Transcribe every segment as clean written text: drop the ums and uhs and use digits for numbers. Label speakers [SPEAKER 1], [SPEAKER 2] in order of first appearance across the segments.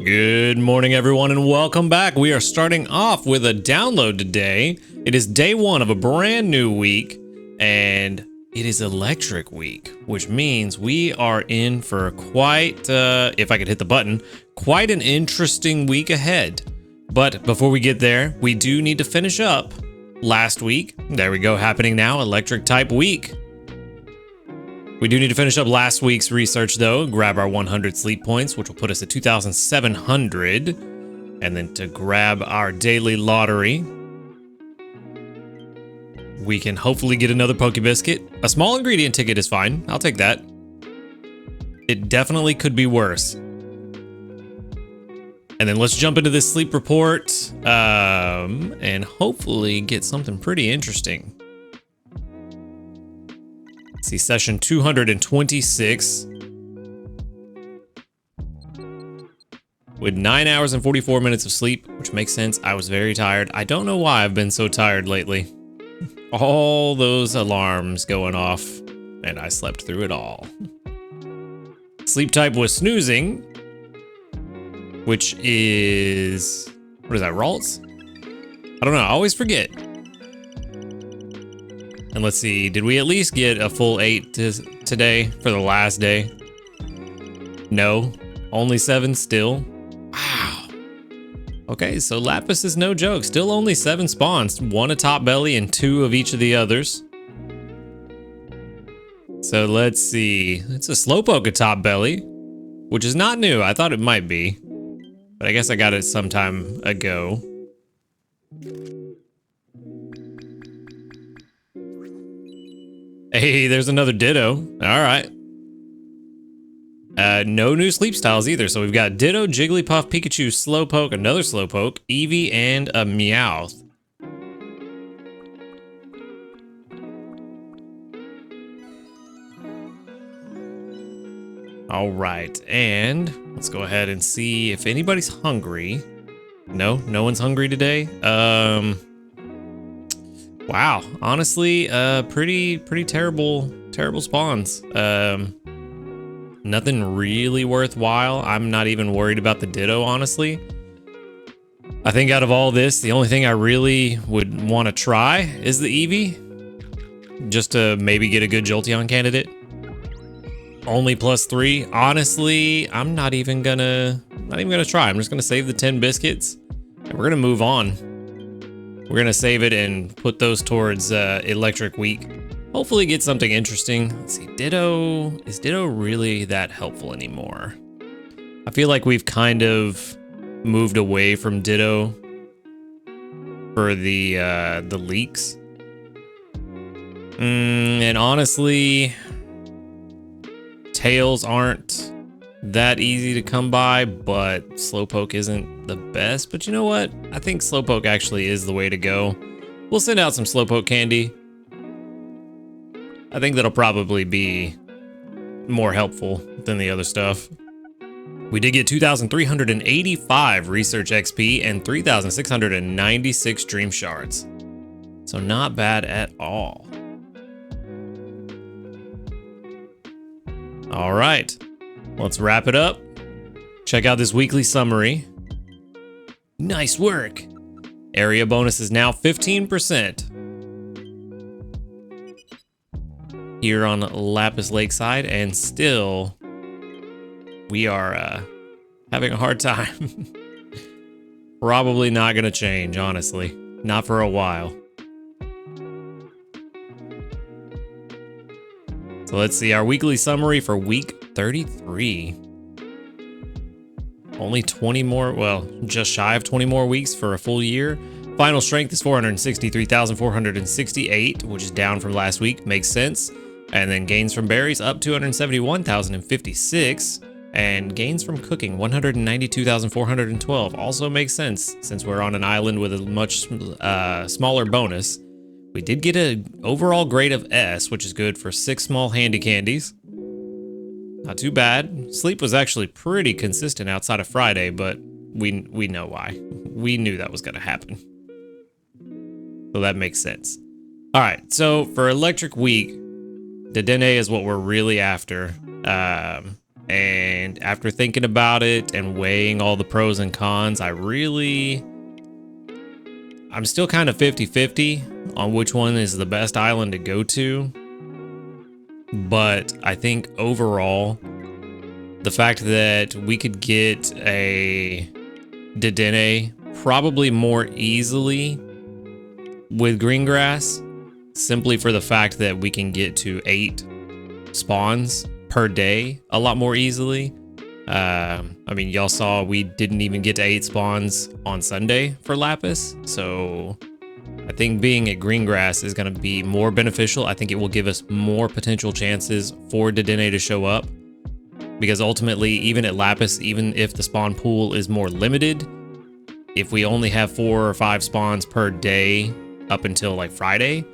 [SPEAKER 1] Good morning, everyone, and welcome back. We are starting off with a download today. It is day one of a brand new week, and it is electric week, which means we are in for quite, if I could hit the button, quite an interesting week ahead. But before we get there, we do need to finish up last week. There we go, happening now, electric type week. We do need to finish up last week's research, though, grab our 100 sleep points, which will put us at 2,700. And then to grab our daily lottery, we can hopefully get another Poke Biscuit. A small ingredient ticket is fine. I'll take that. It definitely could be worse. And then let's jump into this sleep report and hopefully get something pretty interesting. Let's see, session 226 with 9 hours and 44 minutes of sleep, which makes sense. I was very tired. I don't know why I've been so tired lately. All those alarms going off, and I slept through it all. Sleep type was snoozing, which is, what is that, Ralts? I don't know, I always forget. And let's see, did we at least get a full 8 today for the last day? No, only 7 still. Wow. Okay, so Lapis is no joke. Still only 7 spawns, 1 a top belly and 2 of each of the others. So let's see, it's a Slowpoke a top belly, which is not new. I thought it might be, but I guess I got it some time ago. Hey, there's another Ditto. All right. No new sleep styles either. So we've got Ditto, Jigglypuff, Pikachu, Slowpoke, another Slowpoke, Eevee, and a Meowth. All right, and let's go ahead and see if anybody's hungry. No one's hungry today. Wow, honestly, pretty terrible spawns. Nothing really worthwhile. I'm not even worried about the Ditto, honestly. I think out of all this, the only thing I really would want to try is the Eevee, just to maybe get a good Jolteon candidate. Only +3. Honestly, I'm not even gonna try. I'm just gonna save the 10 biscuits, and we're gonna move on. We're gonna save it and put those towards electric week. Hopefully get something interesting. Let's see, Ditto, is Ditto really that helpful anymore? I feel like we've kind of moved away from Ditto for the leaks. And honestly, tails aren't that easy to come by, but Slowpoke isn't the best. But you know what? I think Slowpoke actually is the way to go. We'll send out some Slowpoke candy. I think that'll probably be more helpful than the other stuff. We did get 2,385 research XP and 3,696 dream shards. So not bad at all. All right. Let's wrap it up. Check out this weekly summary. Nice work. Area bonus is now 15% here on Lapis Lakeside, and still we are having a hard time. Probably not gonna change, honestly. Not for a while. So let's see our weekly summary for week 33. Only 20 more, well, just shy of 20 more weeks for a full year. Final strength is 463,468, which is down from last week. Makes sense. And then gains from berries up 271,056. And gains from cooking 192,412. Also makes sense since we're on an island with a much smaller bonus. We did get an overall grade of S, which is good for 6 small handy candies. Not too bad. Sleep was actually pretty consistent outside of Friday, but we know why. We knew that was going to happen. So that makes sense. All right, so for Electric Week, Dedenne is what we're really after. And after thinking about it and weighing all the pros and cons, I'm still kind of 50-50 on which one is the best island to go to. But I think overall, the fact that we could get a Dedenne probably more easily with Greengrass, simply for the fact that we can get to 8 spawns per day a lot more easily. I mean, y'all saw we didn't even get to 8 spawns on Sunday for Lapis, so I think being at Greengrass is going to be more beneficial. I think it will give us more potential chances for Dedenne to show up, because ultimately, even at Lapis, even if the spawn pool is more limited, if we only have 4 or 5 spawns per day up until like Friday,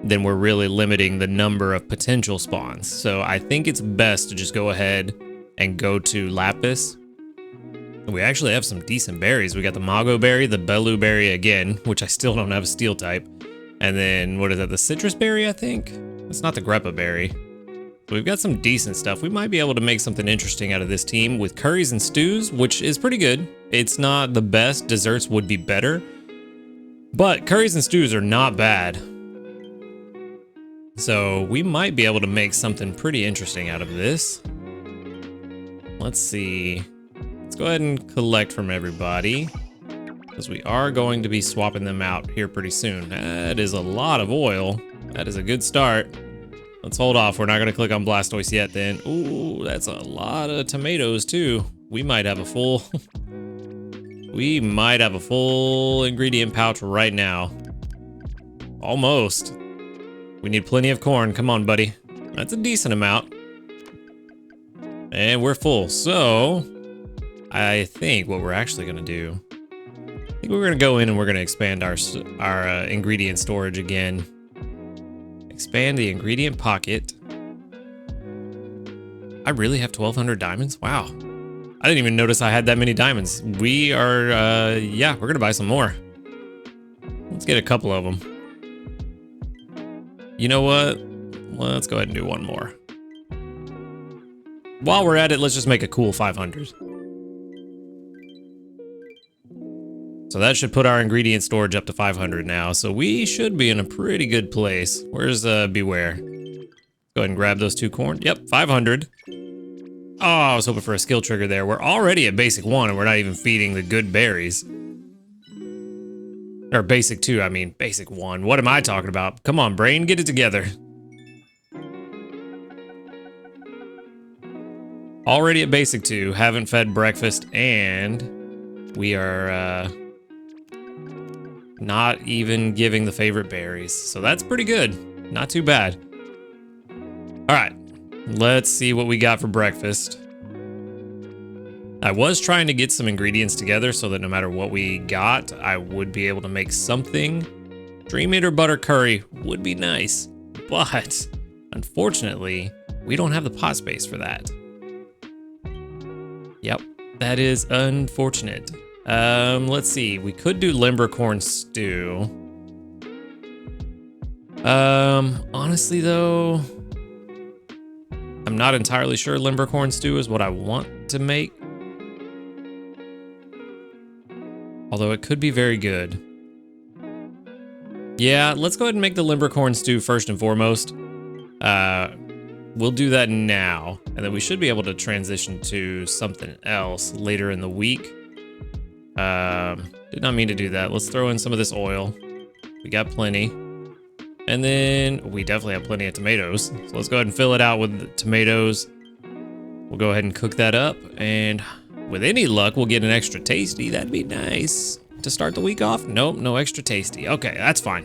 [SPEAKER 1] then we're really limiting the number of potential spawns. So I think it's best to just go ahead and go to Lapis. We actually have some decent berries. We got the Mago berry, the Belu berry again, which I still don't have a steel type. And then, what is that, the citrus berry, I think? It's not the Greppa berry. So we've got some decent stuff. We might be able to make something interesting out of this team with curries and stews, which is pretty good. It's not the best. Desserts would be better. But curries and stews are not bad. So we might be able to make something pretty interesting out of this. Let's see. Let's go ahead and collect from everybody, because we are going to be swapping them out here pretty soon. That is a lot of oil. That is a good start. Let's hold off. We're not going to click on Blastoise yet then. Ooh, that's a lot of tomatoes too. We might have a full... we might have a full ingredient pouch right now. Almost. We need plenty of corn. Come on, buddy. That's a decent amount. And we're full. So, I think what we're actually going to do, I think we're going to go in and we're going to expand our ingredient storage again. Expand the ingredient pocket. I really have 1,200 diamonds? Wow. I didn't even notice I had that many diamonds. We are, yeah, we're going to buy some more. Let's get a couple of them. You know what? Let's go ahead and do one more. While we're at it, let's just make a cool 500. So that should put our ingredient storage up to 500 now. So we should be in a pretty good place. Where's Beware? Go ahead and grab those 2 corn. Yep, 500. Oh, I was hoping for a skill trigger there. We're already at basic 1 and we're not even feeding the good berries. Or basic 2, I mean. Basic 1. What am I talking about? Come on, brain, get it together. Already at basic 2, haven't fed breakfast, and we are not even giving the favorite berries. So that's pretty good. Not too bad. All right, let's see what we got for breakfast. I was trying to get some ingredients together so that no matter what we got, I would be able to make something. Dream Eater butter curry would be nice, but unfortunately, we don't have the pot space for that. Yep, that is unfortunate. Let's see. We could do limbercorn stew. Honestly though, I'm not entirely sure limbercorn stew is what I want to make. Although it could be very good. Yeah, let's go ahead and make the limbercorn stew first and foremost. We'll do that now, and then we should be able to transition to something else later in the week. Did not mean to do that. Let's throw in some of this oil. We got plenty. And then we definitely have plenty of tomatoes. So let's go ahead and fill it out with tomatoes. We'll go ahead and cook that up, and with any luck, we'll get an extra tasty. That'd be nice. To start the week off? Nope, no extra tasty. Okay, that's fine.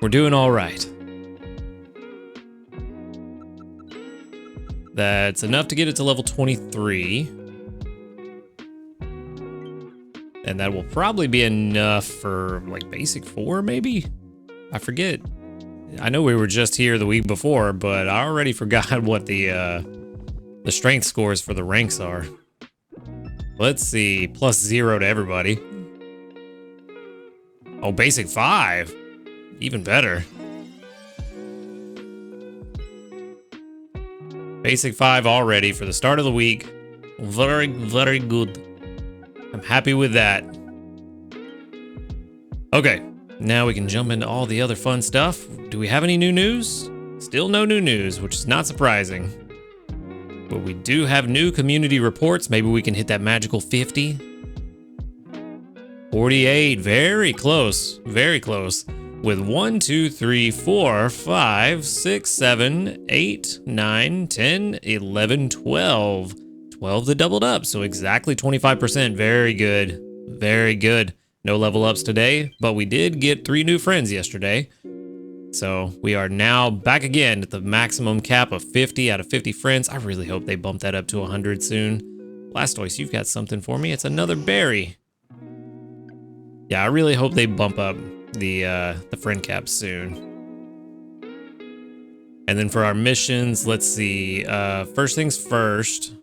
[SPEAKER 1] We're doing all right. That's enough to get it to level 23. And that will probably be enough for like basic 4, maybe? I forget. I know we were just here the week before, but I already forgot what the strength scores for the ranks are. Let's see, +0 to everybody. Oh, basic 5. Even better. Basic 5 already for the start of the week. Very, very good. I'm happy with that. Okay, now we can jump into all the other fun stuff. Do we have any new news? Still no new news, which is not surprising. But we do have new community reports. Maybe we can hit that magical 50. 48, very close, very close. With 1, 2, 3, 4, 5, 6, 7, 8, 9, 10, 11, 12. 12 that doubled up, so exactly 25%. Very good, very good. No level ups today, but we did get 3 new friends yesterday. So we are now back again at the maximum cap of 50 out of 50 friends. I really hope they bump that up to 100 soon. Blastoise, you've got something for me. It's another berry. Yeah, I really hope they bump up the friend cap soon. And then for our missions, let's see. First things first.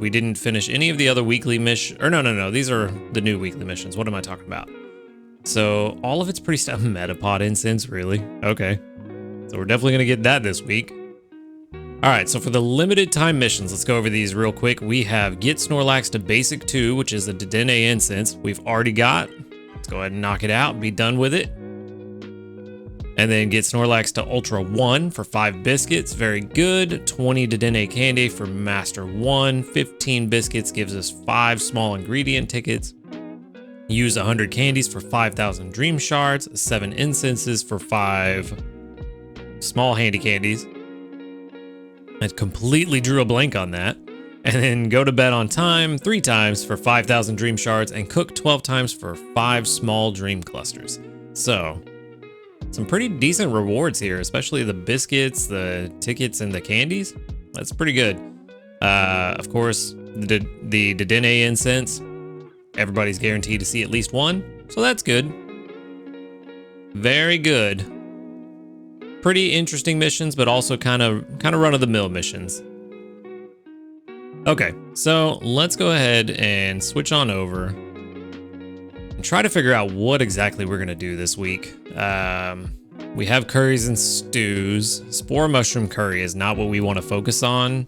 [SPEAKER 1] We didn't finish any of the other weekly missions. Or no. These are the new weekly missions. What am I talking about? So all of it's pretty stuff. Metapod incense, really? Okay. So we're definitely going to get that this week. All right, so for the limited time missions, let's go over these real quick. We have get Snorlax to basic 2, which is the Dedenne incense. We've already got. Let's go ahead and knock it out and be done with it. And then get Snorlax to Ultra 1 for 5 biscuits. Very good. 20 Dedenne candy for Master 1. 15 biscuits gives us 5 small ingredient tickets. Use 100 candies for 5,000 dream shards. 7 incenses for 5 small handy candies. I completely drew a blank on that. And then go to bed on time 3 times for 5,000 dream shards and cook 12 times for 5 small dream clusters. So some pretty decent rewards here, especially the biscuits, the tickets, and the candies. That's pretty good. Of course, the Dedenne incense. Everybody's guaranteed to see at least 1, so that's good. Very good. Pretty interesting missions, but also kind of run-of-the-mill missions. Okay, so let's go ahead and switch on over and try to figure out what exactly we're gonna do this week. We have curries and stews. Spore mushroom curry is not what we want to focus on.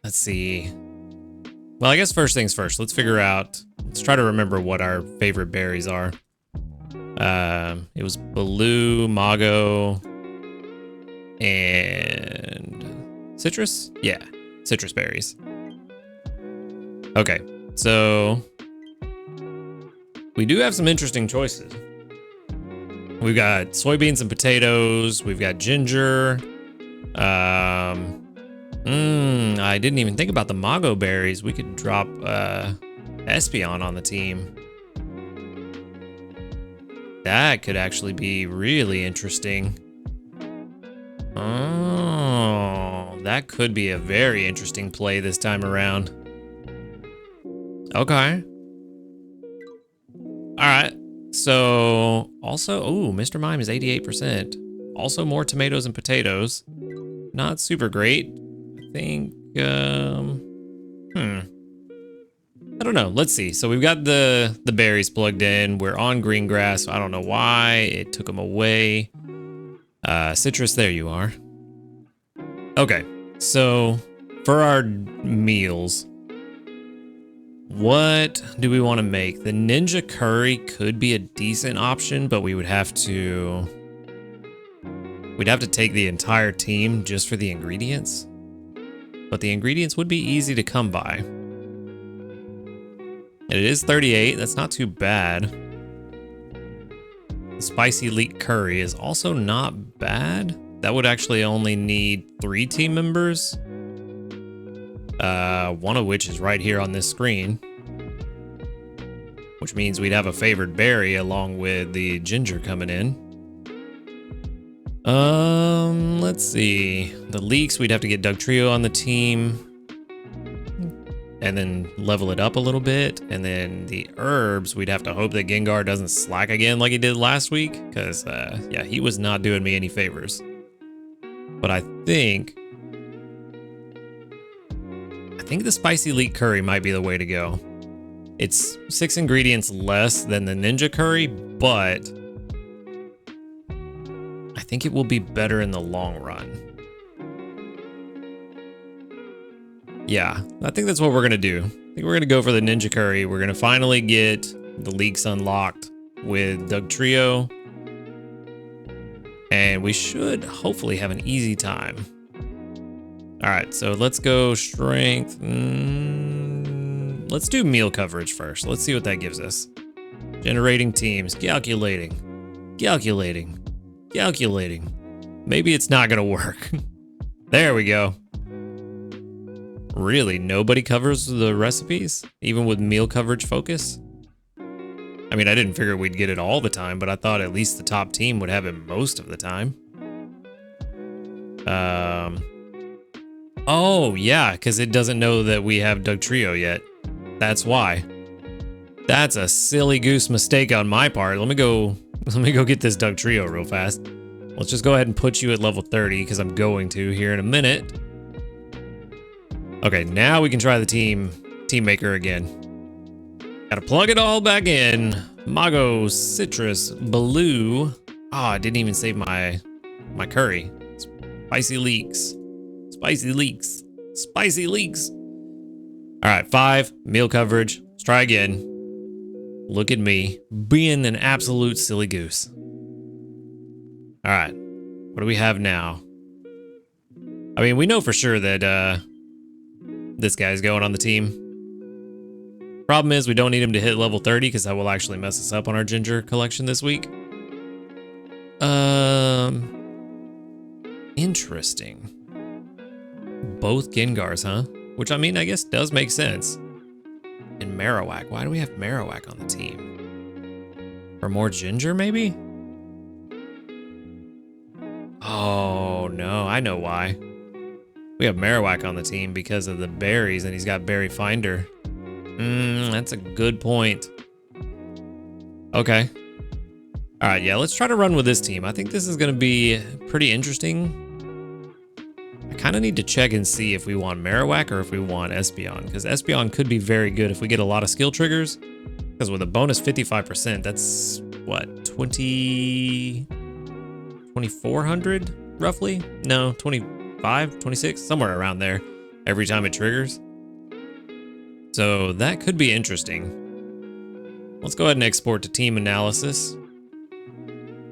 [SPEAKER 1] Let's see. Well, I guess first things first. Let's try to remember what our favorite berries are. It was Baloo, Mago, and citrus? Yeah, citrus berries. Okay, so we do have some interesting choices. We've got soybeans and potatoes. We've got ginger. I didn't even think about the Mago berries. We could drop Espeon on the team. That could actually be really interesting. Oh, that could be a very interesting play this time around. Okay. All right. So also, ooh, Mr. Mime is 88%. Also more tomatoes and potatoes. Not super great. I think, I don't know. Let's see. So we've got the berries plugged in. We're on green grass. I don't know why it took them away. Citrus, there you are. Okay. So for our meals, what do we want to make? The ninja curry could be a decent option, but we'd have to take the entire team just for the ingredients. But the ingredients would be easy to come by. And it is 38, that's not too bad. The spicy leek curry is also not bad. That would actually only need 3 team members. One of which is right here on this screen. Which means we'd have a favored berry along with the ginger coming in. Let's see. The leeks, we'd have to get Doug Trio on the team. And then level it up a little bit. And then the herbs, we'd have to hope that Gengar doesn't slack again like he did last week. Because, yeah, he was not doing me any favors. But I think the spicy leek curry might be the way to go. It's 6 ingredients less than the ninja curry, but I think think it will be better in the long run. Yeah, I think that's what we're gonna do. I think we're gonna go for the Ninja Curry. We're gonna finally get the leaks unlocked with Doug Trio. And we should hopefully have an easy time. All right, so let's go strength. Let's do meal coverage first. Let's see what that gives us. Generating teams, calculating. Maybe it's not gonna work. There we go. Really, nobody covers the recipes, even with meal coverage focus? I mean, I didn't figure we'd get it all the time, but I thought at least the top team would have it most of the time. Oh, yeah, because it doesn't know that we have Doug Trio yet. That's why. That's a silly goose mistake on my part. Let me go get this Doug Trio real fast. Let's just go ahead and put you at level 30 because I'm going to here in a minute. Okay, now we can try the team maker again. Gotta plug it all back in. Mago, citrus, blue. Oh, I didn't even save my curry. Spicy leeks. All right, 5, meal coverage. Let's try again. Look at me being an absolute silly goose. All right, what do we have now? I mean, we know for sure that this guy's going on the team. Problem is, we don't need him to hit level 30 because that will actually mess us up on our ginger collection this week. Interesting. Both Gengars, huh? Which, I mean, I guess does make sense. And Marowak. Why do we have Marowak on the team? For more ginger, maybe? Oh, no. I know why. We have Marowak on the team because of the berries, and he's got Berry Finder. That's a good point. Okay. All right, yeah, let's try to run with this team. I think this is going to be pretty interesting. I kind of need to check and see if we want Marowak or if we want Espeon, because Espeon could be very good if we get a lot of skill triggers. Because with a bonus 55%, that's what, 2,400 roughly? No, 25, 26, somewhere around there every time it triggers. So that could be interesting. Let's go ahead and export to team analysis.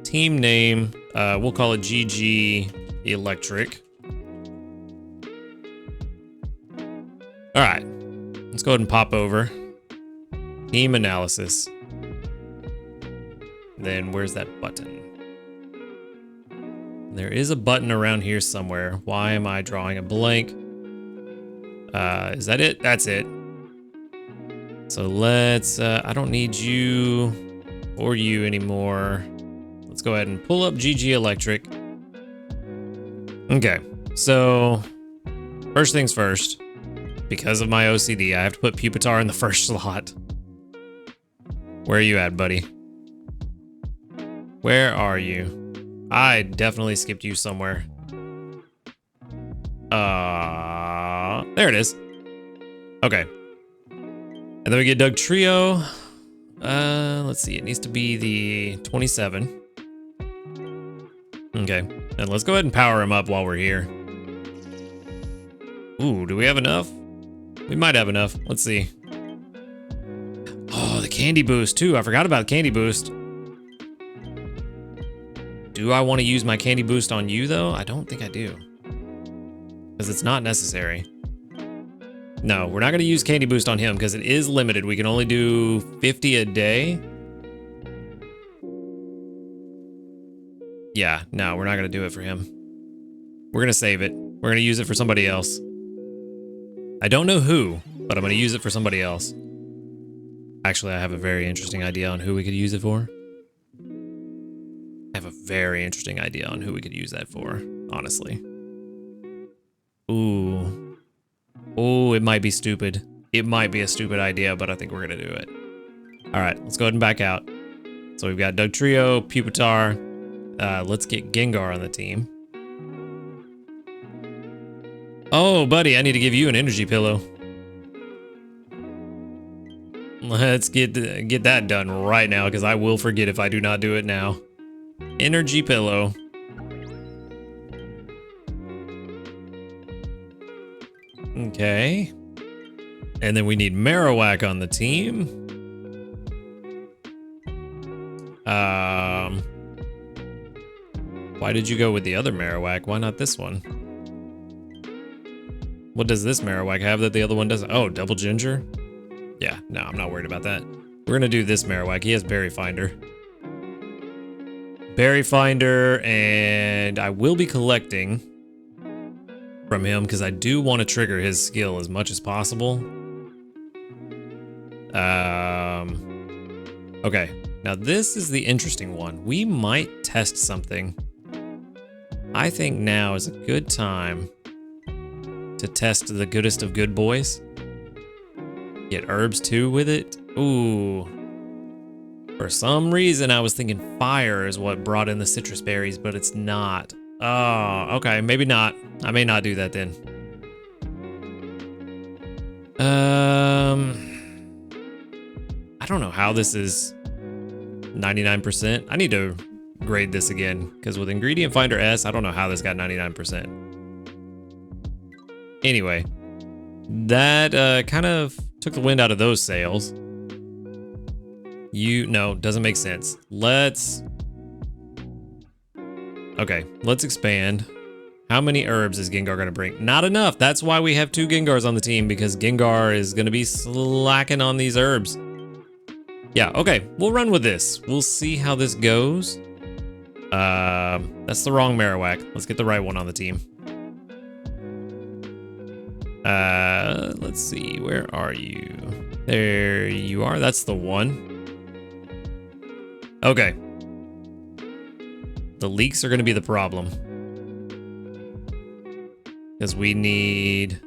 [SPEAKER 1] Team name, we'll call it GG Electric. All right, let's go ahead and pop over. Team analysis. Then where's that button? There is a button around here somewhere. Why am I drawing a blank? Is that it? That's it. So let's, I don't need you or you anymore. Let's go ahead and pull up GG Electric. Okay, so first things first, because of my OCD, I have to put Pupitar in the first slot. Where are you at, buddy? Where are you? I definitely skipped you somewhere. There it is. Okay. And then we get Doug Trio. Let's see, it needs to be the 27. Okay, and let's go ahead and power him up while we're here. Ooh, do we have enough? We might have enough. Let's see. Oh, the candy boost too. I forgot about candy boost. Do I want to use my candy boost on you though? I don't think I do. Because it's not necessary. No, we're not going to use candy boost on him because it is limited. We can only do 50 a day. Yeah, no, we're not going to do it for him. We're going to save it. We're going to use it for somebody else. I don't know who, but I'm going to use it for somebody else. Actually, I have a very interesting idea on who we could use it for. I have a very interesting idea on who we could use that for, honestly. Ooh. Oh, it might be stupid. It might be a stupid idea, but I think we're going to do it. All right, let's go ahead and back out. So we've got Doug Trio, Pupitar. Let's get Gengar on the team. Oh, buddy, I need to give you an energy pillow. Let's get that done right now because I will forget if I do not do it now. Energy pillow. Okay. And then we need Marowak on the team. Why did you go with the other Marowak? Why not this one? What does this Marowak have that the other one doesn't? Oh, double ginger? Yeah, no, I'm not worried about that. We're gonna do this Marowak. He has Berry Finder. Berry Finder, and I will be collecting from him because I do want to trigger his skill as much as possible. Okay, now this is the interesting one. We might test something. I think now is a good time to test the goodest of good boys. Get herbs too with it. Ooh. For some reason, I was thinking fire is what brought in the citrus berries, but it's not. Oh, okay, maybe not. I may not do that then. I don't know how this is 99%. I need to grade this again, because with Ingredient Finder S, I don't know how this got 99%. Anyway, that kind of took the wind out of those sails. No, doesn't make sense. Okay, let's expand. How many herbs is Gengar gonna bring? Not enough. That's why we have 2 Gengars on the team, because Gengar is gonna be slacking on these herbs. Yeah, okay, we'll run with this. We'll see how this goes. That's the wrong Marowak. Let's get the right one on the team. Let's see, where are you? There you are, that's the one. Okay. The leaks are gonna be the problem. Because we need...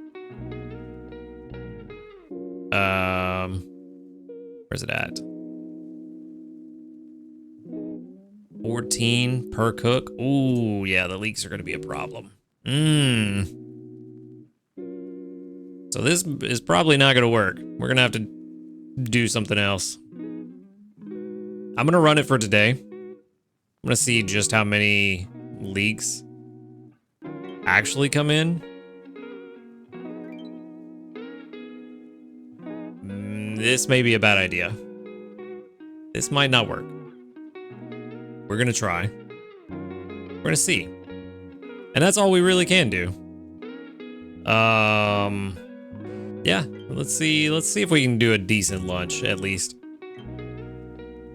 [SPEAKER 1] where's it at? 14 per cook. Ooh, yeah, the leaks are gonna be a problem. So this is probably not gonna work. We're gonna have to do something else. I'm gonna run it for today. I'm gonna see just how many leaks actually come in. This may be a bad idea. This might not work. We're gonna try. We're gonna see. And that's all we really can do. Yeah, let's see if we can do a decent lunch at least.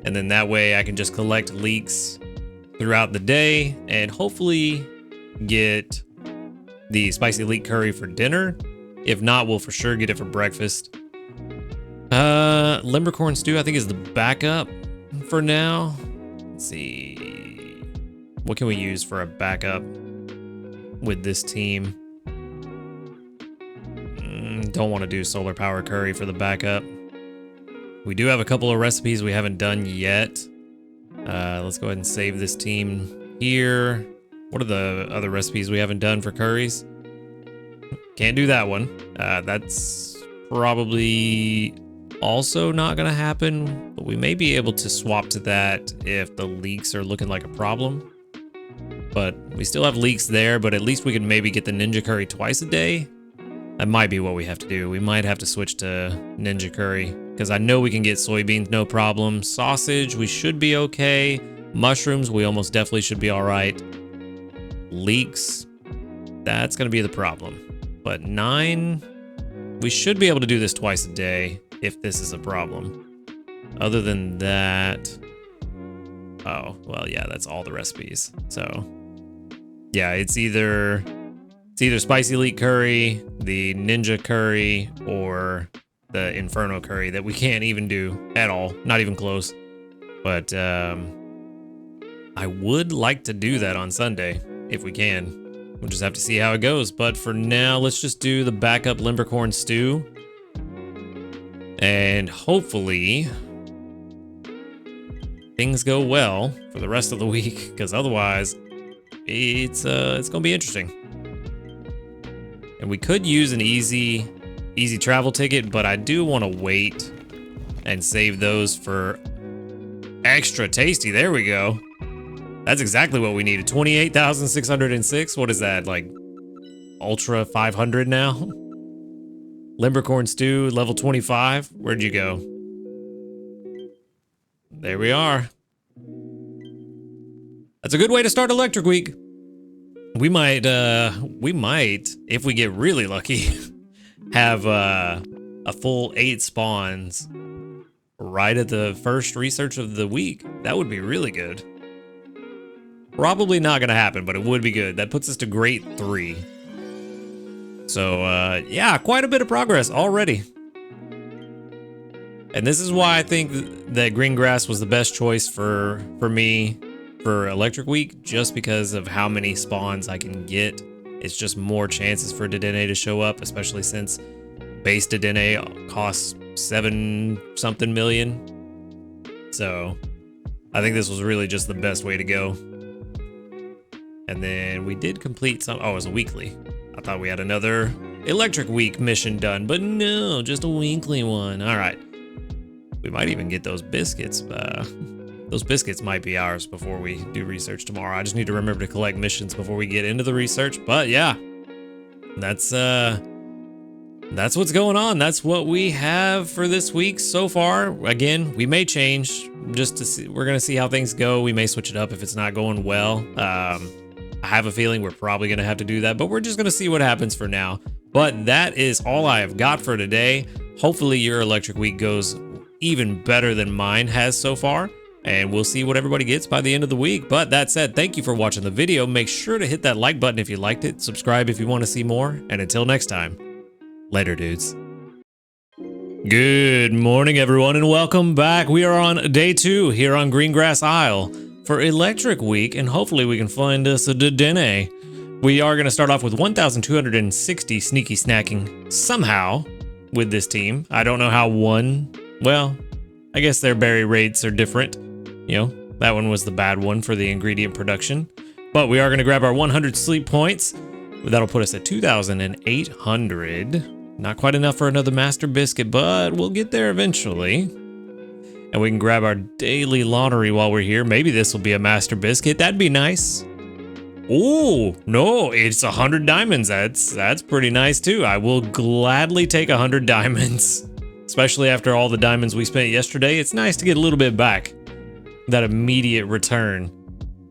[SPEAKER 1] And then that way I can just collect leeks throughout the day and hopefully get the spicy leek curry for dinner. If not, we'll for sure get it for breakfast. Limbercorn stew I think is the backup for now. Let's see. What can we use for a backup with this team? Don't want to do solar power curry for the backup. We do have a couple of recipes we haven't done yet. Let's go ahead and save this team here. What are the other recipes we haven't done for curries? Can't do that one. That's probably also not gonna happen, but we may be able to swap to that if the leaks are looking like a problem. But we still have leaks there, but at least we can maybe get the ninja curry twice a day. That might be what we have to do. We might have to switch to ninja curry because I know we can get soybeans, no problem. Sausage, we should be okay. Mushrooms, we almost definitely should be all right. Leeks, that's gonna be the problem. But 9, we should be able to do this twice a day if this is a problem. Other than that, oh, well, yeah, that's all the recipes. So, yeah, it's either spicy leek curry, the ninja curry, or the inferno curry that we can't even do at all, not even close. But I would like to do that on Sunday if we can. We'll just have to see how it goes. But for now, let's just do the backup limbercorn stew. And hopefully things go well for the rest of the week, because otherwise it's gonna be interesting. And we could use an easy travel ticket, but I do want to wait and save those for extra tasty. There we go. That's exactly what we needed. 28,606. What is that, like ultra 500 now? Limbercorn Stew, level 25. Where'd you go? There we are. That's a good way to start Electric Week. We might, if we get really lucky, have a full 8 spawns right at the first research of the week. That would be really good. Probably not gonna happen, but it would be good. That puts us to grade 3. So, yeah, quite a bit of progress already. And this is why I think that green grass was the best choice for me for Electric Week, just because of how many spawns I can get. It's just more chances for Dedenne to show up, especially since base Dedenne costs 7-something million. So I think this was really just the best way to go. And then we did complete some, oh, it was a weekly. I thought we had another Electric Week mission done, but no, just a weekly one. All right. We might even get those biscuits. Those biscuits might be ours before we do research tomorrow. I just need to remember to collect missions before we get into the research. But yeah, that's what's going on. That's what we have for this week so far. Again, we may change just to see. We're gonna see how things go. We may switch it up if it's not going well. I have a feeling we're probably gonna have to do that, but we're just gonna see what happens for now. But that is all I have got for today. Hopefully your Electric Week goes even better than mine has so far. And we'll see what everybody gets by the end of the week. But that said, thank you for watching the video. Make sure to hit that like button if you liked it. Subscribe if you want to see more. And until next time, later, dudes. Good morning, everyone, and welcome back. We are on day 2 here on Greengrass Isle for Electric Week, and hopefully we can find us a Dedenne. We are going to start off with 1,260 sneaky snacking somehow with this team. I don't know how well, I guess their berry rates are different. You know, that one was the bad one for the ingredient production. But we are going to grab our 100 sleep points. That'll put us at 2,800. Not quite enough for another master biscuit, but we'll get there eventually. And we can grab our daily lottery while we're here. Maybe this will be a master biscuit. That'd be nice. Oh, no, it's 100 diamonds. That's pretty nice too. I will gladly take 100 diamonds. Especially after all the diamonds we spent yesterday. It's nice to get a little bit back. That immediate return.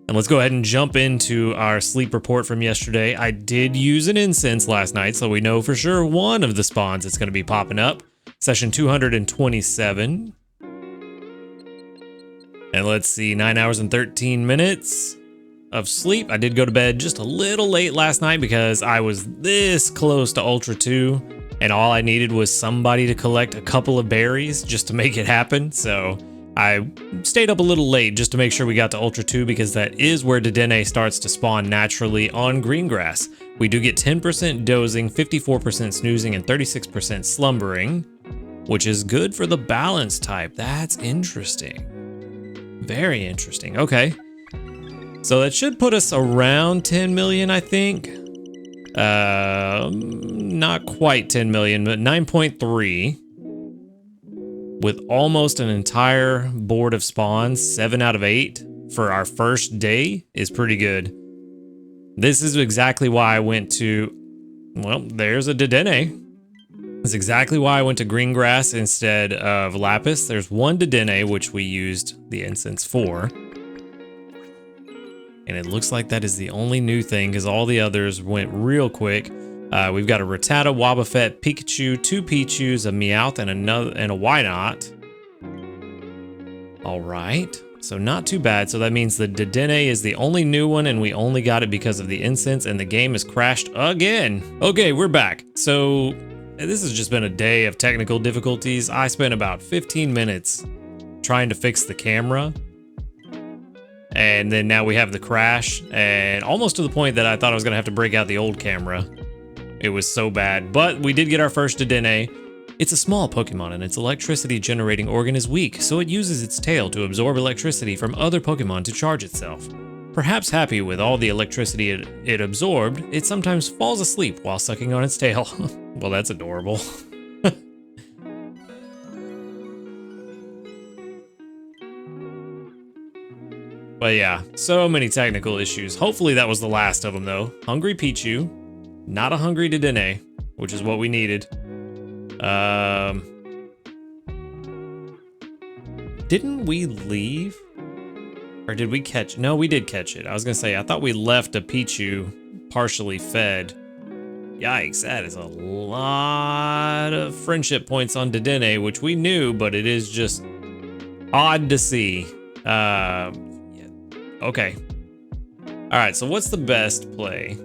[SPEAKER 1] And let's go ahead and jump into our sleep report from yesterday. I did use an incense last night, so we know for sure one of the spawns that's going to be popping up. Session 227. And let's see, 9 hours and 13 minutes of sleep. I did go to bed just a little late last night because I was this close to Ultra 2. And all I needed was somebody to collect a couple of berries just to make it happen. So I stayed up a little late just to make sure we got to Ultra 2 because that is where Dedenne starts to spawn naturally on Greengrass. We do get 10% dozing, 54% snoozing, and 36% slumbering, which is good for the balance type. That's interesting. Very interesting. Okay. So that should put us around 10 million, I think. Not quite 10 million, but 9.3 with almost an entire board of spawns. 7 out of 8 for our first day is pretty good. This is exactly why I went to, well, there's a Dedenne. That's exactly why I went to Greengrass instead of Lapis. There's one Dedenne, which we used the incense for. And it looks like that is the only new thing because all the others went real quick. We've got a Rattata, Wobbuffet, Pikachu, 2 Pichus, a Meowth, and a Wynot. All right, so not too bad. So that means the Dedenne is the only new one, and we only got it because of the incense, and the game has crashed again. Okay, we're back. So this has just been a day of technical difficulties. I spent about 15 minutes trying to fix the camera. And then now we have the crash, and almost to the point that I thought I was gonna have to break out the old camera. It was so bad, but we did get our first Dedenne. It's a small Pokemon, and its electricity generating organ is weak, so it uses its tail to absorb electricity from other Pokemon to charge itself. Perhaps happy with all the electricity it absorbed, it sometimes falls asleep while sucking on its tail. Well, that's adorable. But yeah, so many technical issues. Hopefully that was the last of them though. Hungry Pichu, not a hungry Dedenne, which is what we needed. Didn't we leave? Or did we catch? No, we did catch it. I was gonna say, I thought we left a Pichu partially fed. Yikes, that is a lot of friendship points on Dedenne, which we knew, but it is just odd to see. Yeah. Okay. All right, so what's the best play?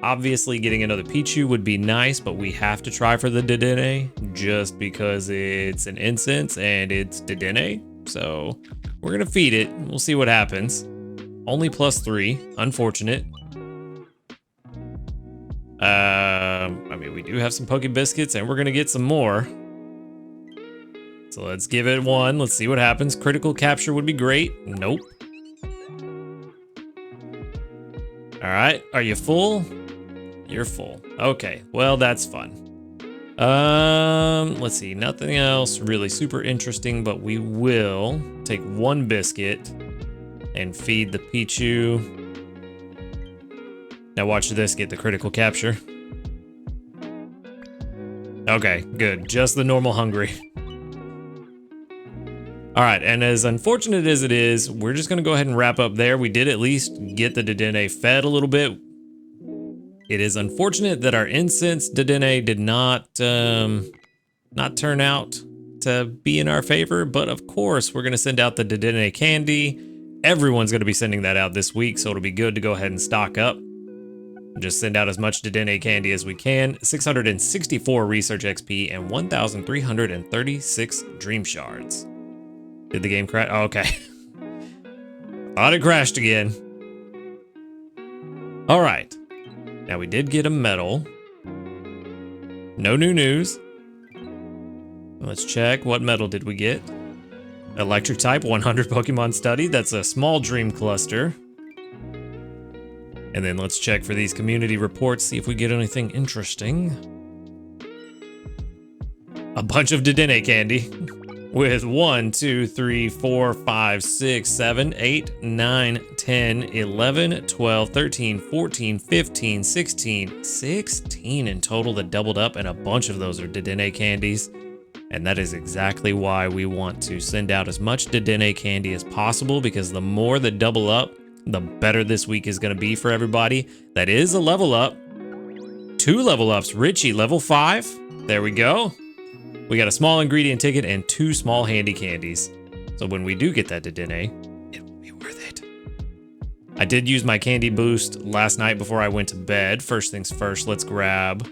[SPEAKER 1] Obviously, getting another Pichu would be nice, but we have to try for the Dedenne just because it's an incense and it's Dedenne. So we're gonna feed it. We'll see what happens. Only +3, unfortunate. I mean, we do have some Poke Biscuits and we're gonna get some more. So let's give it one. Let's see what happens. Critical capture would be great. Nope. All right, are you full? You're full. Okay, well, that's fun. Let's see, nothing else really super interesting, but we will take one biscuit and feed the Pichu. Now watch this get the critical capture. Okay, good. Just the normal hungry. All right, and as unfortunate as it is, we're just gonna go ahead and wrap up there. We did at least get the Dedenne fed a little bit. It is unfortunate that our incense Dedenne did not turn out to be in our favor, but of course we're gonna send out the Dedenne candy. Everyone's gonna be sending that out this week, so it'll be good to go ahead and stock up. Just send out as much Dedenne candy as we can. 664 research XP and 1,336 dream shards. Did the game crash? Oh, okay. Thought it crashed again. All right. Now we did get a medal. No new news. Let's check. What medal did we get? Electric type, 100 Pokemon studied. That's a small dream cluster. And then let's check for these community reports, see if we get anything interesting. A bunch of Dedenne candy. With 1, 2, 3, 4, 5, 6, 7, 8, 9, 10, 11, 12, 13, 14, 15, 16. 16 in total that doubled up, and a bunch of those are Dedenne candies. And that is exactly why we want to send out as much Dedenne candy as possible, because the more that double up, the better this week is going to be for everybody. That is a level up. 2 level ups. Richie, level 5. There we go. We got a small ingredient ticket and 2 small handy candies. So when we do get that Dedenne, it will be worth it. I did use my candy boost last night before I went to bed. First things first, let's grab.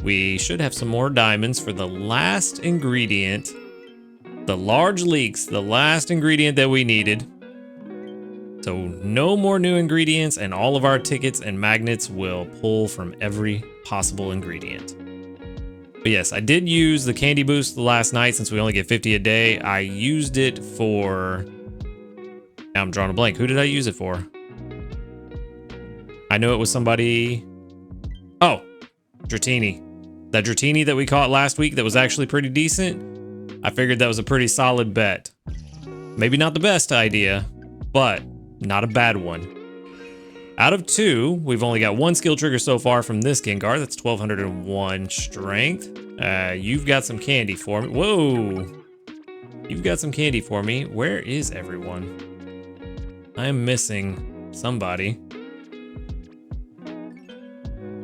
[SPEAKER 1] We should have some more diamonds for the last ingredient. The large leeks, the last ingredient that we needed. So no more new ingredients, and all of our tickets and magnets will pull from every possible ingredient. But yes, I did use the candy boost last night since we only get 50 a day. I used it for... Now I'm drawing a blank. Who did I use it for? I know it was somebody... Oh, Dratini. That Dratini that we caught last week that was actually pretty decent. I figured that was a pretty solid bet. Maybe not the best idea, but not a bad one. Out of 2, we've only got 1 skill trigger so far from this Gengar. That's 1,201 strength. You've got some candy for me. Whoa! You've got some candy for me. Where is everyone? I am missing somebody.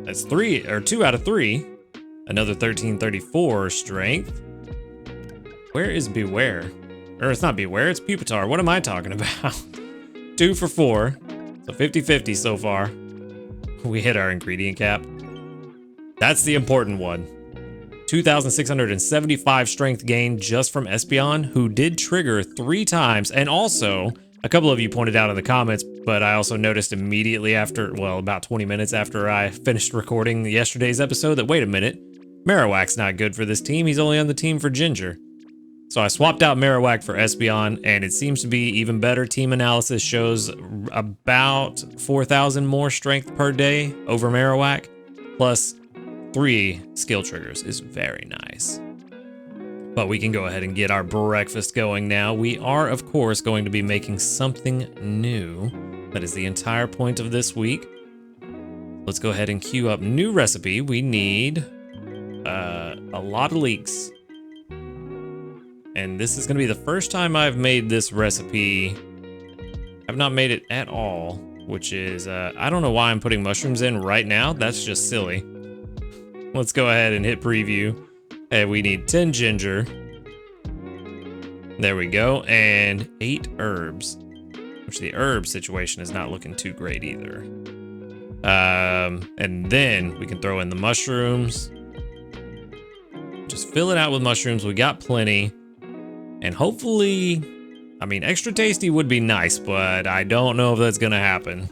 [SPEAKER 1] That's 2 out of 3. Another 1,334 strength. Where is Beware? Or it's not Beware, it's Pupitar. What am I talking about? 2 for 4. So 50-50 so far. We hit our ingredient cap. That's the important one. 2,675 strength gain just from Espeon, who did trigger 3 times. And also, a couple of you pointed out in the comments, but I also noticed immediately after, well, about 20 minutes after I finished recording yesterday's episode that, wait a minute, Marowak's not good for this team. He's only on the team for Ginger. So I swapped out Marowak for Espeon, and it seems to be even better. Team analysis shows about 4,000 more strength per day over Marowak, plus 3 skill triggers is very nice. But we can go ahead and get our breakfast going now. We are, of course, going to be making something new. That is the entire point of this week. Let's go ahead and queue up new recipe. We need a lot of leeks. And this is gonna be the first time I've made this recipe. I've not made it at all, which is, I don't know why I'm putting mushrooms in right now. That's just silly. Let's go ahead and hit preview. Hey, we need 10 ginger. There we go, and 8 herbs, which the herb situation is not looking too great either. And then we can throw in the mushrooms. Just fill it out with mushrooms. We got plenty. And hopefully, I mean, extra tasty would be nice, but I don't know if that's gonna happen.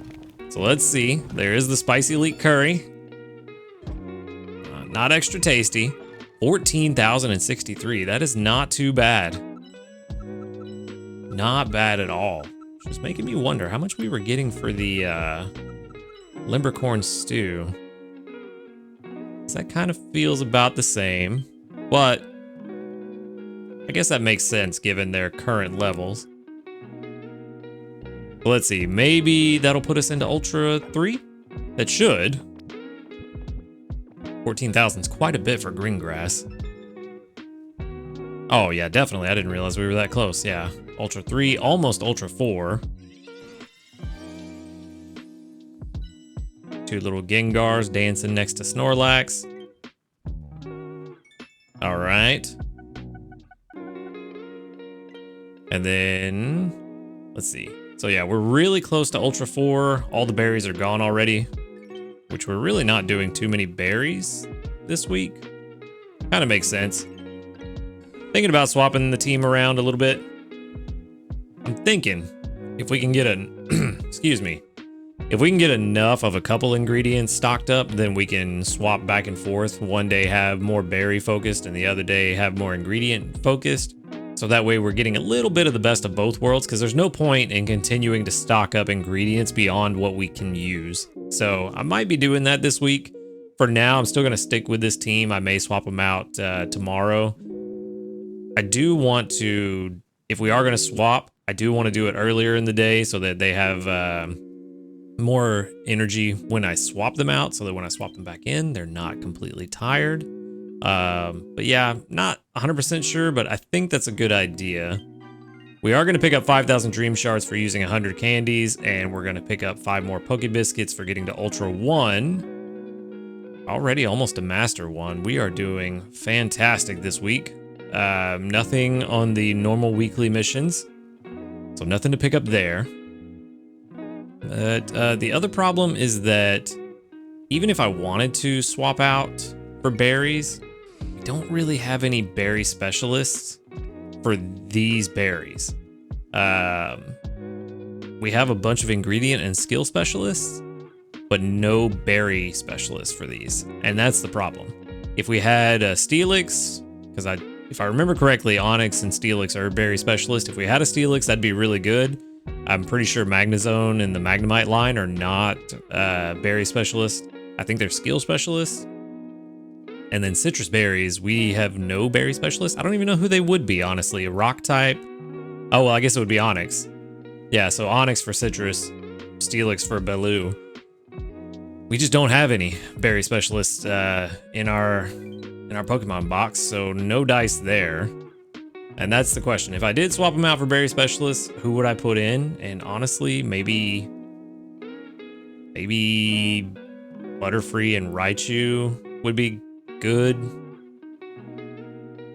[SPEAKER 1] So let's see. There is the spicy leek curry. Not extra tasty. 14,063. That is not too bad. Not bad at all. Just making me wonder how much we were getting for the limbercorn stew. That kind of feels about the same, but I guess that makes sense given their current levels. But let's see, maybe that'll put us into Ultra 3? That should. 14,000 is quite a bit for green grass. Oh yeah, definitely. I didn't realize we were that close. Yeah, Ultra 3, almost Ultra 4. 2 little Gengars dancing next to Snorlax. All right. And then, let's see. So yeah, we're really close to Ultra 4. All the berries are gone already, which we're really not doing too many berries this week. Kind of makes sense. Thinking about swapping the team around a little bit. I'm thinking if we can get an, excuse me, if we can get enough of a couple ingredients stocked up, then we can swap back and forth. One day have more berry focused and the other day have more ingredient focused. So that way we're getting a little bit of the best of both worlds, because there's no point in continuing to stock up ingredients beyond what we can use. So I might be doing that this week. For now, I'm still going to stick with this team. I may swap them out tomorrow. I do want to, if we are going to swap, I do want to do it earlier in the day so that they have more energy when I swap them out, so that when I swap them back in, they're not completely tired. But yeah, not 100% sure, but I think that's a good idea. We are going to pick up 5,000 dream shards for using 100 candies, and we're going to pick up 5 more Poke Biscuits for getting to Ultra 1. Already almost a Master 1. We are doing fantastic this week. Nothing on the normal weekly missions, so nothing to pick up there. But the other problem is that even if I wanted to swap out for berries, we don't really have any berry specialists for these berries. We have a bunch of ingredient and skill specialists, but no berry specialists for these. And that's the problem. If we had a Steelix, because if I remember correctly, Onyx and Steelix are berry specialists. If we had a Steelix, that'd be really good. I'm pretty sure Magnezone and the Magnemite line are not berry specialists. I think they're skill specialists. And then citrus berries, we have no berry specialists. I don't even know who they would be, honestly. A rock type. Oh, well, I guess it would be Onyx. Yeah, so Onyx for citrus, Steelix for Baloo. We just don't have any berry specialists in our Pokemon box, so no dice there. And that's the question. If I did swap them out for berry specialists, who would I put in? And honestly, maybe Butterfree and Raichu would be good.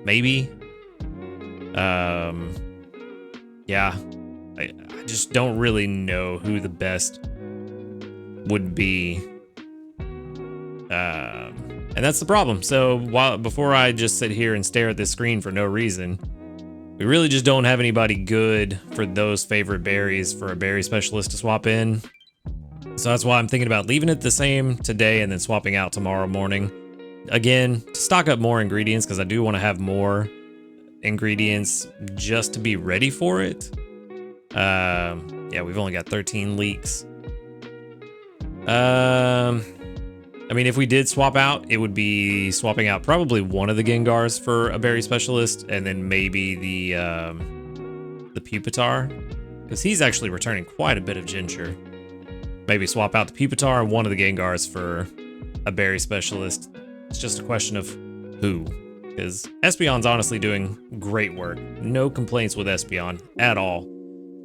[SPEAKER 1] Maybe. Yeah. I just don't really know who the best would be. And that's the problem. So before I just sit here and stare at this screen for no reason, we really just don't have anybody good for those favorite berries for a berry specialist to swap in. So that's why I'm thinking about leaving it the same today and then swapping out tomorrow morning. Again, to stock up more ingredients, because I do want to have more ingredients just to be ready for it. Yeah, we've only got 13 leeks. I mean, if we did swap out, it would be swapping out probably one of the Gengars for a berry specialist, and then maybe the Pupitar, because he's actually returning quite a bit of ginger. Maybe swap out the Pupitar and one of the Gengars for a berry specialist. It's just a question of who. Because Espeon's honestly doing great work. No complaints with Espeon at all.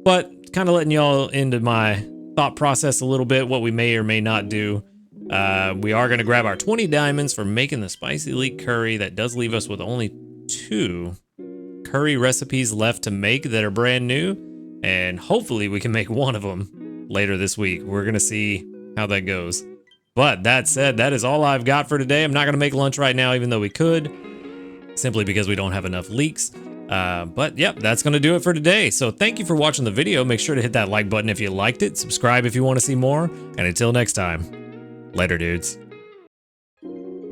[SPEAKER 1] But kind of letting y'all into my thought process a little bit, what we may or may not do. We are going to grab our 20 diamonds for making the spicy leek curry. That does leave us with only 2 curry recipes left to make that are brand new. And hopefully we can make one of them later this week. We're going to see how that goes. But that said, that is all I've got for today. I'm not going to make lunch right now, even though we could, simply because we don't have enough leeks. But yep, that's going to do it for today. So thank you for watching the video. Make sure to hit that like button if you liked it. Subscribe if you want to see more. And until next time, later, dudes.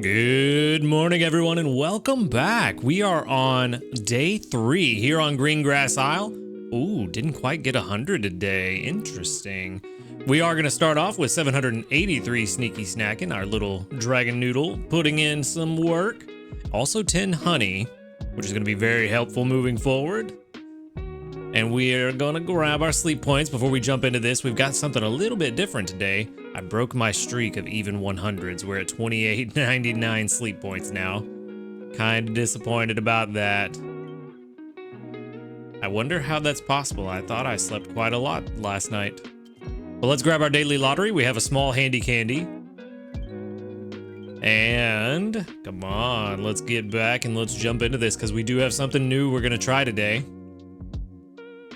[SPEAKER 1] Good morning, everyone, and welcome back. We are on day 3 here on Greengrass Isle. Ooh, didn't quite get 100 today. Interesting. We are going to start off with 783 sneaky snacking, our little dragon noodle, putting in some work. Also 10 honey, which is going to be very helpful moving forward. And we are going to grab our sleep points before we jump into this. We've got something a little bit different today. I broke my streak of even 100s. We're at 28.99 sleep points now. Kind of disappointed about that. I wonder how that's possible. I thought I slept quite a lot last night. Well, let's grab our daily lottery. We have a small handy candy. And come on, let's get back and let's jump into this because we do have something new we're going to try today.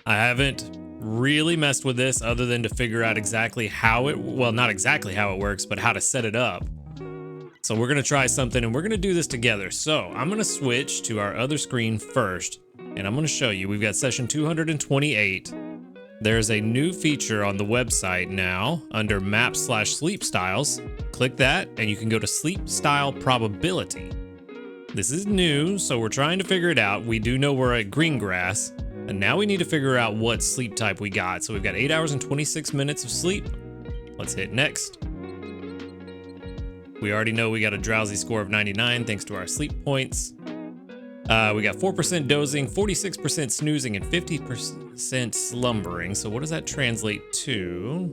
[SPEAKER 1] I haven't really messed with this other than to figure out exactly how it, well, not exactly how it works, but how to set it up. So we're going to try something and we're going to do this together. So I'm going to switch to our other screen first and I'm going to show you. We've got session 228. There's a new feature on the website now under map/sleep styles. Click that and you can go to sleep style probability. This is new, so we're trying to figure it out. We do know we're at Greengrass, and now we need to figure out what sleep type we got. So we've got 8 hours and 26 minutes of sleep. Let's hit next. We already know we got a drowsy score of 99 thanks to our sleep points. We got 4% dozing, 46% snoozing, and 50% slumbering. So what does that translate to?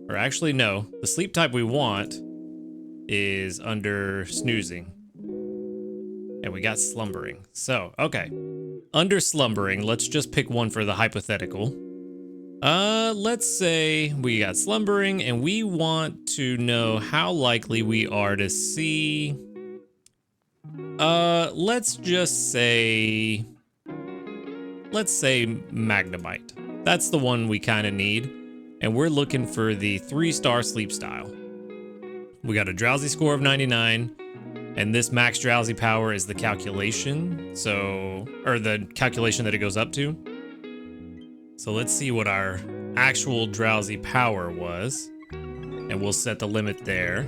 [SPEAKER 1] Or actually, no. The sleep type we want is under snoozing. And we got slumbering. So, okay. Under slumbering, let's just pick one for the hypothetical. Let's say we got slumbering, and we want to know how likely we are to see... let's just say... Let's say Magnemite. That's the one we kind of need. And we're looking for the 3-star sleep style. We got a drowsy score of 99. And this max drowsy power is the calculation. So, or the calculation that it goes up to. So let's see what our actual drowsy power was. And we'll set the limit there.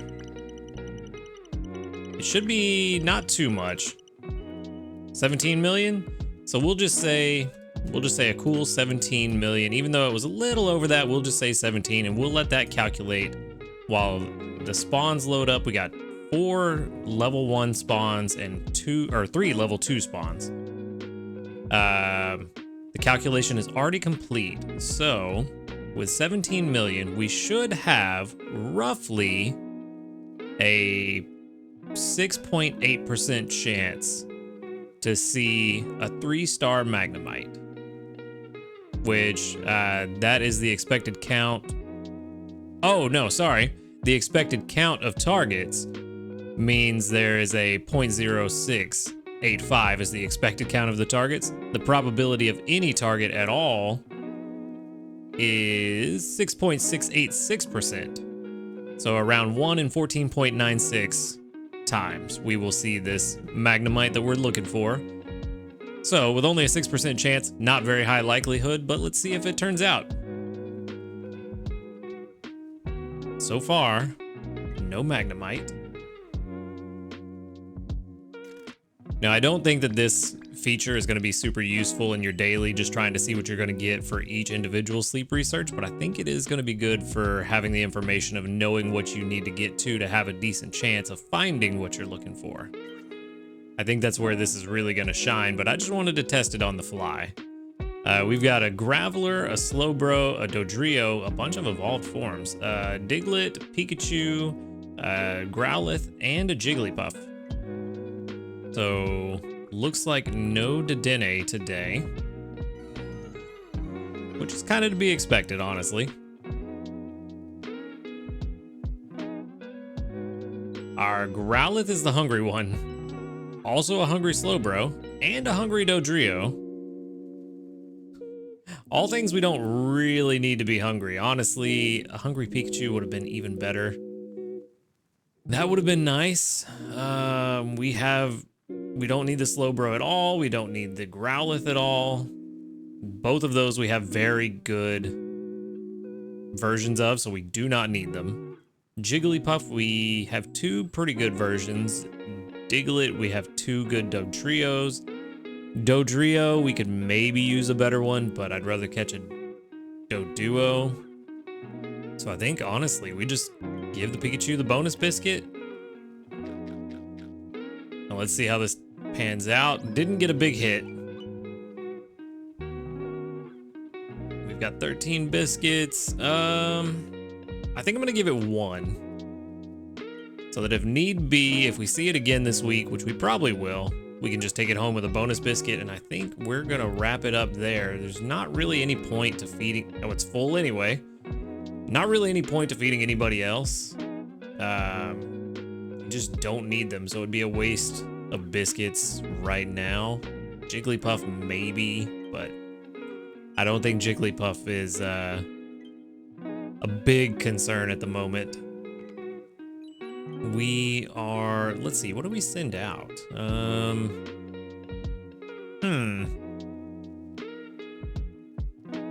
[SPEAKER 1] It should be not too much. 17 million? So we'll just say a cool 17 million. Even though it was a little over that, we'll just say 17 and we'll let that calculate while the spawns load up. We got 4 level 1 spawns and 3 level 2 spawns. The calculation is already complete. So with 17 million, we should have roughly a 6.8% chance to see a 3-star Magnemite, which that is the expected count. Oh no, sorry. The expected count of targets means there is a 0.0685 is the expected count of the targets. The probability of any target at all is 6.686%. So around 1 in 14.96 times we will see this Magnemite that we're looking for. So with only a 6% chance, not very high likelihood, but let's see if it turns out. So far, no Magnemite. Now, I don't think that this feature is going to be super useful in your daily, just trying to see what you're going to get for each individual sleep research, but I think it is going to be good for having the information of knowing what you need to get to have a decent chance of finding what you're looking for. I think that's where this is really going to shine, but I just wanted to test it on the fly. We've got a Graveler, a Slowbro, a Dodrio, a bunch of evolved forms, Diglett, Pikachu, Growlithe, and a Jigglypuff. So looks like no Dedenne today, which is kind of to be expected, honestly. Our Growlithe is the hungry one. Also a hungry Slowbro and a hungry Dodrio. All things we don't really need to be hungry. Honestly, a hungry Pikachu would have been even better. That would have been nice. We don't need the Slowbro at all. We don't need the Growlithe at all. Both of those we have very good versions of, so we do not need them. Jigglypuff, we have two pretty good versions. Diglett, we have two good Dodrios. Dodrio, we could maybe use a better one, but I'd rather catch a Doduo. So I think, honestly, we just give the Pikachu the bonus biscuit. Now let's see how this pans out. Didn't get a big hit. We've got 13 biscuits. I think I'm gonna give it 1. So that if need be, if we see it again this week, which we probably will, we can just take it home with a bonus biscuit, and I think we're gonna wrap it up there. There's not really any point to feeding. Oh, it's full anyway. Not really any point to feeding anybody else. You just don't need them, so it'd be a waste of biscuits right now. Jigglypuff maybe, but I don't think Jigglypuff is a big concern at the moment. We are, let's see, what do we send out?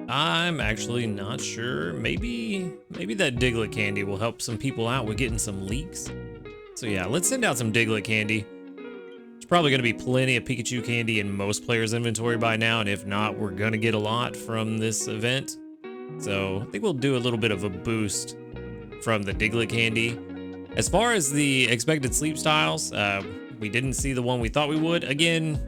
[SPEAKER 1] I'm actually not sure. Maybe that Diglett candy will help some people out with getting some leaks. So yeah, let's send out some Diglett candy. There's probably gonna be plenty of Pikachu candy in most players' inventory by now, and if not, we're gonna get a lot from this event. So I think we'll do a little bit of a boost from the Diglett candy. As far as the expected sleep styles, we didn't see the one we thought we would. Again,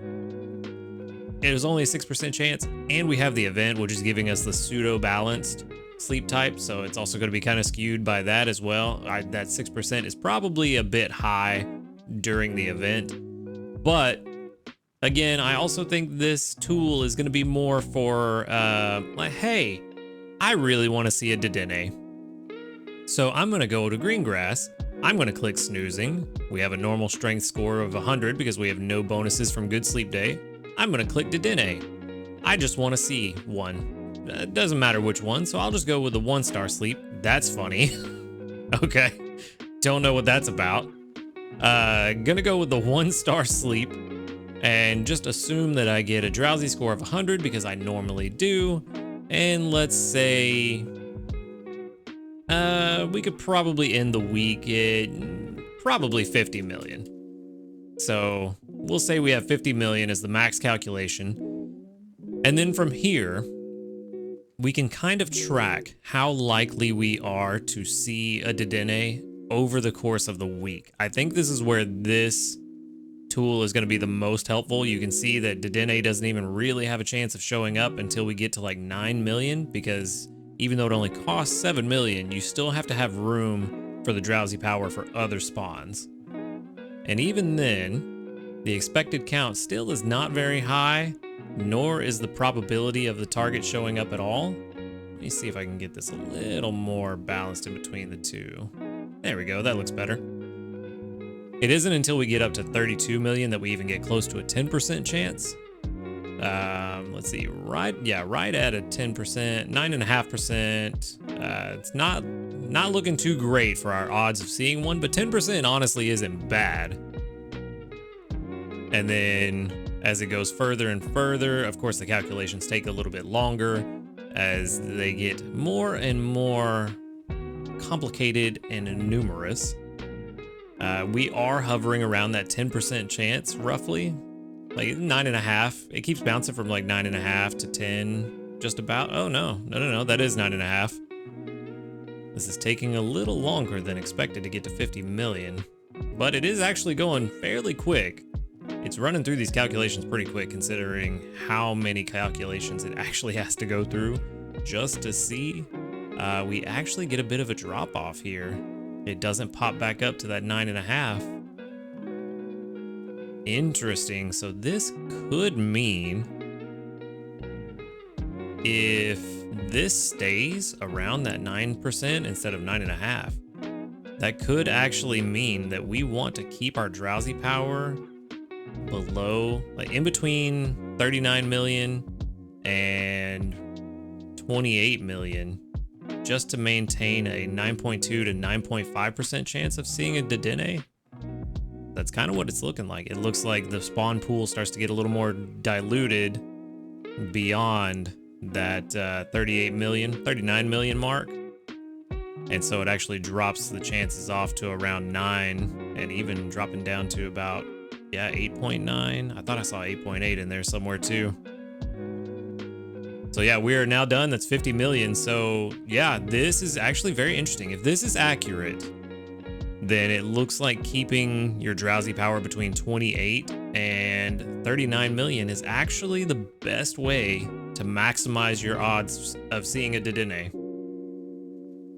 [SPEAKER 1] it was only a 6% chance, and we have the event, which is giving us the pseudo-balanced sleep type, so it's also going to be kind of skewed by that as well. That 6% is probably a bit high during the event, but again, I also think this tool is going to be more for, like, hey, I really want to see a Dedenne. So I'm going to go to Greengrass. I'm going to click snoozing. We have a normal strength score of 100 because we have no bonuses from Good Sleep Day. I'm going to click Dedenne. I just want to see one. It doesn't matter which one, so I'll just go with the 1-star sleep. That's funny. Okay. Don't know what that's about. Gonna go with the 1-star sleep and just assume that I get a drowsy score of 100 because I normally do. And let's say we could probably end the week at probably 50 million. So we'll say we have 50 million as the max calculation. And then from here, we can kind of track how likely we are to see a Dedenne over the course of the week. I think this is where this tool is going to be the most helpful. You can see that Dedenne doesn't even really have a chance of showing up until we get to like 9 million, because even though it only costs 7 million, you still have to have room for the drowsy power for other spawns. And even then, the expected count still is not very high, nor is the probability of the target showing up at all. Let me see if I can get this a little more balanced in between the two. There we go, that looks better. It isn't until we get up to 32 million that we even get close to a 10% chance. Let's see, right at a 10%, 9.5%. It's not looking too great for our odds of seeing one, but 10% honestly isn't bad. And then as it goes further and further, of course the calculations take a little bit longer as they get more and more complicated and numerous. We are hovering around that 10% chance roughly. Like 9.5. It keeps bouncing from like 9.5 to 10, just about. Oh no, that is 9.5. This is taking a little longer than expected to get to 50 million, but it is actually going fairly quick. It's running through these calculations pretty quick considering how many calculations it actually has to go through just to see. We actually get a bit of a drop off here. It doesn't pop back up to that 9.5. Interesting. So this could mean if this stays around that 9% instead of 9.5%, that could actually mean that we want to keep our drowsy power below, like in between 39 million and 28 million, just to maintain a 9.2 to 9.5% chance of seeing a Dedenne. That's kind of what it's looking like. It looks like the spawn pool starts to get a little more diluted beyond that 39 million mark. And so it actually drops the chances off to around 9 and even dropping down to about, 8.9. I thought I saw 8.8 in there somewhere too. So yeah, we are now done. That's 50 million. So yeah, this is actually very interesting. If this is accurate, then it looks like keeping your drowsy power between 28 and 39 million is actually the best way to maximize your odds of seeing a Dedenne.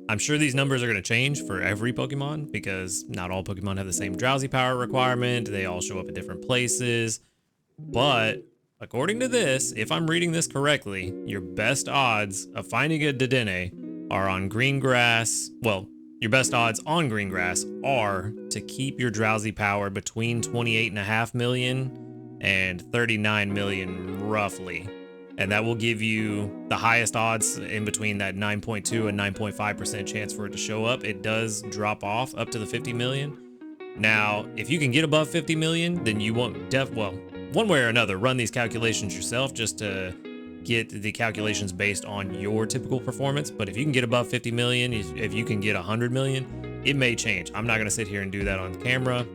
[SPEAKER 1] I'm sure these numbers are going to change for every Pokemon because not all Pokemon have the same drowsy power requirement. They all show up at different places. But according to this, if I'm reading this correctly, your best odds of finding a Dedenne are on green grass. Well, your best odds on green grass are to keep your drowsy power between 28.5 million and 39 million roughly. And that will give you the highest odds in between that 9.2 and 9.5% chance for it to show up. It does drop off up to the 50 million. Now, if you can get above 50 million, then you won't one way or another, run these calculations yourself just to get the calculations based on your typical performance. But if you can get above 50 million, if you can get 100 million, it may change. I'm not going to sit here and do that on camera.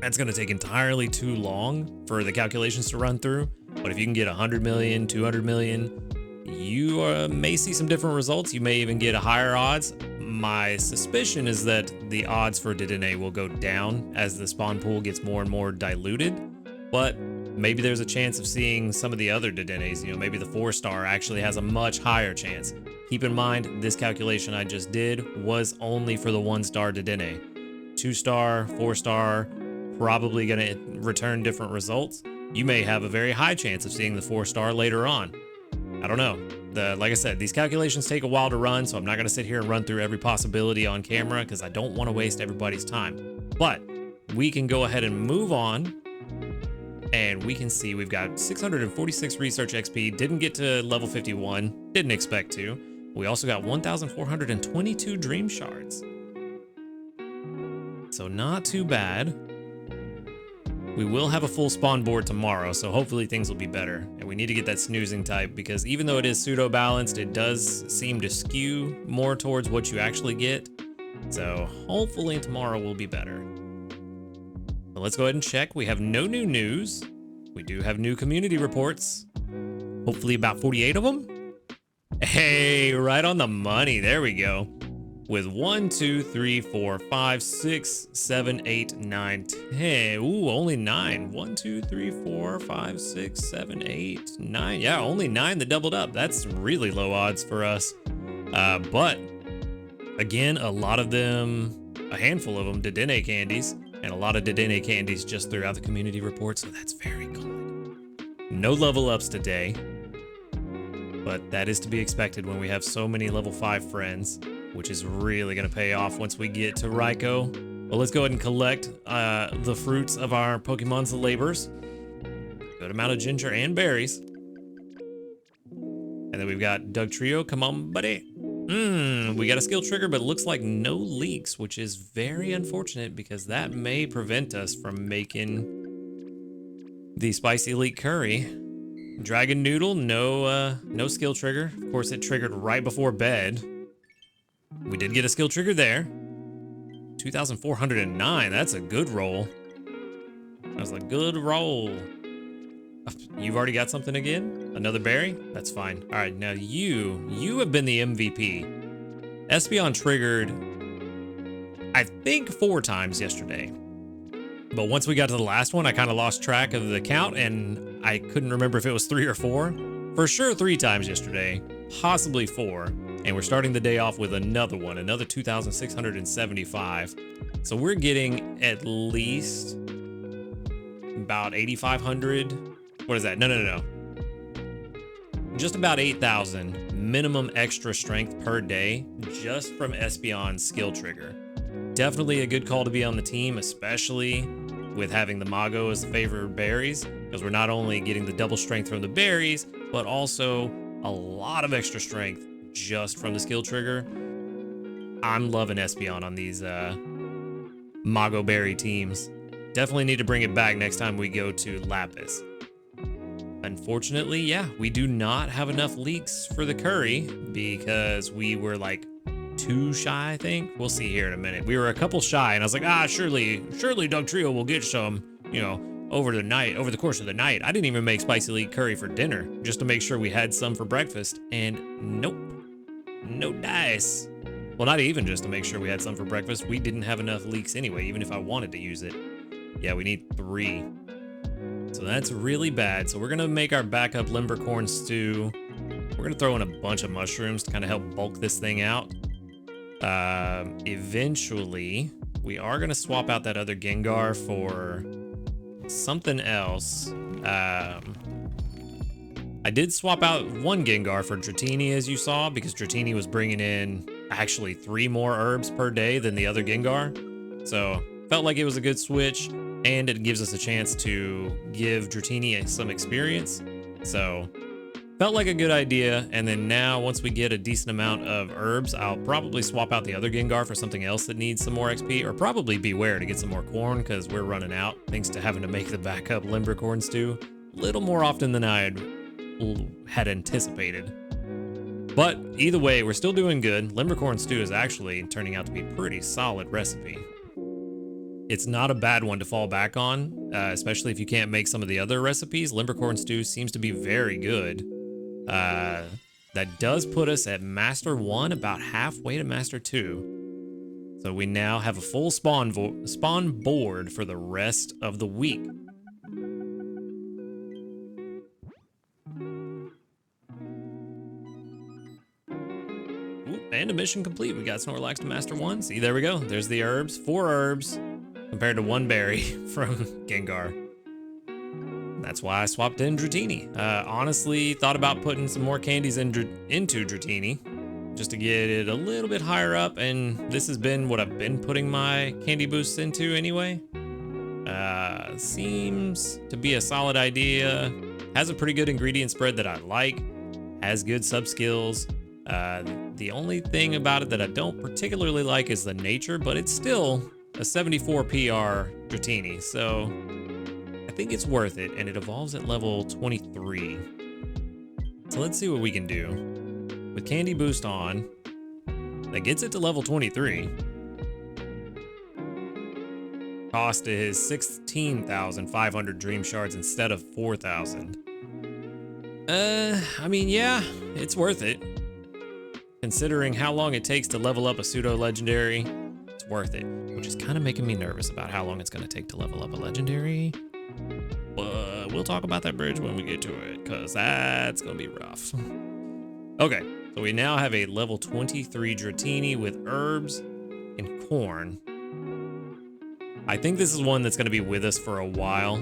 [SPEAKER 1] That's going to take entirely too long for the calculations to run through. But if you can get 100 million, 200 million, you may see some different results. You may even get a higher odds. My suspicion is that the odds for Dedenne will go down as the spawn pool gets more and more diluted. But maybe there's a chance of seeing some of the other Dedennes. Maybe the 4-star actually has a much higher chance. Keep in mind, this calculation I just did was only for the 1-star Dedenne. 2-star, 4-star, probably going to return different results. You may have a very high chance of seeing the 4-star later on. I don't know. Like I said, these calculations take a while to run, so I'm not going to sit here and run through every possibility on camera because I don't want to waste everybody's time. But we can go ahead and move on. And we can see we've got 646 research XP, didn't get to level 51, didn't expect to. We also got 1,422 dream shards. So not too bad. We will have a full spawn board tomorrow, so hopefully things will be better. And we need to get that snoozing type because even though it is pseudo-balanced, it does seem to skew more towards what you actually get. So hopefully tomorrow will be better. Let's go ahead and check. We have no new news. We do have new community reports. Hopefully about 48 of them. Hey, right on the money. There we go. With 1, 2, 3, 4, 5, 6, 7, 8, 9, 10. Ooh, only 9. 1, 2, 3, 4, 5, 6, 7, 8, 9. Yeah, only 9 that doubled up. That's really low odds for us. But again, a lot of them, a handful of them, Dedenne candies. And a lot of Dedenne candies just throughout the community report, so that's very good. No level ups today, but that is to be expected when we have so many level 5 friends, which is really going to pay off once we get to Raikou. Well, let's go ahead and collect the fruits of our Pokemon's labors. Good amount of ginger and berries. And then we've got Doug Trio. Come on, buddy. We got a skill trigger, but it looks like no leaks, which is very unfortunate because that may prevent us from making the spicy leek curry. Dragon Noodle, no skill trigger. Of course, it triggered right before bed. We did get a skill trigger there. 2,409, that's a good roll. That's a good roll. You've already got something again? Another berry? That's fine. All right, now you have been the MVP. Espeon triggered, I think 4 times yesterday. But once we got to the last one, I kind of lost track of the count and I couldn't remember if it was 3 or 4. For sure 3 times yesterday, possibly 4. And we're starting the day off with another one, another 2,675. So we're getting at least about 8,500. What is that? No. Just about 8,000 minimum extra strength per day just from Espeon's skill trigger. Definitely a good call to be on the team, especially with having the Mago as the favored berries, because we're not only getting the double strength from the berries, but also a lot of extra strength just from the skill trigger. I'm loving Espeon on these Mago berry teams. Definitely need to bring it back next time we go to Lapis. Unfortunately, yeah, we do not have enough leaks for the curry because we were like 2 shy, I think. We'll see here in a minute. We were a couple shy, and I was like, surely Dugtrio will get some, you know, over the course of the night. I didn't even make spicy leek curry for dinner just to make sure we had some for breakfast, and nope, no dice. Well, not even just to make sure we had some for breakfast. We didn't have enough leeks anyway, even if I wanted to use it. Yeah, we need 3. So that's really bad. So we're gonna make our backup limbercorn stew. We're gonna throw in a bunch of mushrooms to kind of help bulk this thing out. Eventually, we are gonna swap out that other Gengar for something else. I did swap out one Gengar for Dratini, as you saw, because Dratini was bringing in actually 3 more herbs per day than the other Gengar. So felt like it was a good switch, and it gives us a chance to give Dratini some experience. So felt like a good idea. And then now, once we get a decent amount of herbs, I'll probably swap out the other Gengar for something else that needs some more XP, or probably Beware to get some more corn, because we're running out thanks to having to make the backup limbercorn stew a little more often than I had anticipated. But either way, we're still doing good. Limbercorn stew is actually turning out to be a pretty solid recipe. It's not a bad one to fall back on, especially if you can't make some of the other recipes. Limbercorn stew seems to be very good. That does put us at Master 1, about halfway to Master 2. So we now have a full spawn board for the rest of the week. Ooh, and a mission complete. We got Snorlax to Master 1. See, there we go. There's the herbs. 4 herbs compared to 1 berry from Gengar. That's why I swapped in Dratini. Honestly, thought about putting some more candies into Dratini just to get it a little bit higher up, and this has been what I've been putting my candy boosts into anyway. Seems to be a solid idea. Has a pretty good ingredient spread that I like. Has good sub skills. The only thing about it that I don't particularly like is the nature, but it's still a 74 PR Dratini, so I think it's worth it, and it evolves at level 23. So let's see what we can do. With Candy Boost on, that gets it to level 23. Cost is 16,500 Dream Shards instead of 4,000. I mean, yeah, it's worth it. Considering how long it takes to level up a pseudo legendary, it's worth it. Which is kind of making me nervous about how long it's going to take to level up a legendary. But we'll talk about that bridge when we get to it, because that's going to be rough. Okay, so we now have a level 23 Dratini with herbs and corn. I think this is one that's going to be with us for a while.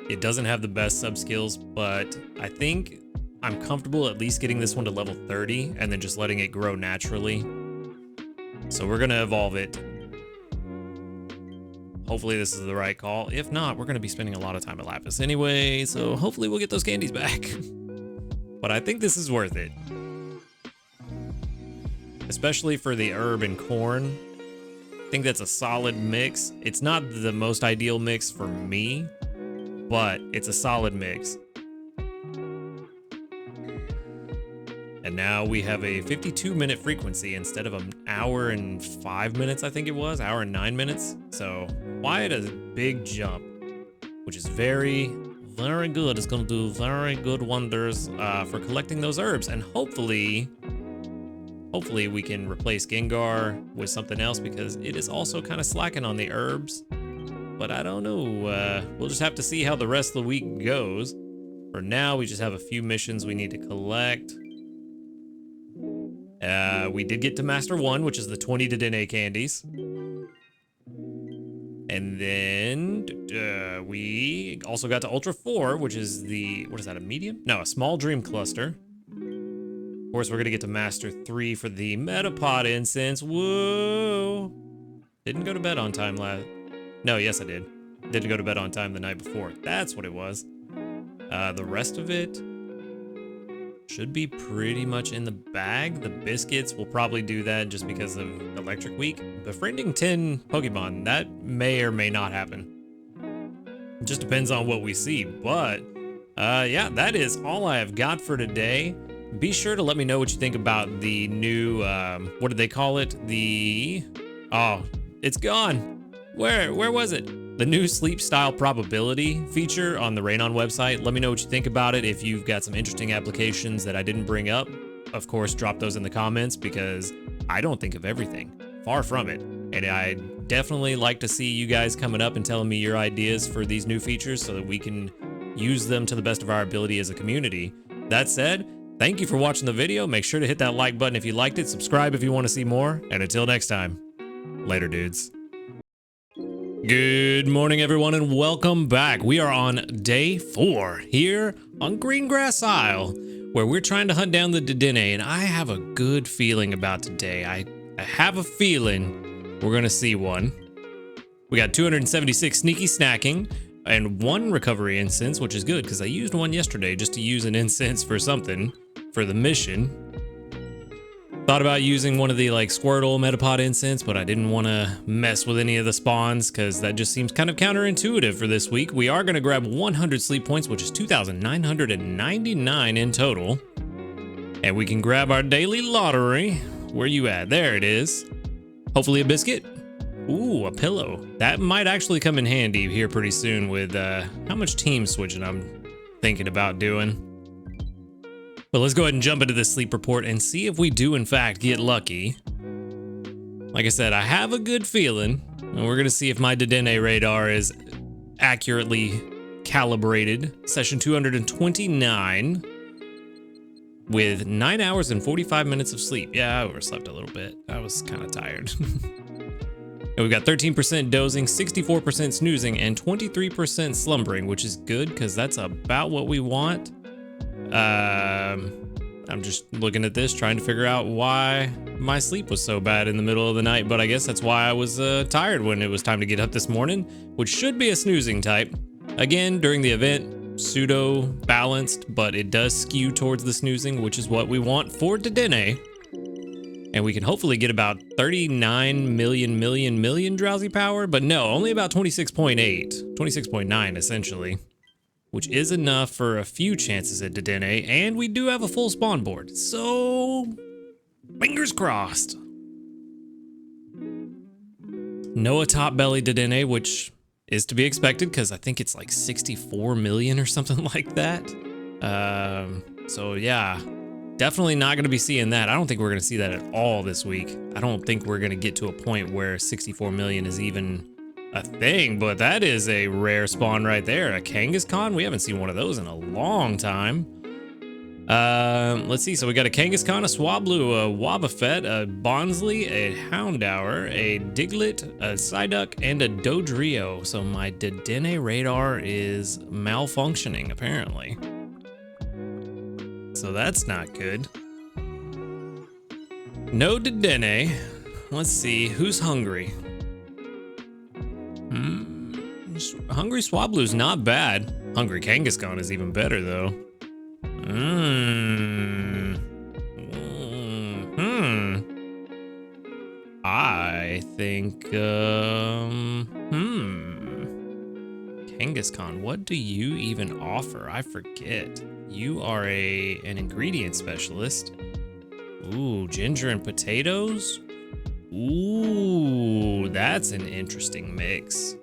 [SPEAKER 1] It doesn't have the best sub skills, but I think I'm comfortable at least getting this one to level 30 and then just letting it grow naturally. So we're going to evolve it. Hopefully this is the right call. If not, we're going to be spending a lot of time at Lapis anyway, so hopefully we'll get those candies back. But I think this is worth it. Especially for the herb and corn. I think that's a solid mix. It's not the most ideal mix for me, but it's a solid mix. And now we have a 52-minute frequency instead of an hour and 5 minutes, I think it was, hour and 9 minutes. So quite a big jump, which is very, very good. It's going to do very good wonders for collecting those herbs. And hopefully we can replace Gengar with something else, because it is also kind of slacking on the herbs. But I don't know. We'll just have to see how the rest of the week goes. For now, we just have a few missions we need to collect. We did get to Master 1, which is the 20 Dedenne candies. And then we also got to Ultra 4, which is the, what is that, a medium? No, a small dream cluster. Of course, we're going to get to Master 3 for the Metapod incense. Whoa. Didn't go to bed on time No, yes, I did. Didn't go to bed on time the night before. That's what it was. The rest of it should be pretty much in the bag. The biscuits will probably do that just because of Electric Week. Befriending 10 Pokemon, that may or may not happen. It just depends on what we see. But yeah, that is all I have got for today. Be sure to let me know what you think about the new, what did they call it? Oh, it's gone. Where was it? The new sleep style probability feature on the Raynon website. Let me know what you think about it. If you've got some interesting applications that I didn't bring up, of course, drop those in the comments because I don't think of everything. Far from it. And I definitely like to see you guys coming up and telling me your ideas for these new features so that we can use them to the best of our ability as a community. That said, thank you for watching the video. Make sure to hit that like button if you liked it. Subscribe if you want to see more. And until next time, later, dudes. Good morning, everyone, and welcome back. We are on day 4 here on Greengrass Isle, where we're trying to hunt down the Dedenne, and I have a good feeling about today. I have a feeling we're going to see one. We got 276 sneaky snacking and 1 recovery incense, which is good because I used one yesterday just to use an incense for something for the mission. Thought about using one of the like Squirtle Metapod incense, but I didn't want to mess with any of the spawns because that just seems kind of counterintuitive for this week. We are going to grab 100 sleep points, which is 2,999 in total. And we can grab our daily lottery. Where you at? There it is. Hopefully a biscuit. Ooh, a pillow. That might actually come in handy here pretty soon with how much team switching I'm thinking about doing. But let's go ahead and jump into this sleep report and see if we do in fact get lucky. Like I said, I have a good feeling, and we're gonna see if my Dedenne radar is accurately calibrated. Session 229 with 9 hours and 45 minutes of sleep. Yeah, I overslept a little bit. I was kind of tired. And we've got 13% dozing, 64% snoozing, and 23% slumbering, which is good because that's about what we want. I'm just looking at this, trying to figure out why my sleep was so bad in the middle of the night, but I guess that's why I was tired when it was time to get up this morning, which should be a snoozing type. Again, during the event, pseudo balanced, but it does skew towards the snoozing, which is what we want for Dedenne. And we can hopefully get about 39 million drowsy power, but no, only about 26.9 essentially. Which is enough for a few chances at Dedenne, and we do have a full spawn board, so fingers crossed. No top belly Dedenne, which is to be expected because I think it's like 64 million or something like that. So yeah, definitely not going to be seeing that. I don't think we're going to see that at all this week. I don't think we're going to get to a point where 64 million is even a thing, but that is a rare spawn right there. A Kangaskhan? We haven't seen one of those in a long time. Let's see. So we got a Kangaskhan, a Swablu, a Wobbuffet, a Bonsley, a Houndour, a Diglett, a Psyduck, and a Dodrio. So my Dedenne radar is malfunctioning, apparently. So that's not good. No Dedenne. Let's see. Who's hungry? Hungry Swablu's not bad. Hungry Kangaskhan is even better, though. I think, Kangaskhan, what do you even offer? I forget. You are an ingredient specialist. Ooh, ginger and potatoes? Ooh, that's an interesting mix.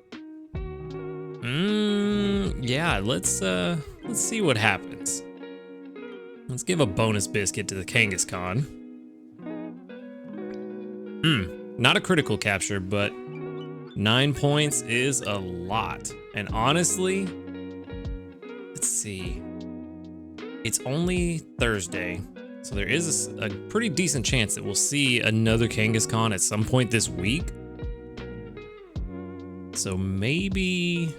[SPEAKER 1] Yeah, let's see what happens. Let's give a bonus biscuit to the Kangaskhan. Not a critical capture, but 9 points is a lot. And honestly, let's see. It's only Thursday, so there is a pretty decent chance that we'll see another Kangaskhan at some point this week. So maybe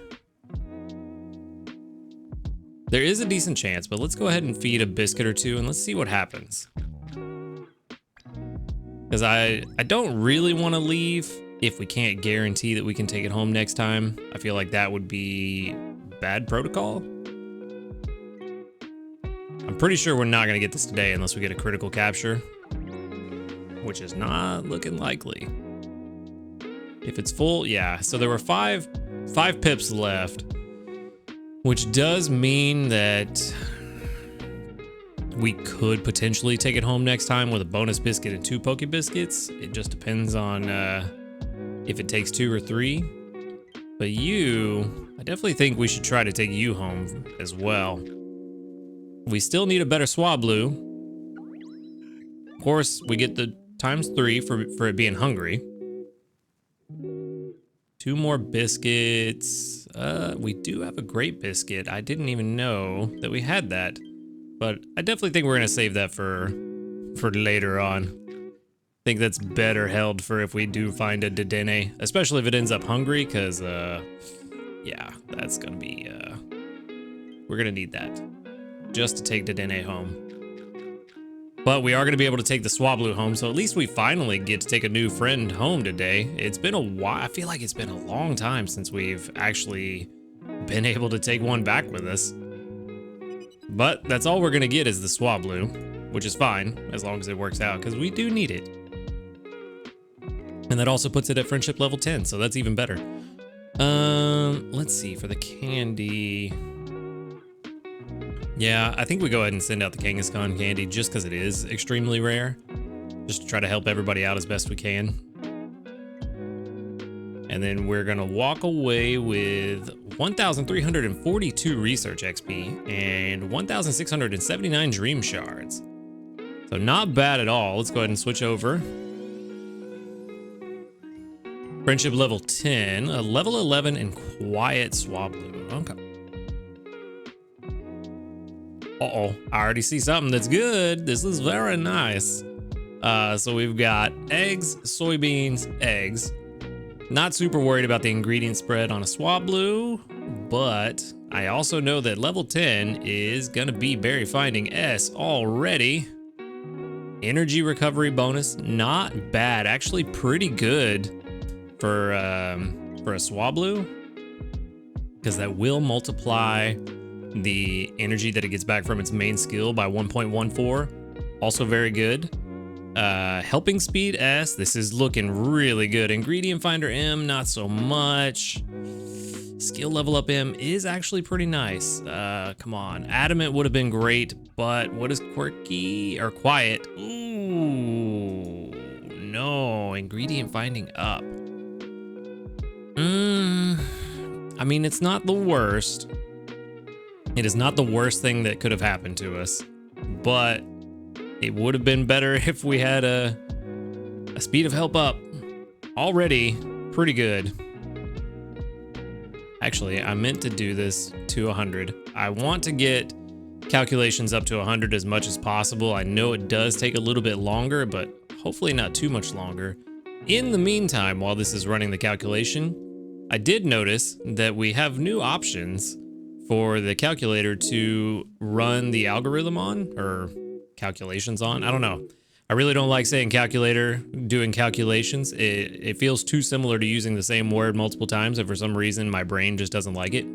[SPEAKER 1] there is a decent chance, but let's go ahead and feed a biscuit or two and let's see what happens. Because I don't really want to leave if we can't guarantee that we can take it home next time. I feel like that would be bad protocol. I'm pretty sure we're not going to get this today unless we get a critical capture, which is not looking likely. If it's full, yeah. So there were five pips left, which does mean that we could potentially take it home next time with a bonus biscuit and 2 Poke Biscuits. It just depends on if it takes 2 or 3. But I definitely think we should try to take you home as well. We still need a better Swablu. Of course, we get the ×3 for it being hungry. 2 more biscuits. We do have a great biscuit. I didn't even know that we had that. But I definitely think we're gonna save that for later on. I think that's better held for if we do find a Dedenne, especially if it ends up hungry, because yeah, that's gonna be we're gonna need that just to take Dedenne home. But we are gonna be able to take the Swablu home, so at least we finally get to take a new friend home today. It's been a while. I feel like it's been a long time since we've actually been able to take one back with us. But that's all we're gonna get is the Swablu, which is fine as long as it works out, because we do need it. And that also puts it at friendship level 10, so that's even better. Let's see, for the candy. Yeah, I think we go ahead and send out the Kangaskhan candy just because it is extremely rare. Just to try to help everybody out as best we can. And then we're gonna walk away with 1,342 research XP and 1,679 dream shards. So not bad at all. Let's go ahead and switch over. Friendship level 10, a level 11 and quiet Swablu. Okay. Uh-oh, I already see something that's good. This is very nice. So we've got eggs, soybeans, eggs. Not super worried about the ingredient spread on a Swablu, but I also know that level 10 is gonna be Berry Finding S already. Energy recovery bonus, not bad, actually pretty good for a Swablu, because that will multiply the energy that it gets back from its main skill by 1.14. Also very good. Helping speed S, this is looking really good. Ingredient finder M, not so much. Skill level up M is actually pretty nice. Come on, adamant would have been great, but what is quirky or quiet? Ooh, no, ingredient finding up. I mean, it's not the worst. It is not the worst thing that could have happened to us, but it would have been better if we had a speed of help up. Already pretty good. Actually, I meant to do this to 100. I want to get calculations up to 100 as much as possible. I know it does take a little bit longer, but hopefully not too much longer. In the meantime, while this is running the calculation, I did notice that we have new options for the calculator to run the algorithm on, or calculations on. I don't know. I really don't like saying calculator doing calculations. It feels too similar to using the same word multiple times, and for some reason my brain just doesn't like it.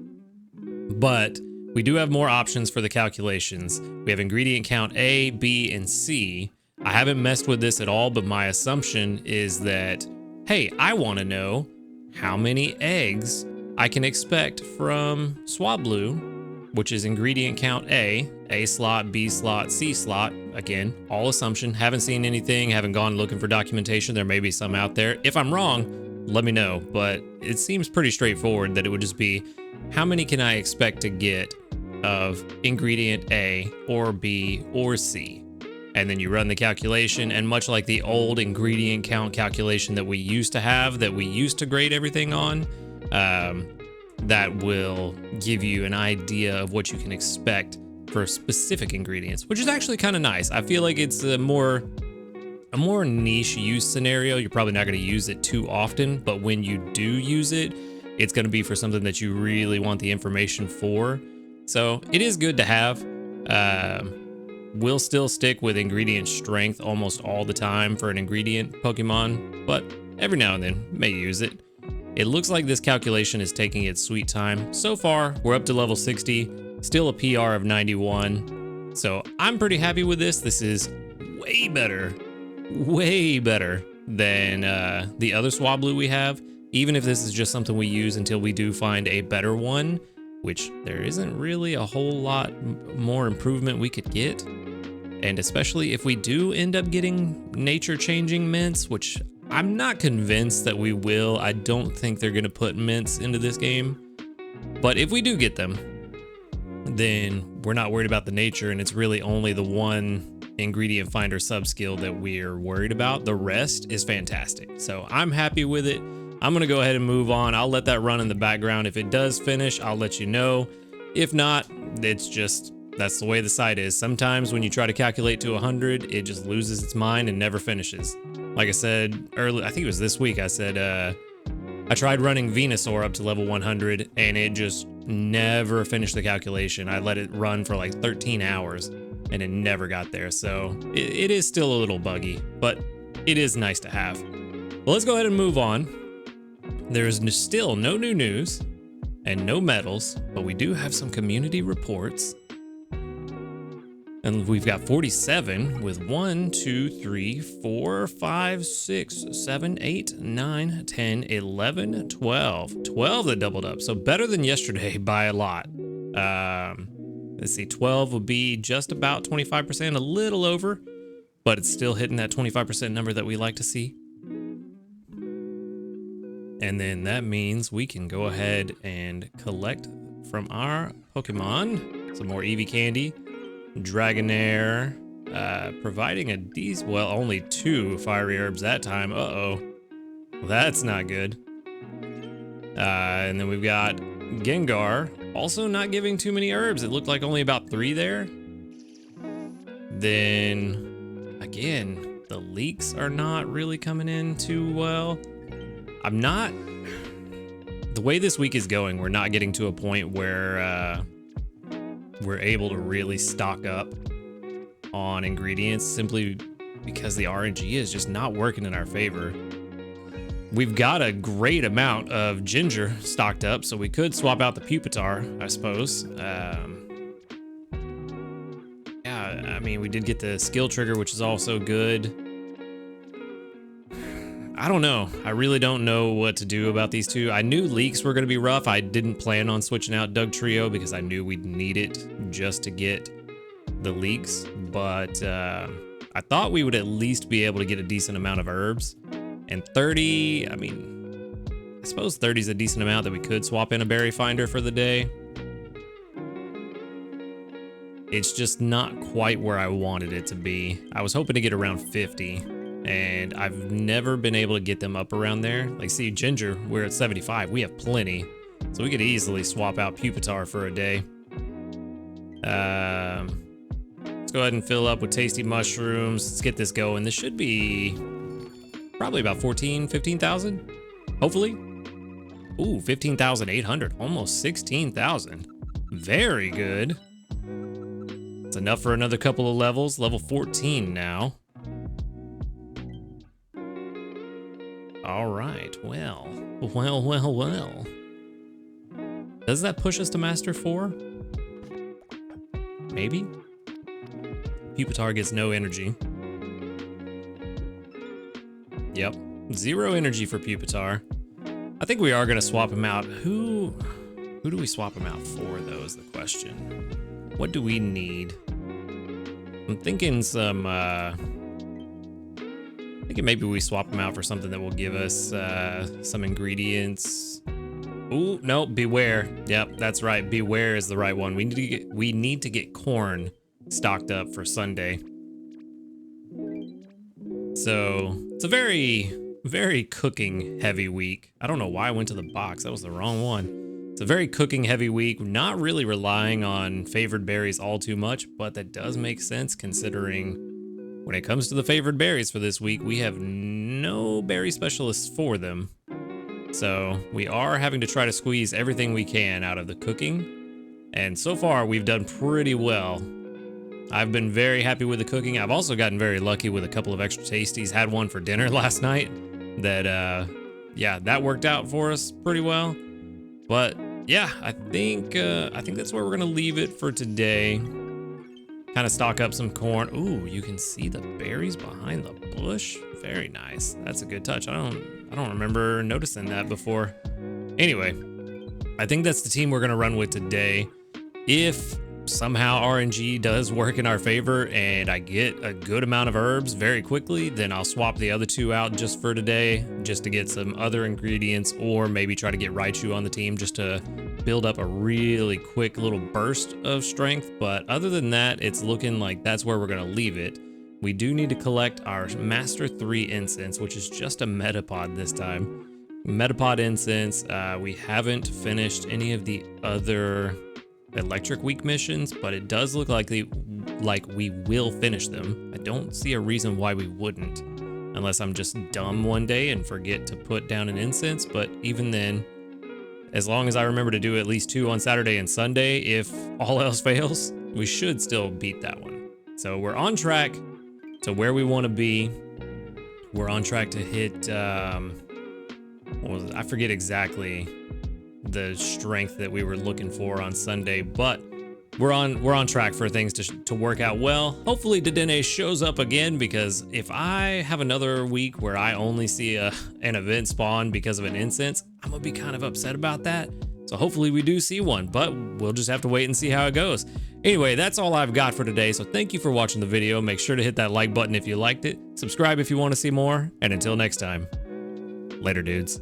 [SPEAKER 1] But we do have more options for the calculations. We have ingredient count A, B, and C. I haven't messed with this at all, but my assumption is that, hey, I want to know how many eggs I can expect from Swablu, which is ingredient count A slot, B slot, C slot. Again, all assumption. Haven't seen anything, haven't gone looking for documentation. There may be some out there. If I'm wrong, let me know, but it seems pretty straightforward that it would just be, how many can I expect to get of ingredient A or B or C? And then you run the calculation, and much like the old ingredient count calculation that we used to have, that we used to grade everything on, that will give you an idea of what you can expect for specific ingredients, which is actually kind of nice. I feel like it's a more niche use scenario. You're probably not going to use it too often, but when you do use it, it's going to be for something that you really want the information for. So it is good to have. We'll still stick with ingredient strength almost all the time for an ingredient Pokemon, but every now and then may use it. It looks like this calculation is taking its sweet time. So far, we're up to level 60, still a PR of 91. So I'm pretty happy with this. This is way better than the other Swablu we have. Even if this is just something we use until we do find a better one, which there isn't really a whole lot more improvement we could get. And especially if we do end up getting nature changing mints, which I'm not convinced that we will. I don't think they're gonna put mints into this game. But if we do get them, then we're not worried about the nature, and it's really only the one ingredient finder sub skill that we're worried about. The rest is fantastic. So I'm happy with it. I'm gonna go ahead and move on. I'll let that run in the background. If it does finish, I'll let you know. If not, it's just, that's the way the site is. Sometimes when you try to calculate to 100, it just loses its mind and never finishes. Like I said earlier, I think it was this week, I said, I tried running Venusaur up to level 100 and it just never finished the calculation. I let it run for like 13 hours and it never got there. So it is still a little buggy, but it is nice to have. Well, let's go ahead and move on. There is still no new news and no medals, but we do have some community reports. And we've got 47 with 1, 2, 3, 4, 5, 6, 7, 8, 9, 10, 11, 12. 12 that doubled up. So better than yesterday by a lot. Let's see, 12 will be just about 25%, a little over, but it's still hitting that 25% number that we like to see. And then that means we can go ahead and collect from our Pokemon some more Eevee candy. Dragonair, providing a decent, well, only 2 fiery herbs that time. Uh-oh. Well, that's not good. And then we've got Gengar, also not giving too many herbs. It looked like only about 3 there. Then, again, the leaks are not really coming in too well. The way this week is going, we're not getting to a point where, we're able to really stock up on ingredients simply because the RNG is just not working in our favor. We've got a great amount of ginger stocked up, so we could swap out the Pupitar, I suppose. Yeah, I mean, we did get the skill trigger, which is also good. I don't know. I really don't know what to do about these two. I knew leaks were going to be rough. I didn't plan on switching out Doug Trio because I knew we'd need it just to get the leaks. But I thought we would at least be able to get a decent amount of herbs. And 30, I mean, I suppose 30 is a decent amount that we could swap in a berry finder for the day. It's just not quite where I wanted it to be. I was hoping to get around 50. And I've never been able to get them up around there. Like, see, ginger, we're at 75. We have plenty. So we could easily swap out Pupitar for a day. Let's go ahead and fill up with tasty mushrooms. Let's get this going. This should be probably about 15,000, hopefully. Ooh, 15,800, almost 16,000. Very good. It's enough for another couple of levels. Level 14 now. All right, well. Does that push us to Master 4? Maybe? Pupitar gets no energy. Yep, 0 energy for Pupitar. I think we are gonna swap him out. Who do we swap him out for, though, is the question. What do we need? I'm thinking maybe we swap them out for something that will give us some ingredients. Ooh, no, Beware. Yep, that's right. Beware is the right one. We need to get corn stocked up for Sunday. So it's a very, very cooking heavy week. I don't know why I went to the box. That was the wrong one. It's a very cooking heavy week. We're not really relying on favored berries all too much, but that does make sense considering when it comes to the favored berries for this week, we have no berry specialists for them. So we are having to try to squeeze everything we can out of the cooking. And so far we've done pretty well. I've been very happy with the cooking. I've also gotten very lucky with a couple of extra tasties. Had one for dinner last night that, yeah, that worked out for us pretty well. But yeah, I think that's where we're gonna leave it for today. Kind of stock up some corn. Ooh, you can see the berries behind the bush. Very nice. That's a good touch. I don't remember noticing that before. Anyway, I think that's the team we're gonna run with today. If somehow RNG does work in our favor and I get a good amount of herbs very quickly, then I'll swap the other two out just for today, just to get some other ingredients, or maybe try to get Raichu on the team just to build up a really quick little burst of strength. But other than that, it's looking like that's where we're going to leave it. We do need to collect our Master 3 incense, which is just a Metapod this time. Metapod incense. We haven't finished any of the other electric week missions, but it does look like we will finish them. I don't see a reason why we wouldn't, unless I'm just dumb one day and forget to put down an incense. But even then, as long as I remember to do at least 2 on Saturday and Sunday, if all else fails, we should still beat that one. So we're on track to where we want to be. We're on track to hit what was it? I forget exactly the strength that we were looking for on Sunday, but we're on track for things to work out well. Hopefully Dedenne shows up again, because if I have another week where I only see an event spawn because of an incense, I'm gonna be kind of upset about that. So hopefully we do see one, but we'll just have to wait and see how it goes. Anyway, that's all I've got for today. So thank you for watching the video. Make sure to hit that like button if you liked it. Subscribe if you want to see more. And until next time, later dudes.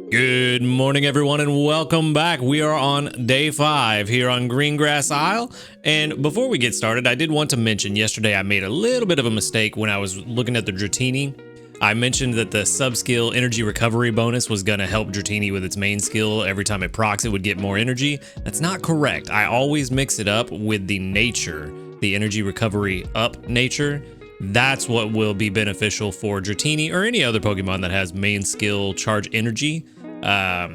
[SPEAKER 1] Good morning, everyone, and welcome back. We are on day 5 here on Greengrass Isle. And before we get started, I did want to mention yesterday I made a little bit of a mistake when I was looking at the Dratini. I mentioned that the sub-skill energy recovery bonus was going to help Dratini with its main skill. Every time it procs, it would get more energy. That's not correct. I always mix it up with the nature, the energy recovery up nature. That's what will be beneficial for Dratini or any other Pokemon that has main skill charge energy. My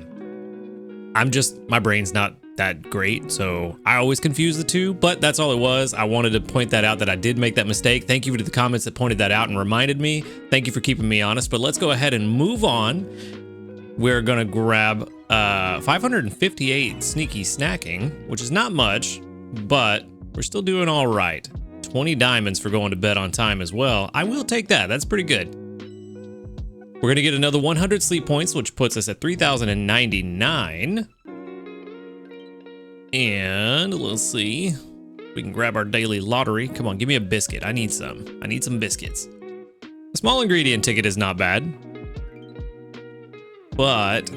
[SPEAKER 1] brain's not that great, so I always confuse the two, but that's all it was. I wanted to point that out, that I did make that mistake. Thank you to the comments that pointed that out and reminded me. Thank you for keeping me honest, but let's go ahead and move on. We're gonna grab 558 sneaky snacking, which is not much, but we're still doing all right. 20 diamonds for going to bed on time as well. I will take that. That's pretty good. We're going to get another 100 sleep points, which puts us at 3,099. And let's see. We can grab our daily lottery. Come on, give me a biscuit. I need some. I need some biscuits. A small ingredient ticket is not bad. But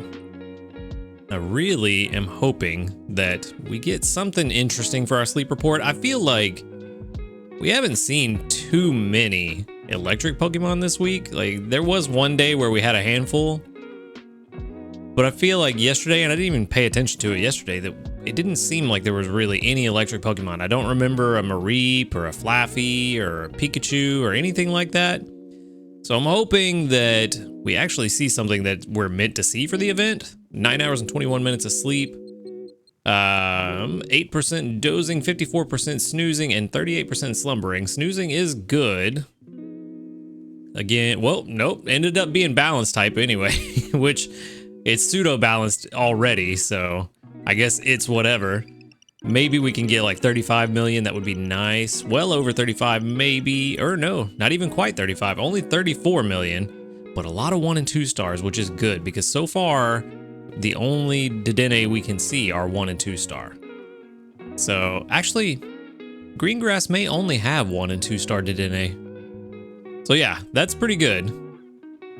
[SPEAKER 1] I really am hoping that we get something interesting for our sleep report. I feel like we haven't seen too many electric Pokemon this week. Like, there was one day where we had a handful, but I feel like yesterday, and I didn't even pay attention to it yesterday, that it didn't seem like there was really any electric Pokemon. I don't remember a Mareep or a Flaffy or a Pikachu or anything like that. So I'm hoping that we actually see something that we're meant to see for the event. 9 hours and 21 minutes of sleep. 8% dozing, 54% snoozing, and 38% slumbering. Snoozing is good. Again, well, nope, ended up being balanced type anyway, which it's pseudo balanced already, so I guess it's whatever. Maybe we can get like 35 million, that would be nice. Well over 35 maybe, or no, not even quite 35, only 34 million, but a lot of 1 and 2 stars, which is good because so far the only Dedenne we can see are 1 and 2 star. So actually, Greengrass may only have 1 and 2 star Dedenne. So yeah, that's pretty good.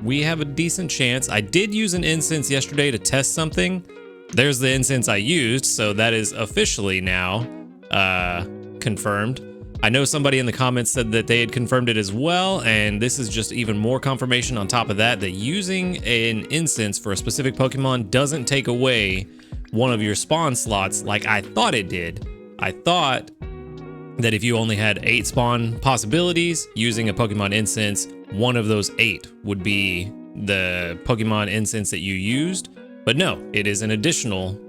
[SPEAKER 1] We have a decent chance. I did use an incense yesterday to test something. There's the incense I used, so that is officially now confirmed. I know somebody in the comments said that they had confirmed it as well, and this is just even more confirmation on top of that, that using an incense for a specific Pokemon doesn't take away one of your spawn slots like I thought it did. I thought that if you only had 8 spawn possibilities, using a Pokemon incense, one of those 8 would be the Pokemon incense that you used, but no, it is an additional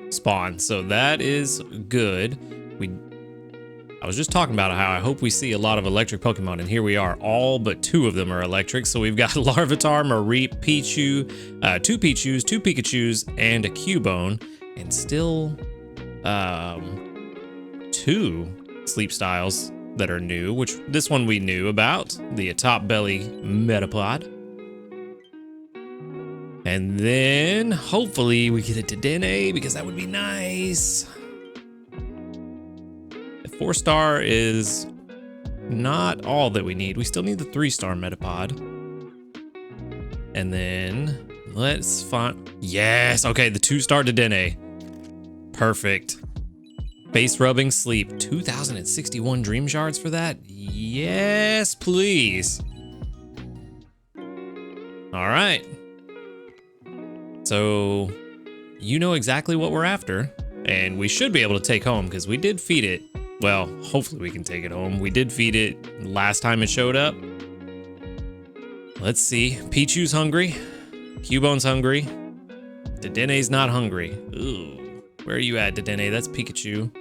[SPEAKER 1] spawn, so that is good. I was just talking about how I hope we see a lot of electric Pokemon, and here we are. All but 2 of them are electric, so we've got Larvitar, Mareep, Pichu, 2 Pichus, 2 Pikachus, and a Cubone, and still 2 sleep styles that are new, which this one we knew about, the Top Belly Metapod. And then hopefully we get a Dedenne, because that would be nice. The 4-star is not all that we need. We still need the 3-star Metapod. And then let's find, yes, okay, the 2-star Dedenne. Perfect. Face rubbing sleep, 2061 dream shards for that? Yes, please. All right. So you know exactly what we're after, and we should be able to take home because we did feed it. Well, hopefully we can take it home. We did feed it last time it showed up. Let's see. Pichu's hungry. Cubone's hungry. Dedenne's not hungry. Ooh. Where are you at, Dedenne? That's Pikachu.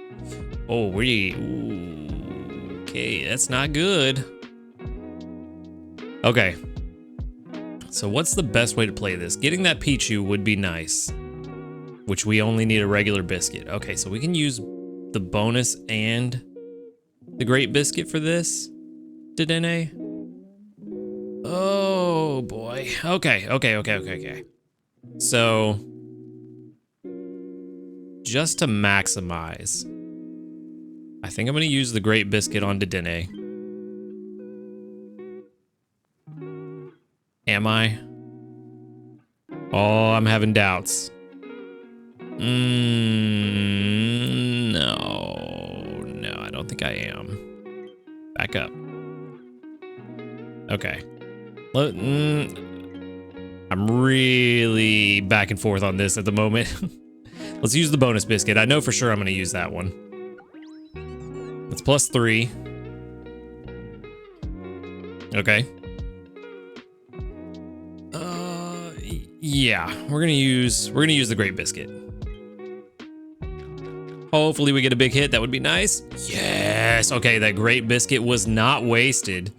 [SPEAKER 1] Oh, ooh, okay, that's not good. Okay. So what's the best way to play this? Getting that Pichu would be nice, which we only need a regular biscuit. Okay, so we can use the bonus and the great biscuit for this, Dedenne. Oh boy. Okay. So just to maximize, I think I'm going to use the Great Biscuit on Dedenne. Am I? Oh, I'm having doubts. No, I don't think I am. Back up. Okay. I'm really back and forth on this at the moment. Let's use the bonus biscuit. I know for sure I'm going to use that one. It's +3. Okay. Yeah, we're gonna use the Great Biscuit. Hopefully we get a big hit. That would be nice. Yes. Okay, that Great Biscuit was not wasted.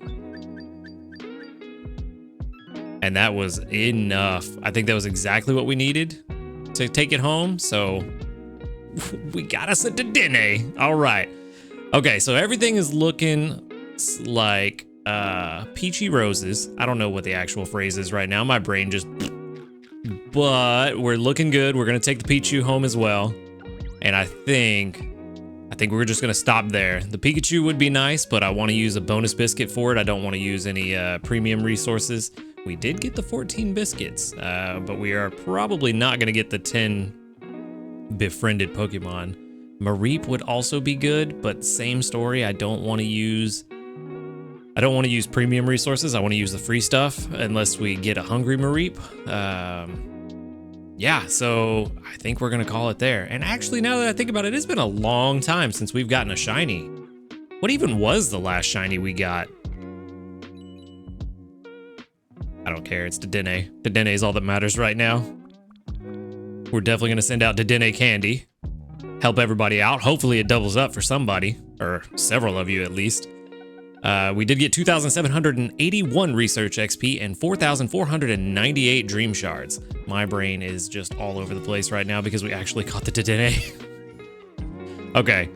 [SPEAKER 1] And that was enough. I think that was exactly what we needed to take it home. So we got us a Dedenne. All right. Okay, so everything is looking like peachy roses. I don't know what the actual phrase is right now. My brain just... But we're looking good. We're going to take the Pichu home as well. And I think we're just going to stop there. The Pikachu would be nice, but I want to use a bonus biscuit for it. I don't want to use any premium resources. We did get the 14 biscuits, but we are probably not going to get the 10 befriended Pokemon. Mareep would also be good, but same story. I don't want to use premium resources. I want to use the free stuff unless we get a hungry Mareep. Yeah, so I think we're going to call it there. And actually, now that I think about it, it's been a long time since we've gotten a shiny. What even was the last shiny we got? I don't care. It's Dedenne. Dedenne is all that matters right now. We're definitely going to send out Dedenne candy. Help everybody out. Hopefully it doubles up for somebody, or several of you at least. We did get 2,781 research XP and 4,498 dream shards. My brain is just all over the place right now because we actually caught the Dedenne. Okay.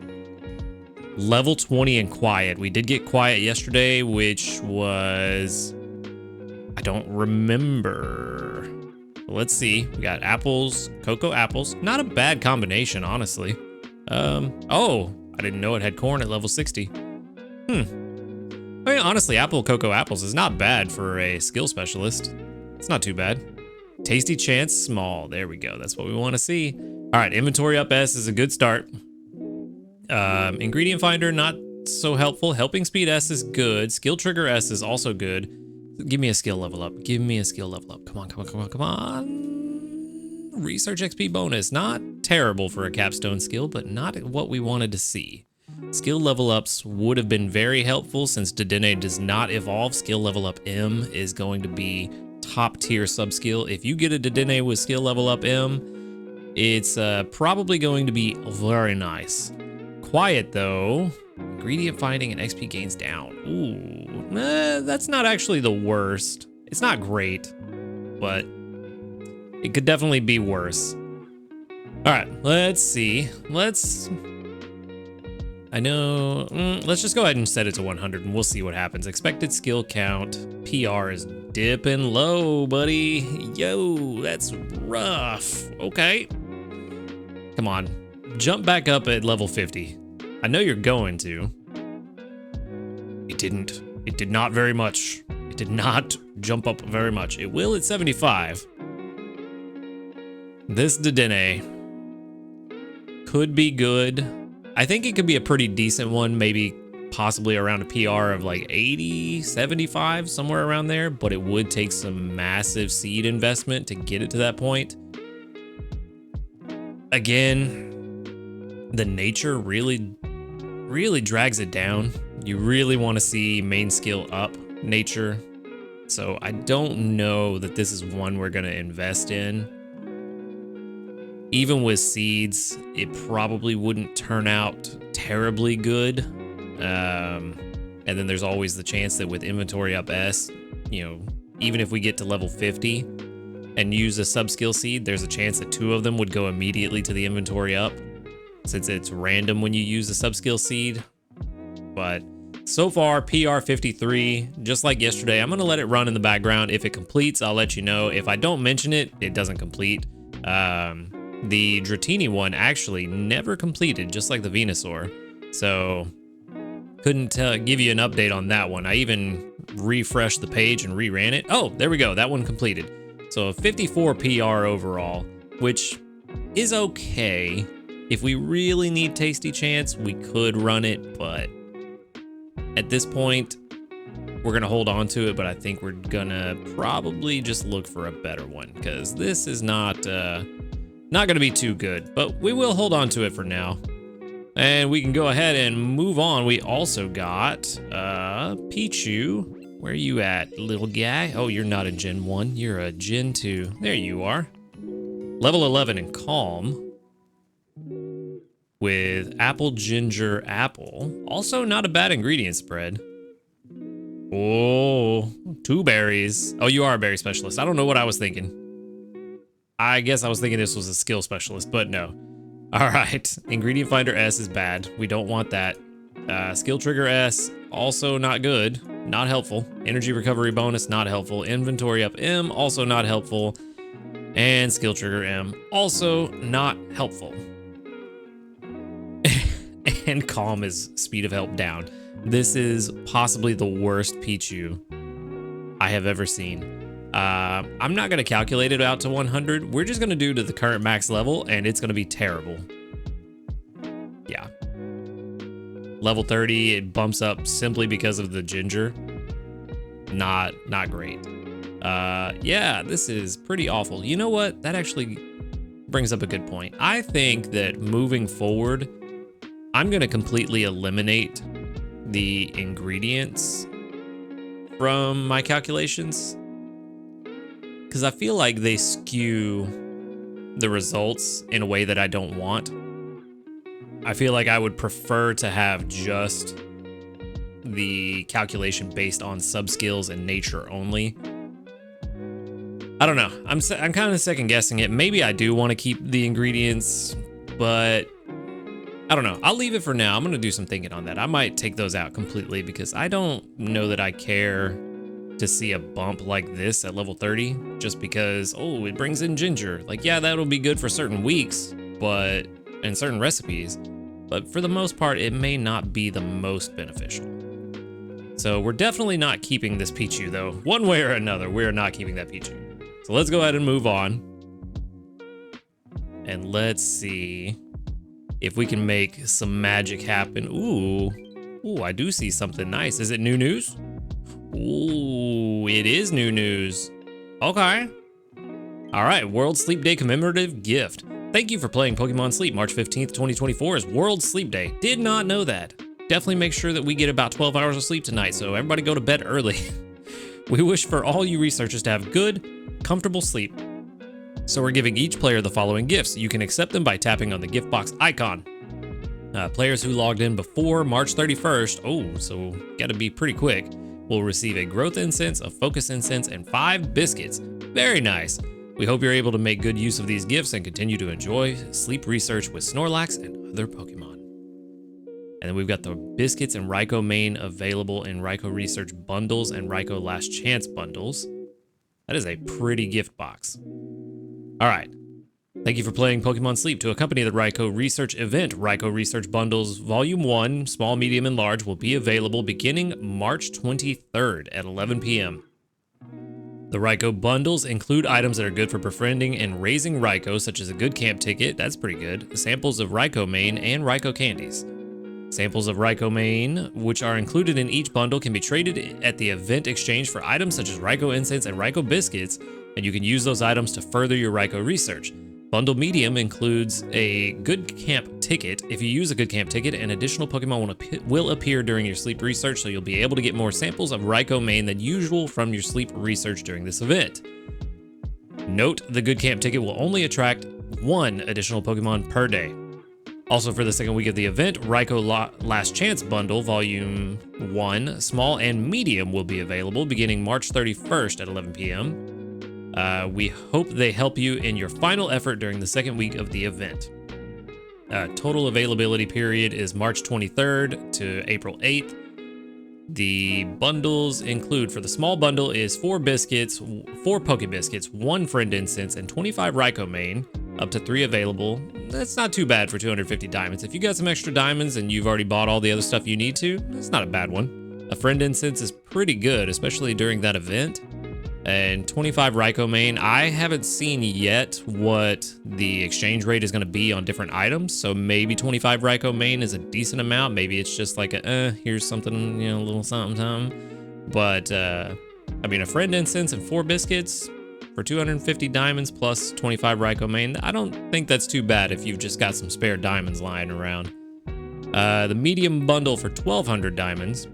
[SPEAKER 1] Level 20 and Quiet. We did get Quiet yesterday, which was... I don't remember. Let's see. We got apples, cocoa apples. Not a bad combination, honestly. Oh, I didn't know it had corn at level 60. I mean, honestly, cocoa apples is not bad for a skill specialist. It's not too bad. Tasty chance small. There we go. That's what we want to see. All right, inventory up S is a good start. Ingredient finder, not so helpful. Helping speed S is good. Skill trigger S is also good. Give me a skill level up. Give me a skill level up. Come on. Research XP bonus. Not terrible for a capstone skill, but not what we wanted to see. Skill level ups would have been very helpful since Dedenne does not evolve. Skill level up M is going to be top tier sub skill. If you get a Dedenne with skill level up M, it's probably going to be very nice. Quiet though, ingredient finding and XP gains down. Ooh, that's not actually the worst. It's not great, but it could definitely be worse. All right, let's see. Let's just go ahead and set it to 100 and we'll see what happens. Expected skill count, PR is dipping low, buddy. Yo, that's rough. Okay. Come on, jump back up at level 50. I know you're going to. It didn't. It did not very much. It did not jump up very much. It will at 75. This Dedenne could be good. I think it could be a pretty decent one, maybe possibly around a PR of like 80, 75, somewhere around there, but it would take some massive seed investment to get it to that point. Again, the nature really drags it down. You really want to see main skill up nature. So I don't know that this is one we're going to invest in. Even with seeds, it probably wouldn't turn out terribly good. And then there's always the chance that with inventory up S, you know, even if we get to level 50 and use a sub-skill seed, there's a chance that 2 of them would go immediately to the inventory up, since it's random when you use a sub-skill seed. But so far, PR 53, just like yesterday. I'm gonna let it run in the background. If it completes, I'll let you know. If I don't mention it, it doesn't complete. The Dratini one actually never completed, just like the Venusaur. So couldn't give you an update on that one. I even refreshed the page and reran it. Oh, there we go. That one completed. So a 54 PR overall, which is okay. If we really need Tasty Chance, we could run it, but at this point, we're gonna hold on to it, but I think we're gonna probably just look for a better one, because this is not gonna be too good, but we will hold on to it for now. And we can go ahead and move on. We also got Pichu. Where are you at, little guy? Oh, you're not a Gen 1, you're a Gen 2. There you are. Level 11 in Calm. With apple, ginger, apple. Also not a bad ingredient spread. Oh, 2 berries. Oh, you are a berry specialist. I don't know what I was thinking. I guess I was thinking this was a skill specialist, but no. All right, ingredient finder S is bad. We don't want that. Skill trigger S, also not good, not helpful. Energy recovery bonus, not helpful. Inventory up M, also not helpful. And skill trigger M, also not helpful. And Calm is speed of help down. This is possibly the worst Pichu I have ever seen. I'm not gonna calculate it out to 100. We're just gonna do to the current max level, and it's gonna be terrible. Yeah. Level 30, it bumps up simply because of the ginger. Not great. Yeah, this is pretty awful. You know what? That actually brings up a good point. I think that moving forward, I'm gonna completely eliminate the ingredients from my calculations, because I feel like they skew the results in a way that I don't want. I feel like I would prefer to have just the calculation based on sub skills and nature only. I don't know. I'm kind of second guessing it. Maybe I do want to keep the ingredients, but I don't know. I'll leave it for now. I'm going to do some thinking on that. I might take those out completely because I don't know that I care to see a bump like this at level 30 just because, oh, it brings in ginger. Like, yeah, that'll be good for certain weeks, but and certain recipes, but for the most part, it may not be the most beneficial. So we're definitely not keeping this Pichu though. One way or another, we're not keeping that Pichu. So let's go ahead and move on. And let's see if we can make some magic happen. Ooh, I do see something nice. Is it new news? Ooh, it is new news. Okay. All right, World Sleep Day commemorative gift. Thank you for playing Pokemon Sleep. March 15th, 2024 is World Sleep Day. Did not know that. Definitely make sure that we get about 12 hours of sleep tonight, so everybody go to bed early. We wish for all you researchers to have good, comfortable sleep. So we're giving each player the following gifts. You can accept them by tapping on the gift box icon. Players who logged in before March 31st, so gotta be pretty quick, will receive a growth incense, a focus incense, and 5 biscuits. Very nice. We hope you're able to make good use of these gifts and continue to enjoy sleep research with Snorlax and other Pokemon. And then we've got the biscuits and Raikou main available in Raikou Research bundles and Raikou Last Chance bundles. That is a pretty gift box. All right. Thank you for playing Pokemon Sleep. To accompany the Raikou Research event, Raikou Research Bundles Volume 1, Small, Medium, and Large will be available beginning March 23rd at 11 p.m. The Raikou bundles include items that are good for befriending and raising Raikou, such as a good camp ticket, that's pretty good, samples of Raikou main, and Raikou candies. Samples of Raikou main, which are included in each bundle, can be traded at the event exchange for items such as Raikou incense and Raikou biscuits, and you can use those items to further your Raikou research. Bundle medium includes a good camp ticket. If you use a good camp ticket, an additional Pokemon will appear during your sleep research, so you'll be able to get more samples of Raikou main than usual from your sleep research during this event. Note, the good camp ticket will only attract 1 additional Pokemon per day. Also, for the second week of the event, Raikou Last Chance Bundle Volume 1, Small and Medium will be available beginning March 31st at 11 p.m. We hope they help you in your final effort during the second week of the event. Total availability period is March 23rd to April 8th. The bundles include, for the small bundle, is 4 biscuits, 4 Poke Biscuits, 1 Friend Incense, and 25 Raikou main. Up to 3 available. That's not too bad for 250 diamonds. If you got some extra diamonds and you've already bought all the other stuff you need to, that's not a bad one. A Friend Incense is pretty good, especially during that event. And 25 Raikou main. I haven't seen yet what the exchange rate is going to be on different items, so maybe 25 Raikou main is a decent amount. Maybe it's just like here's something, a little something. But, I mean, a Friend Incense and 4 biscuits for 250 diamonds plus 25 Raikou main, I don't think that's too bad if you've just got some spare diamonds lying around. The medium bundle for 1,200 diamonds,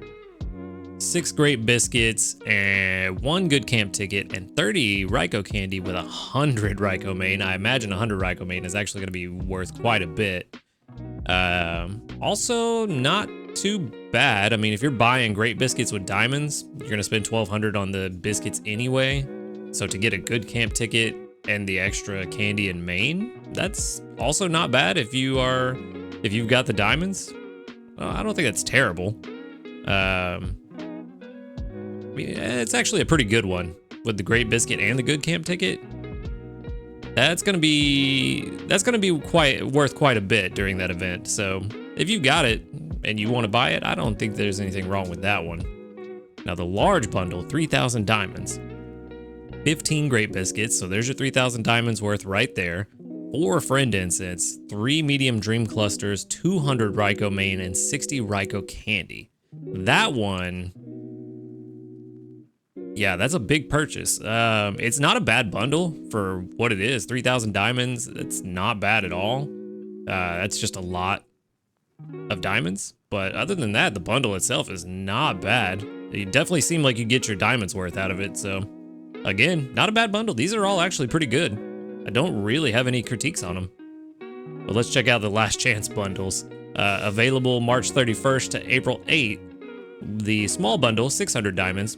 [SPEAKER 1] 6 great biscuits, and 1 good camp ticket, and 30 Raikou candy with 100 Raikou main. I imagine 100 Raikou main is actually going to be worth quite a bit. Also, not too bad. I mean, if you're buying great biscuits with diamonds, you're going to spend 1,200 on the biscuits anyway. So to get a good camp ticket and the extra candy and main, that's also not bad if you've got the diamonds. I don't think that's terrible. I mean, it's actually a pretty good one with the great biscuit and the good camp ticket. That's gonna be worth quite a bit during that event. So if you got it and you want to buy it, I don't think there's anything wrong with that one. Now the large bundle, 3,000 diamonds. 15 great biscuits, so there's your 3,000 diamonds worth right there. 4 Friend Incense, 3 medium dream clusters, 200 Raikou main, and 60 Raikou candy. That one, yeah, that's a big purchase. It's not a bad bundle for what it is. 3,000 diamonds, it's not bad at all. That's just a lot of diamonds. But other than that, the bundle itself is not bad. You definitely seem like you get your diamonds worth out of it, so again, not a bad bundle. These are all actually pretty good. I don't really have any critiques on them. But let's check out the Last Chance bundles. Available March 31st to April 8th. The small bundle, 600 diamonds,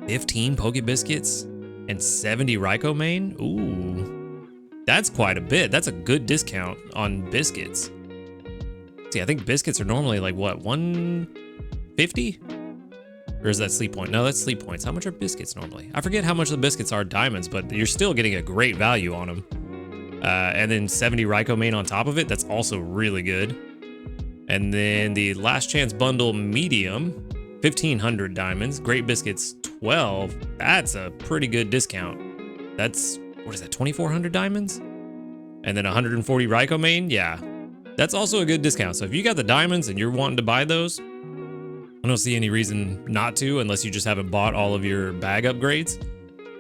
[SPEAKER 1] 15 Poke Biscuits, and 70 Raikou main. Ooh, that's quite a bit. That's a good discount on biscuits. See, I think biscuits are normally like, what, 150? Or is that sleep point? No, that's sleep points. How much are biscuits normally? I forget how much the biscuits are diamonds, but you're still getting a great value on them. And then 70 Raikou main on top of it. That's also really good. And then the Last Chance bundle medium, 1,500 diamonds. Great biscuits, 12. That's a pretty good discount. That's, what is that, 2,400 diamonds? And then 140 Raikou main. Yeah, that's also a good discount. So if you got the diamonds and you're wanting to buy those, I don't see any reason not to, unless you just haven't bought all of your bag upgrades.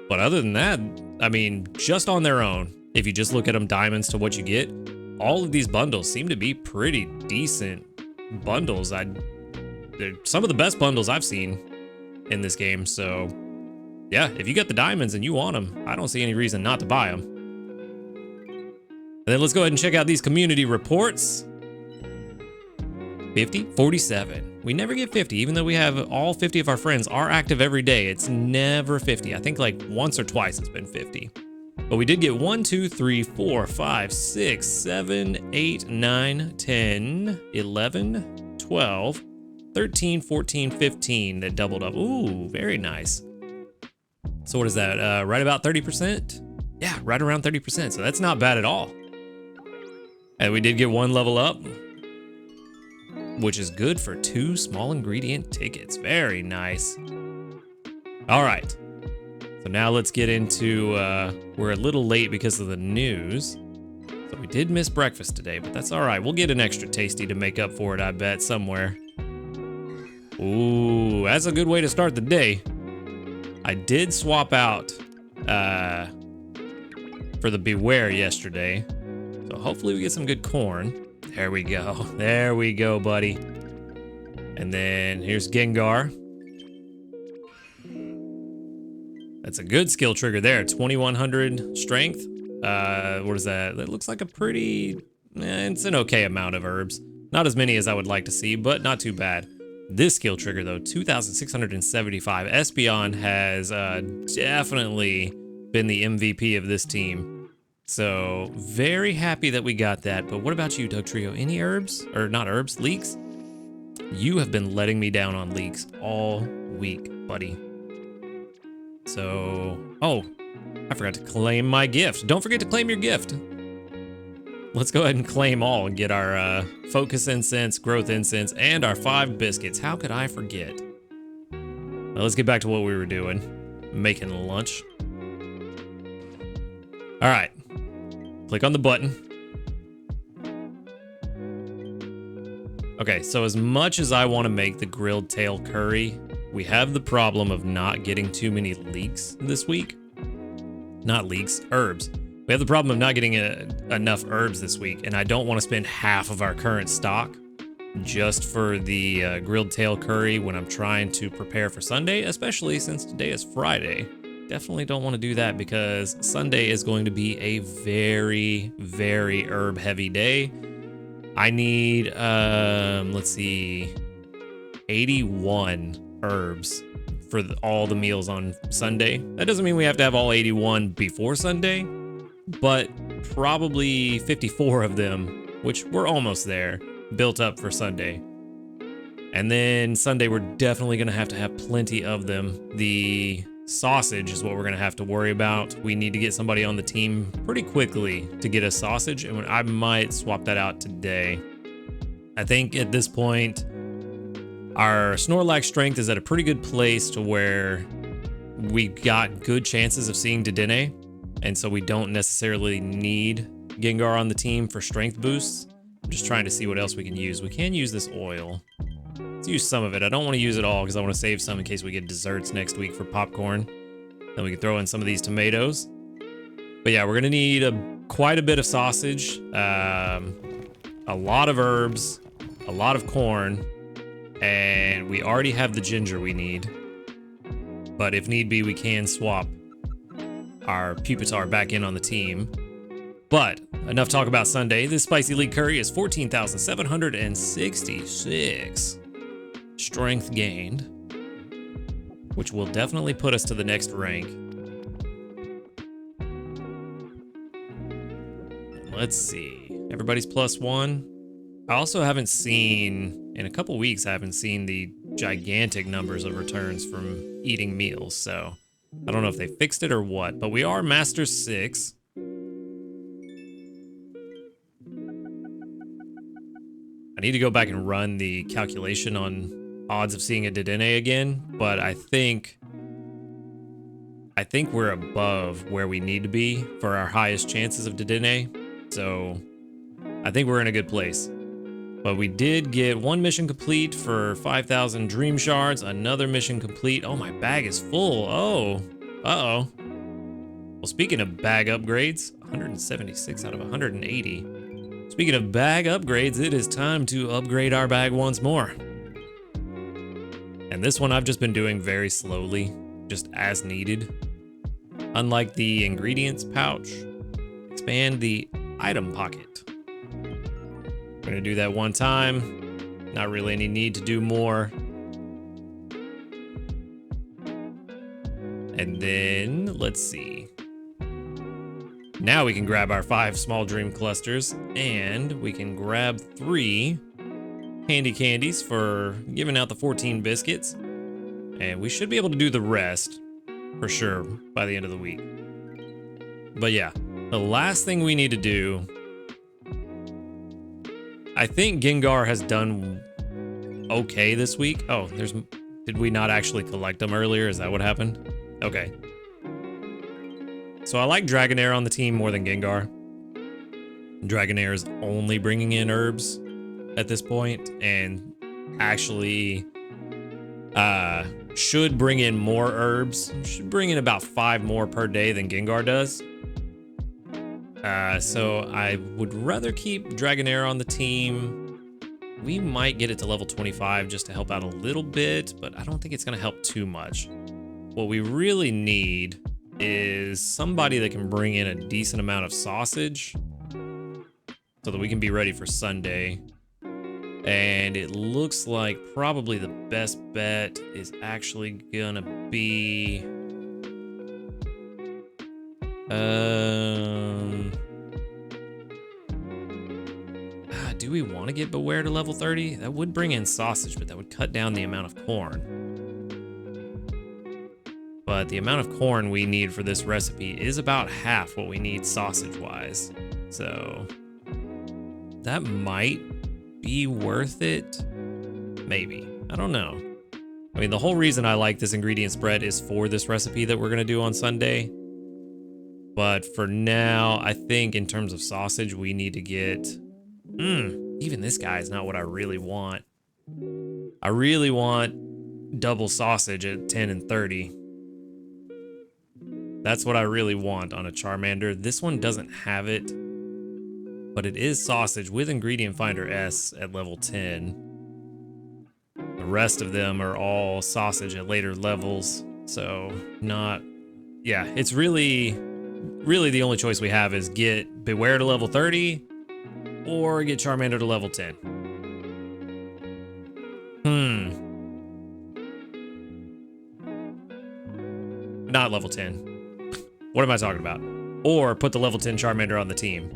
[SPEAKER 1] But other than that, I mean, just on their own, if you just look at them diamonds to what you get, all of these bundles seem to be pretty decent bundles. They're some of the best bundles I've seen. in this game. So yeah, if you got the diamonds and you want them, I don't see any reason not to buy them. And then let's go ahead and check out these community reports. 50, 47. We never get 50, even though we have all 50 of our friends are active every day. It's never 50. I think like once or twice it's been 50. But we did get 1, 2, 3, 4, 5, 6, 7, 8, 9, 10, 11, 12, 13, 14, 15 that doubled up. Ooh, very nice. So what is that? Right about 30%? Yeah, right around 30%. So that's not bad at all. And we did get 1 level up, which is good for 2 small ingredient tickets. Very nice. All right. So now let's get into, we're a little late because of the news. So we did miss breakfast today, but that's all right. We'll get an extra tasty to make up for it, I bet, somewhere. Ooh, that's a good way to start the day. I did swap out for the Beware yesterday. So hopefully we get some good corn. There we go. There we go, buddy. And then here's Gengar. That's a good skill trigger there. 2100 strength. What is that? That looks like a pretty... it's an okay amount of herbs. Not as many as I would like to see, but not too bad. This skill trigger, though, 2,675. Espeon has definitely been the MVP of this team. So, very happy that we got that. But what about you, Dugtrio? Any herbs? Or not herbs, leeks? You have been letting me down on leeks all week, buddy. So, oh, I forgot to claim my gift. Don't forget to claim your gift. Let's go ahead and claim all and get our focus incense, growth incense, and our 5 biscuits. How could I forget? Now let's get back to what we were doing. Making lunch. All right. Click on the button. Okay, so as much as I want to make the grilled tail curry, we have the problem of not getting too many leeks this week. Not leeks, herbs. We have the problem of not getting enough herbs this week, and I don't want to spend half of our current stock just for the grilled tail curry when I'm trying to prepare for Sunday, especially since today is Friday. Definitely don't want to do that because Sunday is going to be a very, very herb heavy day. I need, let's see, 81 herbs for all the meals on Sunday. That doesn't mean we have to have all 81 before Sunday, but probably 54 of them, which we're almost there, built up for Sunday. And then Sunday, we're definitely going to have plenty of them. The sausage is what we're going to have to worry about. We need to get somebody on the team pretty quickly to get a sausage, and I might swap that out today. I think at this point, our Snorlax strength is at a pretty good place to where we got good chances of seeing Dedenne, and so we don't necessarily need Gengar on the team for strength boosts. I'm just trying to see what else we can use. We can use this oil. Let's use some of it. I don't want to use it all because I want to save some in case we get desserts next week for popcorn. Then we can throw in some of these tomatoes. But yeah, we're going to need quite a bit of sausage, a lot of herbs, a lot of corn, and we already have the ginger we need. But if need be, we can swap our Pupitar back in on the team. But enough talk about Sunday. This spicy leek curry is 14,766 strength gained, which will definitely put us to the next rank. Let's see. Everybody's +1. I also haven't seen, in a couple weeks, I haven't seen the gigantic numbers of returns from eating meals, so I don't know if they fixed it or what, but we are Master 6. I need to go back and run the calculation on odds of seeing a Dedenne again, but I think we're above where we need to be for our highest chances of Dedenne, so I think we're in a good place. But we did get 1 mission complete for 5,000 dream shards, another mission complete. Oh, my bag is full. Oh, uh-oh. Well, speaking of bag upgrades, 176 out of 180. Speaking of bag upgrades, it is time to upgrade our bag once more. And this one I've just been doing very slowly, just as needed. Unlike the ingredients pouch, expand the item pocket. I'm gonna do that one time. Not really any need to do more. And then let's see. Now we can grab our 5 small dream clusters, and we can grab 3 handy candies for giving out the 14 biscuits. And we should be able to do the rest for sure by the end of the week. But yeah, the last thing we need to do, I think Gengar has done okay this week. Oh, did we not actually collect them earlier? Is that what happened? Okay. So I like Dragonair on the team more than Gengar. Dragonair is only bringing in herbs at this point, and actually should bring in more herbs. Should bring in about 5 more per day than Gengar does. So I would rather keep Dragonair on the team. We might get it to level 25 just to help out a little bit, but I don't think it's going to help too much. What we really need is somebody that can bring in a decent amount of sausage so that we can be ready for Sunday. And it looks like probably the best bet is actually gonna be do we want to get Beware to level 30? That would bring in sausage, but that would cut down the amount of corn. But the amount of corn we need for this recipe is about half what we need sausage-wise. So that might be worth it. Maybe. I don't know. I mean, the whole reason I like this ingredient spread is for this recipe that we're going to do on Sunday. But for now, I think in terms of sausage, we need to get... even this guy is not what I really want. I really want double sausage at 10 and 30. That's what I really want on a Charmander. This one doesn't have it, but it is sausage with Ingredient Finder S at level 10. The rest of them are all sausage at later levels, so not... Yeah, it's really the only choice we have is get Beware to level 30 or get Charmander to level 10. Not level 10. What am I talking about? Or put the level 10 Charmander on the team.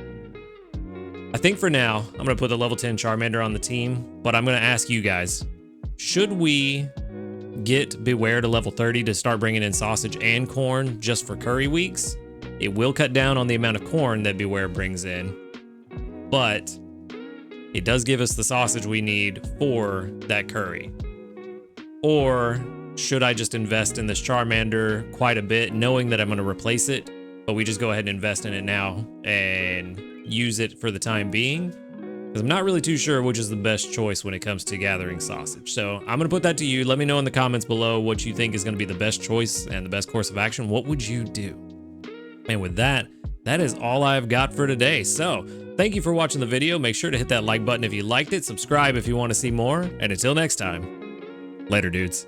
[SPEAKER 1] I think for now, I'm going to put the level 10 Charmander on the team, but I'm going to ask you guys, should we get Beware to level 30 to start bringing in sausage and corn just for curry weeks? It will cut down on the amount of corn that Beware brings in, but it does give us the sausage we need for that curry. Or should I just invest in this Charmander quite a bit, knowing that I'm going to replace it, but we just go ahead and invest in it now and use it for the time being? Because I'm not really too sure which is the best choice when it comes to gathering sausage. So I'm going to put that to you. Let me know in the comments below what you think is going to be the best choice and the best course of action. What would you do? And with that, that is all I've got for today. So thank you for watching the video. Make sure to hit that like button if you liked it. Subscribe if you want to see more. And until next time, later, dudes.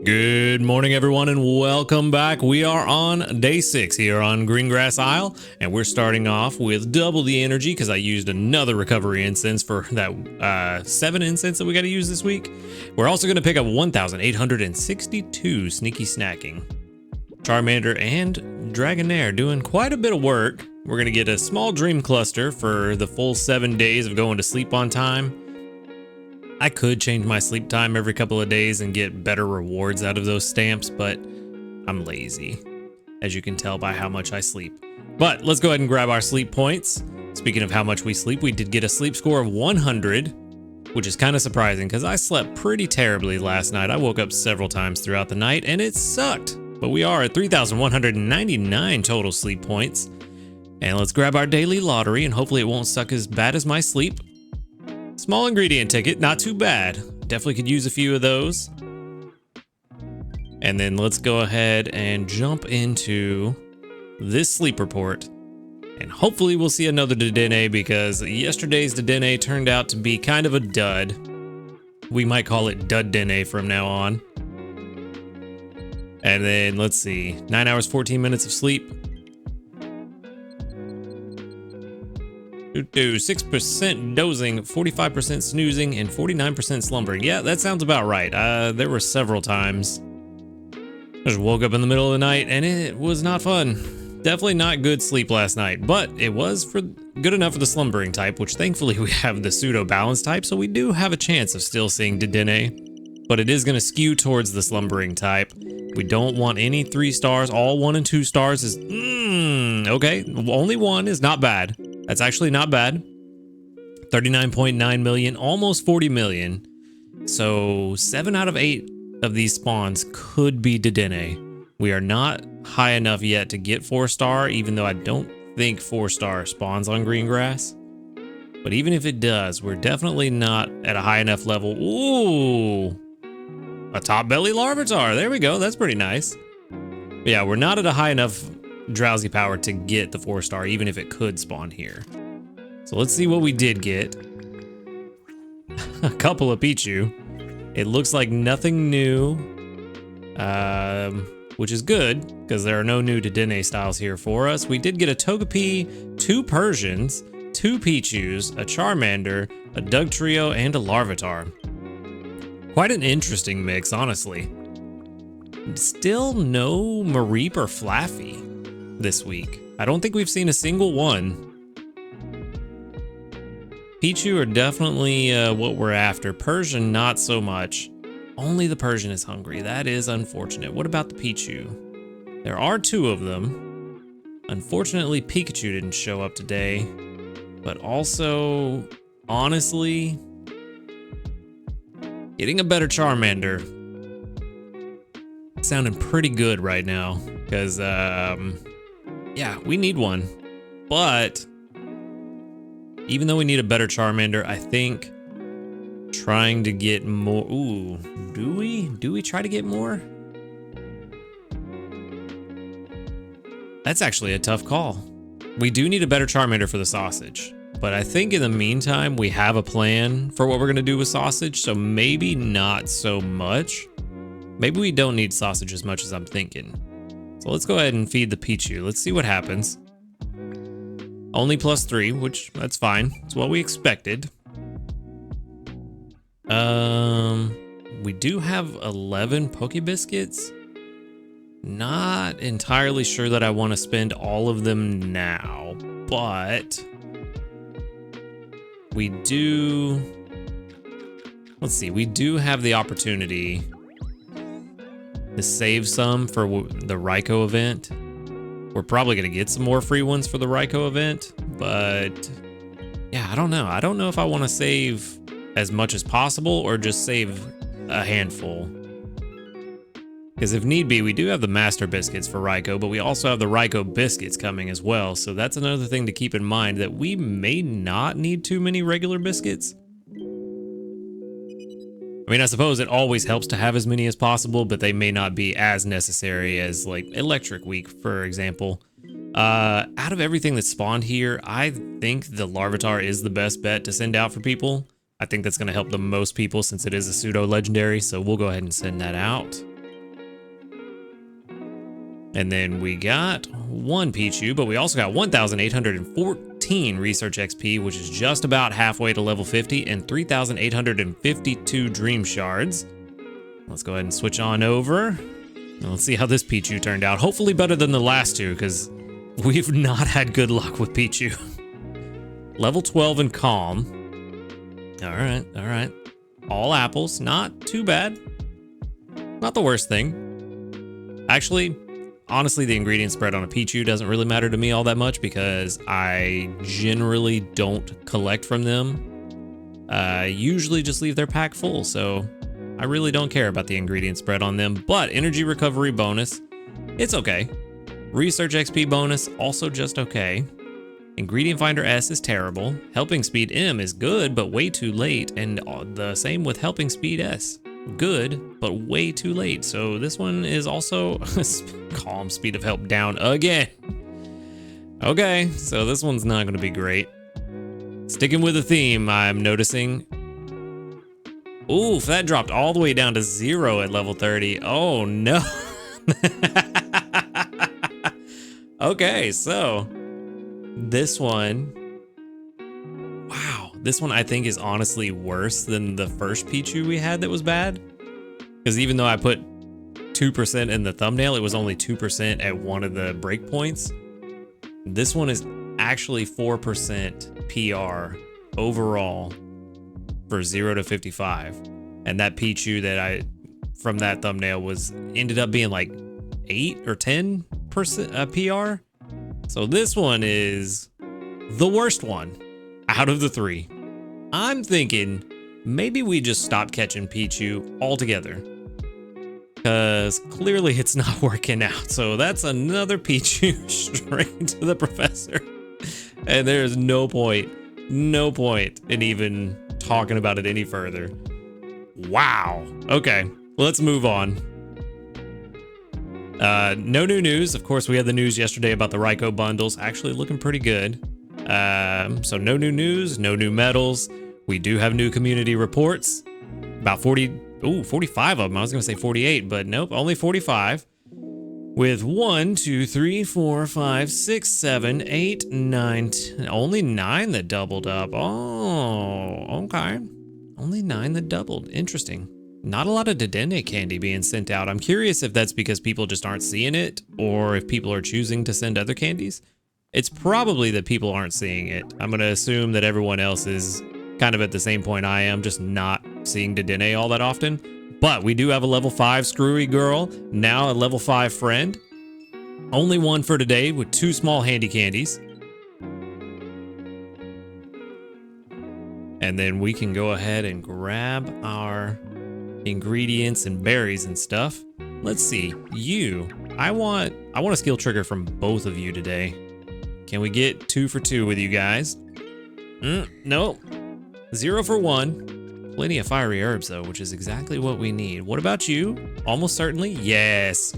[SPEAKER 1] Good morning, everyone, and welcome back. We are on day 6 here on Greengrass Isle, and we're starting off with double the energy because I used another recovery incense for that 7 incense that we got to use this week. We're also going to pick up 1,862 sneaky snacking. Charmander and Dragonair doing quite a bit of work. We're going to get a small dream cluster for the full 7 days of going to sleep on time. I could change my sleep time every couple of days and get better rewards out of those stamps, but I'm lazy, as you can tell by how much I sleep. But let's go ahead and grab our sleep points. Speaking of how much we sleep, we did get a sleep score of 100, which is kind of surprising because I slept pretty terribly last night. I woke up several times throughout the night and it sucked. But we are at 3,199 total sleep points. And let's grab our daily lottery and hopefully it won't suck as bad as my sleep. Small ingredient ticket, not too bad. Definitely could use a few of those. And then let's go ahead and jump into this sleep report. And hopefully we'll see another Dedenne because yesterday's Dedenne turned out to be kind of a dud. We might call it Dudene from now on. And then let's see, 9 hours, 14 minutes of sleep. 6% dozing, 45% snoozing, and 49% slumbering. Yeah, that sounds about right. There were several times I just woke up in the middle of the night and it was not fun. Definitely not good sleep last night, but it was good enough for the slumbering type, which thankfully we have the pseudo balance type, so we do have a chance of still seeing Dedenne, but it is going to skew towards the slumbering type. We don't want any 3 stars. All 1 and 2 stars is okay. Only 1 is not bad. That's actually not bad. 39.9 million, almost 40 million. So 7 out of 8 of these spawns could be Dedenne. We are not high enough yet to get 4-star, even though I don't think 4-star spawns on green grass. But even if it does, we're definitely not at a high enough level. Ooh, a top belly larvitar. There we go. That's pretty nice. But yeah, we're not at a high enough drowsy power to get the 4-star, even if it could spawn here. So let's see what we did get. A couple of Pichu. It looks like nothing new, which is good because there are no new Dedenne styles here for us. We did get a Togepi, 2 Persians, 2 Pichus, a Charmander, a Dugtrio, and a Larvitar. Quite an interesting mix, honestly. Still no Mareep or Flaffy this week. I don't think we've seen a single one. Pichu are definitely what we're after. Persian, not so much. Only the Persian is hungry. That is unfortunate. What about the Pichu? There are 2 of them. Unfortunately, Pikachu didn't show up today. But also, honestly, getting a better Charmander sounding pretty good right now. Because, yeah, we need one. But even though we need a better Charmander, I think trying to get more. Ooh, do we? Do we try to get more? That's actually a tough call. We do need a better Charmander for the sausage. But I think in the meantime, we have a plan for what we're going to do with sausage. So maybe not so much. Maybe we don't need sausage as much as I'm thinking. So let's go ahead and feed the Pichu. Let's see what happens. Only +3, which that's fine. It's what we expected. We do have 11 Pokebiscuits. Not entirely sure that I want to spend all of them now, but we do. Let's see, we do have the opportunity to save some for the Raikou event. We're probably going to get some more free ones for the Raikou event, but yeah, I don't know. I don't know if I want to save as much as possible or just save a handful. Because if need be, we do have the Master Biscuits for Raikou, but we also have the Raikou Biscuits coming as well. So that's another thing to keep in mind, that we may not need too many regular biscuits. I mean, I suppose it always helps to have as many as possible, but they may not be as necessary as like Electric Week, for example. Out of everything that's spawned here, I think the Larvitar is the best bet to send out for people. I think that's going to help the most people since it is a pseudo legendary, so we'll go ahead and send that out. And then we got 1 Pichu, but we also got 1,814 Research XP, which is just about halfway to level 50, and 3,852 Dream Shards. Let's go ahead and switch on over. And let's see how this Pichu turned out. Hopefully better than the last 2, because we've not had good luck with Pichu. Level 12 and Calm. All right, all right. All apples, not too bad. Not the worst thing. Actually, honestly, the ingredient spread on a Pichu doesn't really matter to me all that much because I generally don't collect from them. I usually just leave their pack full, so I really don't care about the ingredient spread on them. But energy recovery bonus, it's okay. Research XP bonus, also just okay. Ingredient Finder S is terrible. Helping Speed M is good, but way too late. And the same with Helping Speed S. Good, but way too late. So this one is also Calm Speed of Help down again. Okay, so this one's not going to be great. Sticking with the theme, I'm noticing Oof, that dropped all the way down to 0 at level 30. Oh no. Okay, so this one, wow, this one I think is honestly worse than the first Pichu we had that was bad. Because even though I put 2% in the thumbnail, it was only 2% at one of the breakpoints. This one is actually 4% PR overall for 0 to 55. And that Pichu that I, from that thumbnail ended up being like 8 or 10% PR. So this one is the worst one out of the 3. I'm thinking maybe we just stop catching Pichu altogether, because clearly it's not working out. So that's another Pichu straight to the professor. And there's no point in even talking about it any further. Wow. Okay, let's move on. No new news. Of course, we had the news yesterday about the Raikou bundles actually looking pretty good. So no new news, no new medals. We do have new community reports. About 45 of them. I was going to say 48, but nope, only 45. With 1, 2, 3, 4, 5, 6, 7, 8, 9, only 9 that doubled up. Oh, okay. Only 9 that doubled. Interesting. Not a lot of Dedenne candy being sent out. I'm curious if that's because people just aren't seeing it, or if people are choosing to send other candies. It's probably that people aren't seeing it. I'm going to assume that everyone else is kind of at the same point I am, just not seeing Dedenne all that often. But we do have a level 5 Screwy Girl, now a level 5 friend. Only one for today with 2 small handy candies. And then we can go ahead and grab our ingredients and berries and stuff. Let's see, I want a skill trigger from both of you today. Can we get 2 for 2 with you guys? Nope. 0 for 1. Plenty of fiery herbs though, which is exactly what we need. What about you? Almost certainly, yes.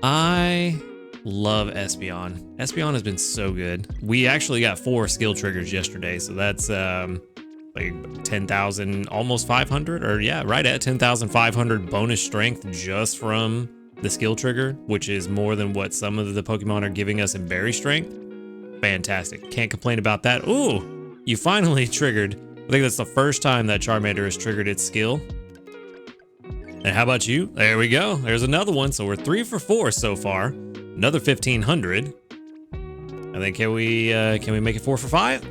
[SPEAKER 1] I love Espeon. Espeon has been so good. We actually got 4 skill triggers yesterday, so that's like 10,000, almost 500, or yeah, right at 10,500 bonus strength just from the skill trigger, which is more than what some of the Pokemon are giving us in berry strength. Fantastic. Can't complain about that. Ooh, you finally triggered. I think that's the first time that Charmander has triggered its skill. And how about you? There we go. There's another one. So we're 3 for 4 so far. Another 1,500. And then can we make it 4 for 5?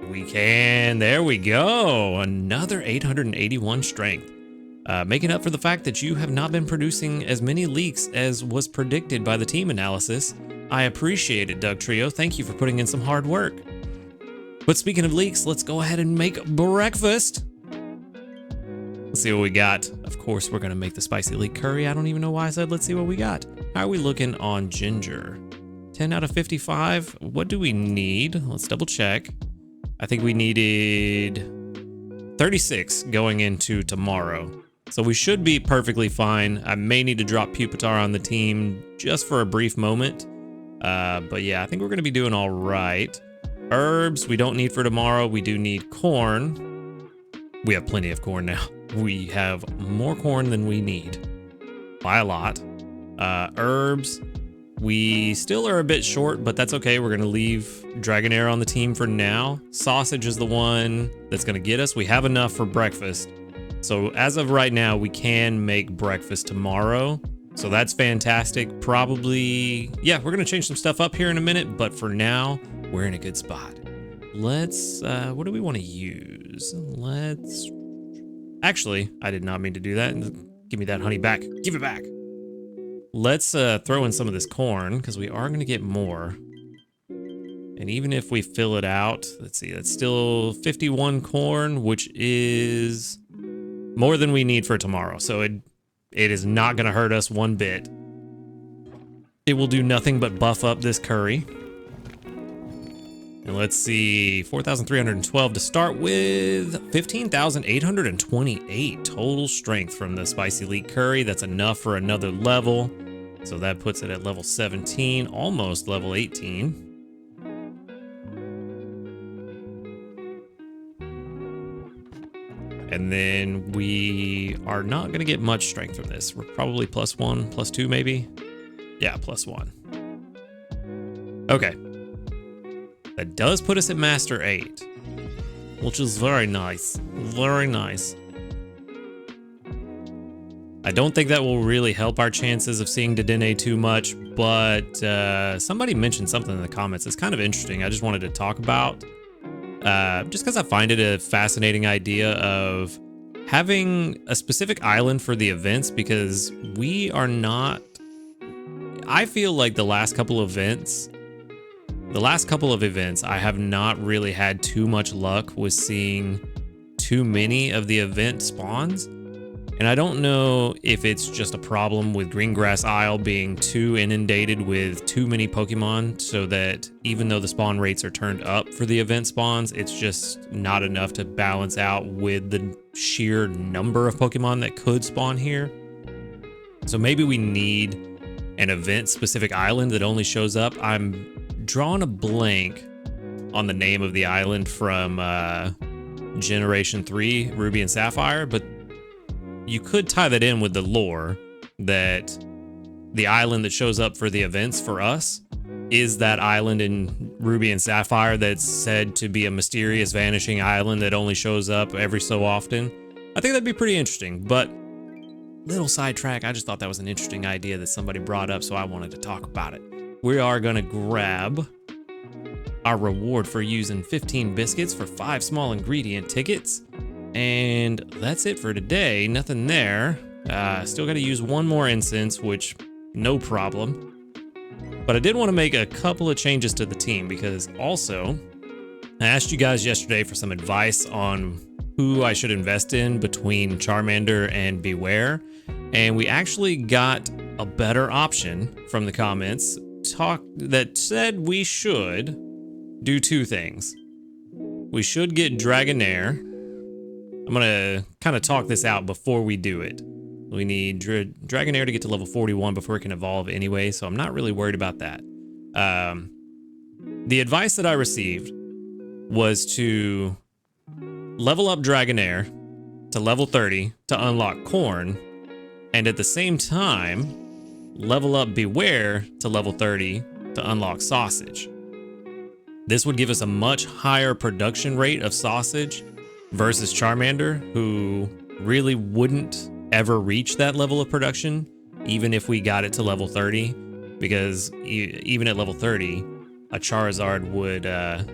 [SPEAKER 1] We can. There we go. Another 881 strength. Making up for the fact that you have not been producing as many leaks as was predicted by the team analysis. I appreciate it, Doug Trio. Thank you for putting in some hard work. But speaking of leaks, let's go ahead and make breakfast. Let's see what we got. Of course, we're going to make the spicy leek curry. I don't even know why I said let's see what we got. How are we looking on ginger? 10 out of 55. What do we need? Let's double check. I think we needed 36 going into tomorrow. So we should be perfectly fine. I may need to drop Pupitar on the team just for a brief moment. But yeah, I think we're going to be doing all right. Herbs, we don't need for tomorrow. We do need corn. We have plenty of corn now. We have more corn than we need by a lot. Herbs, we still are a bit short, but that's okay. We're going to leave Dragonair on the team for now. Sausage is the one that's going to get us. We have enough for breakfast. So as of right now, we can make breakfast tomorrow. So that's fantastic. Probably, yeah, we're going to change some stuff up here in a minute, but for now, we're in a good spot. Let's, what do we want to use? Actually, I did not mean to do that. Give me that honey back. Give it back. Let's throw in some of this corn, because we are going to get more. And even if we fill it out, let's see, that's still 51 corn, which is more than we need for tomorrow. So it is not going to hurt us one bit. It will do nothing but buff up this curry. And let's see, 4,312 to start with, 15,828 total strength from the spicy leek curry. That's enough for another level. So that puts it at level 17, almost level 18. And then we are not going to get much strength from this. We're probably +1, +2 maybe. Yeah, +1. Okay. That does put us at Master 8, which is very nice. Very nice. I don't think that will really help our chances of seeing Dedenne too much, but somebody mentioned something in the comments that's kind of interesting. I just wanted to talk about, just because I find it a fascinating idea of having a specific island for the events, because we are not, I feel like the last couple of events, I have not really had too much luck with seeing too many of the event spawns. And I don't know if it's just a problem with Greengrass Isle being too inundated with too many Pokemon, so that even though the spawn rates are turned up for the event spawns, it's just not enough to balance out with the sheer number of Pokemon that could spawn here. So maybe we need an event-specific island that only shows up. I'm drawing a blank on the name of the island from Generation 3 Ruby and Sapphire, but you could tie that in with the lore that the island that shows up for the events for us is that island in Ruby and Sapphire that's said to be a mysterious vanishing island that only shows up every so often. I think that'd be pretty interesting, but little sidetrack, I just thought that was an interesting idea that somebody brought up, so I wanted to talk about it. We are gonna grab our reward for using 15 biscuits for 5 small ingredient tickets. And that's it for today. Nothing there. Still got to use one more incense, which no problem. But I did want to make a couple of changes to the team, because also I asked you guys yesterday for some advice on who I should invest in between Charmander and Beware. And we actually got a better option from the comments that said we should do 2 things. We should get Dragonair. I'm going to kind of talk this out before we do it. We need Dragonair to get to level 41 before it can evolve anyway, so I'm not really worried about that. The advice that I received was to level up Dragonair to level 30 to unlock Corn, and at the same time, level up Beware to level 30 to unlock Sausage. This would give us a much higher production rate of Sausage versus Charmander, who really wouldn't ever reach that level of production, even if we got it to level 30, because even at level 30, a Charizard would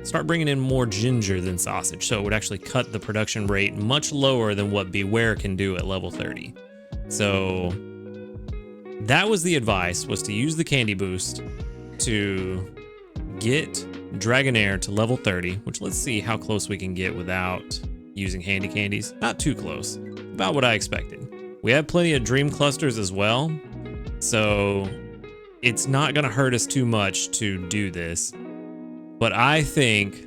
[SPEAKER 1] start bringing in more ginger than Sausage, so it would actually cut the production rate much lower than what Beware can do at level 30. So that was the advice, was to use the candy boost to get Dragonair to level 30, which let's see how close we can get without using handy candies. Not too close, about what I expected. We have plenty of dream clusters as well, so it's not gonna hurt us too much to do this. But I think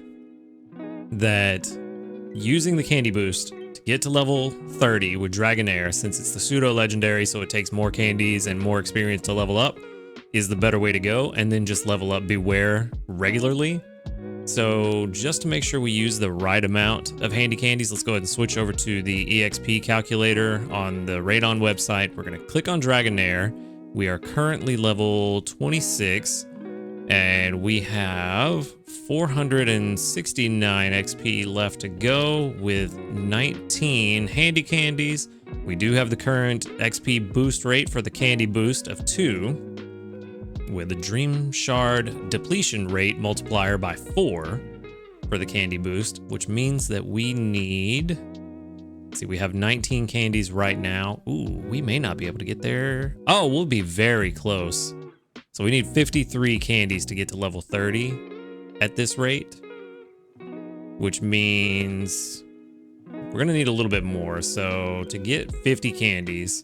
[SPEAKER 1] that using the candy boost to get to level 30 with Dragonair, since it's the pseudo legendary, so it takes more candies and more experience to level up, is the better way to go, and then just level up Beware regularly. So just to make sure we use the right amount of handy candies, let's go ahead and switch over to the EXP calculator on the Radon website. We're going to click on Dragonair. We are currently level 26, and we have 469 XP left to go with 19 handy candies. We do have the current XP boost rate for the candy boost of 2, with a Dream Shard depletion rate multiplier by 4 for the candy boost, which means that we need, let's see, we have 19 candies right now. Ooh, we may not be able to get there. Oh, we'll be very close. So we need 53 candies to get to level 30 at this rate, which means we're gonna need a little bit more. So to get 50 candies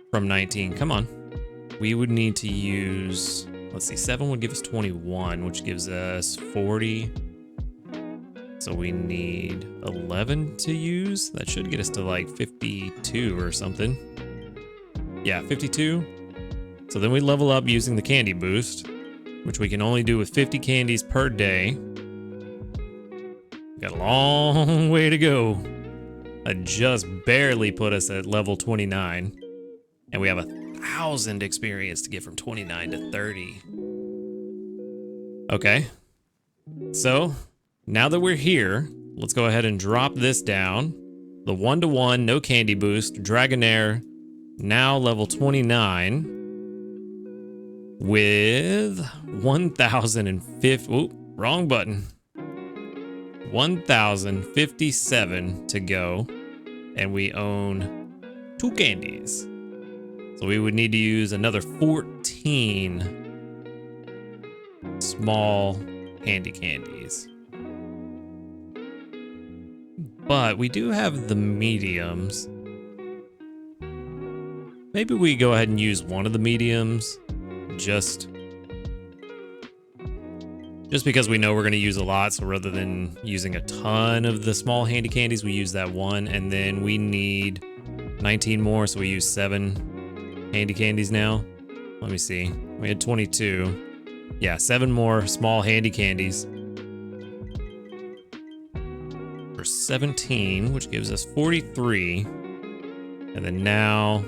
[SPEAKER 1] from 19, come on. We would need to use, let's see, 7 would give us 21, which gives us 40. So we need 11 to use. That should get us to like 52 or something. Yeah, 52. So then we level up using the candy boost, which we can only do with 50 candies per day. Got a long way to go. just barely put us at level 29. And we have 1,000 experience to get from 29 to 30. Okay. So, now that we're here, let's go ahead and drop this down. The 1-to-1, no candy boost, Dragonair, now level 29. With 1,050, oop, wrong button. 1,057 to go. And we own 2 candies. So we would need to use another 14 small handy candies. But we do have the mediums. Maybe we go ahead and use one of the mediums just because we know we're going to use a lot. So rather than using a ton of the small handy candies, we use that one, and then we need 19 more. So we use 7 handy candies now. Let me see. We had 22. Yeah, 7 more small handy candies. For 17, which gives us 43. And then now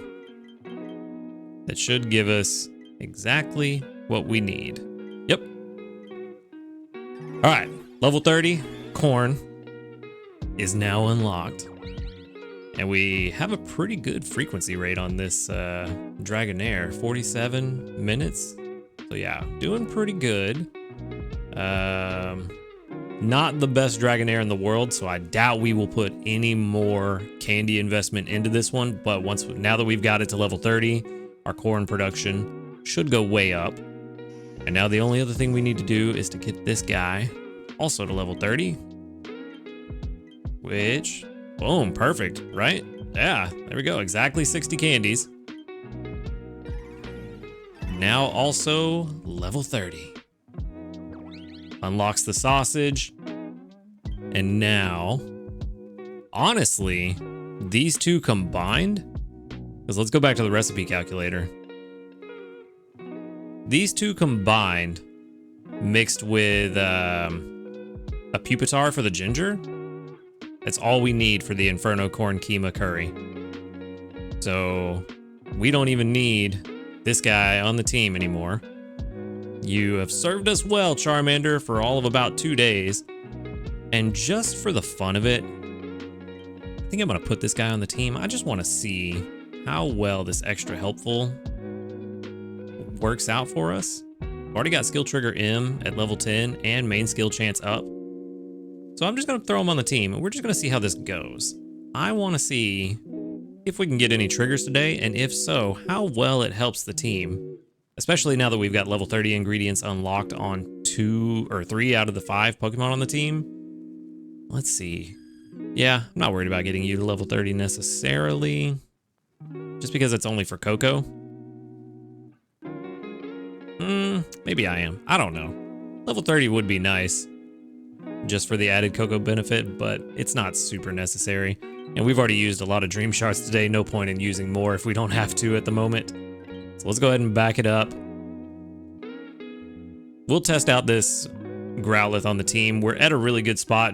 [SPEAKER 1] that should give us exactly what we need. Yep. All right, level 30, corn is now unlocked. And we have a pretty good frequency rate on this Dragonair, 47 minutes. So yeah, doing pretty good. Not the best Dragonair in the world, so I doubt we will put any more candy investment into this one. But now that we've got it to level 30, our corn production should go way up. And now the only other thing we need to do is to get this guy also to level 30. Which, boom, perfect, right? Yeah, there we go, exactly 60 candies. Now also level 30. Unlocks the sausage. And now, honestly, these two combined, because let's go back to the recipe calculator. These two combined, mixed with a pupitar for the ginger, that's all we need for the Inferno Corn Keema Curry. So we don't even need this guy on the team anymore. You have served us well, Charmander, for all of about 2 days. And just for the fun of it, I think I'm gonna put this guy on the team. I just wanna see how well this extra helpful works out for us. I've already got skill trigger M at level 10 and main skill chance up. So I'm just gonna throw him on the team and we're just gonna see how this goes. I wanna see if we can get any triggers today, and if so, how well it helps the team. Especially now that we've got level 30 ingredients unlocked on 2 or 3 out of the 5 Pokemon on the team. Let's see. Yeah, I'm not worried about getting you to level 30 necessarily. Just because it's only for Coco. Maybe I am. I don't know. Level 30 would be nice. Just for the added Coco benefit, but it's not super necessary. And we've already used a lot of Dream Shards today. No point in using more if we don't have to at the moment. So let's go ahead and back it up. We'll test out this Growlithe on the team. We're at a really good spot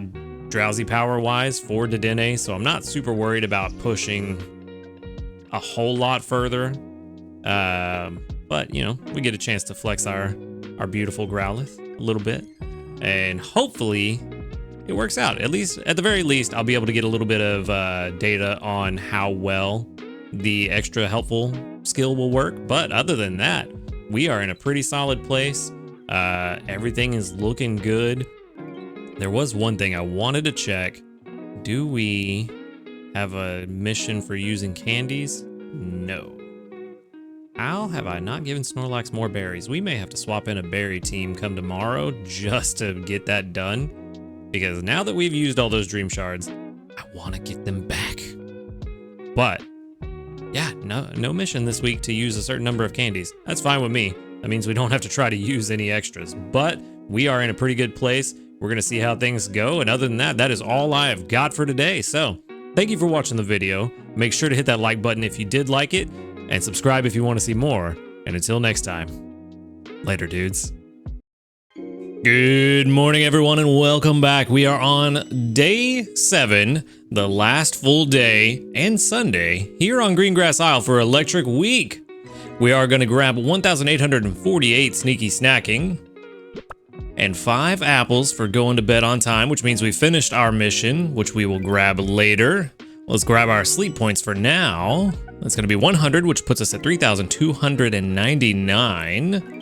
[SPEAKER 1] drowsy power wise for Dedenne, so I'm not super worried about pushing a whole lot further. But you know, we get a chance to flex our beautiful Growlithe a little bit, and hopefully it works out. At the very least, I'll be able to get a little bit of data on how well the extra helpful skill will work. But other than that, we are in a pretty solid place. Everything is looking good. There was one thing I wanted to check. Do we have a mission for using candies? No. How have I not given Snorlax more berries? We may have to swap in a berry team come tomorrow just to get that done. Because now that we've used all those Dream Shards, I want to get them back. But yeah, no mission this week to use a certain number of candies. That's fine with me. That means we don't have to try to use any extras. But we are in a pretty good place. We're going to see how things go. And other than that, that is all I have got for today. So thank you for watching the video. Make sure to hit that like button if you did like it. And subscribe if you want to see more. And until next time, later, dudes. Good morning, everyone, and welcome back. We are on day 7. the last full day and Sunday here on Greengrass Isle for Electric Week. We are going to grab 1,848 sneaky snacking and 5 apples for going to bed on time, which means we finished our mission, which we will grab later. Let's grab our sleep points for now. That's going to be 100, which puts us at 3,299,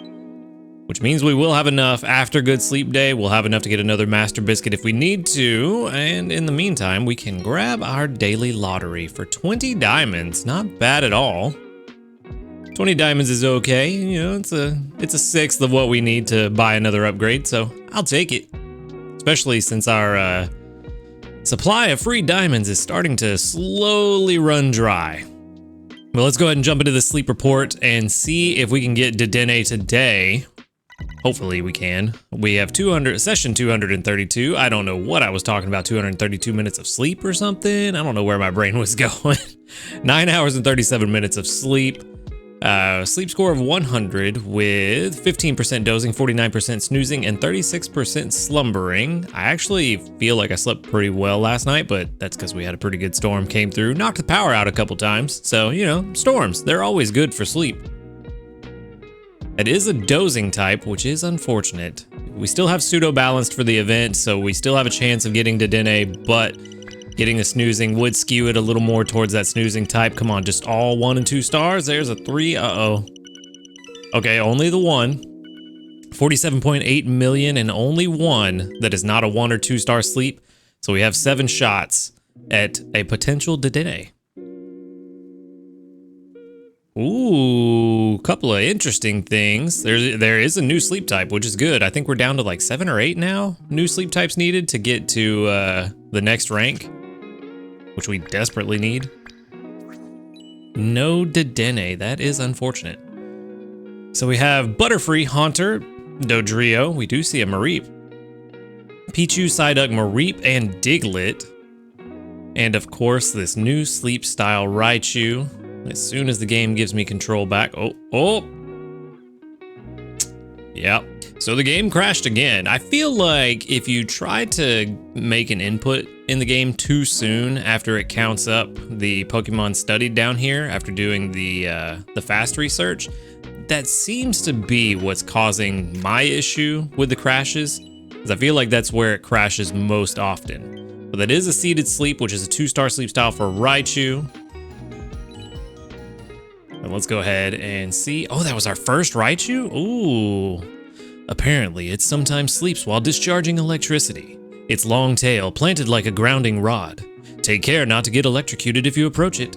[SPEAKER 1] which means we will have enough after good sleep day. We'll have enough to get another master biscuit if we need to. And in the meantime, we can grab our daily lottery for 20 diamonds. Not bad at all. 20 diamonds is okay. You know, it's a sixth of what we need to buy another upgrade, so I'll take it. Especially since our supply of free diamonds is starting to slowly run dry. Well, let's go ahead and jump into the sleep report and see if we can get Dedenne today. Hopefully we can. We have session 232. I don't know what I was talking about, 232 minutes of sleep or something. I don't know where my brain was going. 9 hours and 37 minutes of sleep. Sleep score of 100 with 15% dozing, 49% snoozing, and 36% slumbering. I actually feel like I slept pretty well last night, but that's because we had a pretty good storm came through. Knocked the power out a couple times. So, you know, storms, they're always good for sleep. It is a dozing type, which is unfortunate. We still have pseudo balanced for the event, so we still have a chance of getting Dedenne, but getting a snoozing would skew it a little more towards that snoozing type. Come on, just all 1 and 2 stars. There's a 3. Uh-oh. Okay, only the 1. 47.8 million and only 1 that is not a 1 or 2 star sleep. So we have 7 shots at a potential Dedenne. Ooh, couple of interesting things. There is a new sleep type, which is good. I think we're down to like 7 or 8 now. New sleep types needed to get to the next rank, which we desperately need. No Dedenne, that is unfortunate. So we have Butterfree, Haunter, Dodrio. We do see a Mareep. Pichu, Psyduck, Mareep, and Diglett. And of course, this new sleep style Raichu. As soon as the game gives me control back. Oh. Yep. So the game crashed again. I feel like if you try to make an input in the game too soon after it counts up the Pokemon studied down here after doing the fast research, that seems to be what's causing my issue with the crashes, because I feel like that's where it crashes most often. But that is a seated sleep, which is a 2-star sleep style for Raichu. And let's go ahead and see. Oh, that was our first Raichu? Ooh. Apparently, it sometimes sleeps while discharging electricity. Its long tail planted like a grounding rod. Take care not to get electrocuted if you approach it.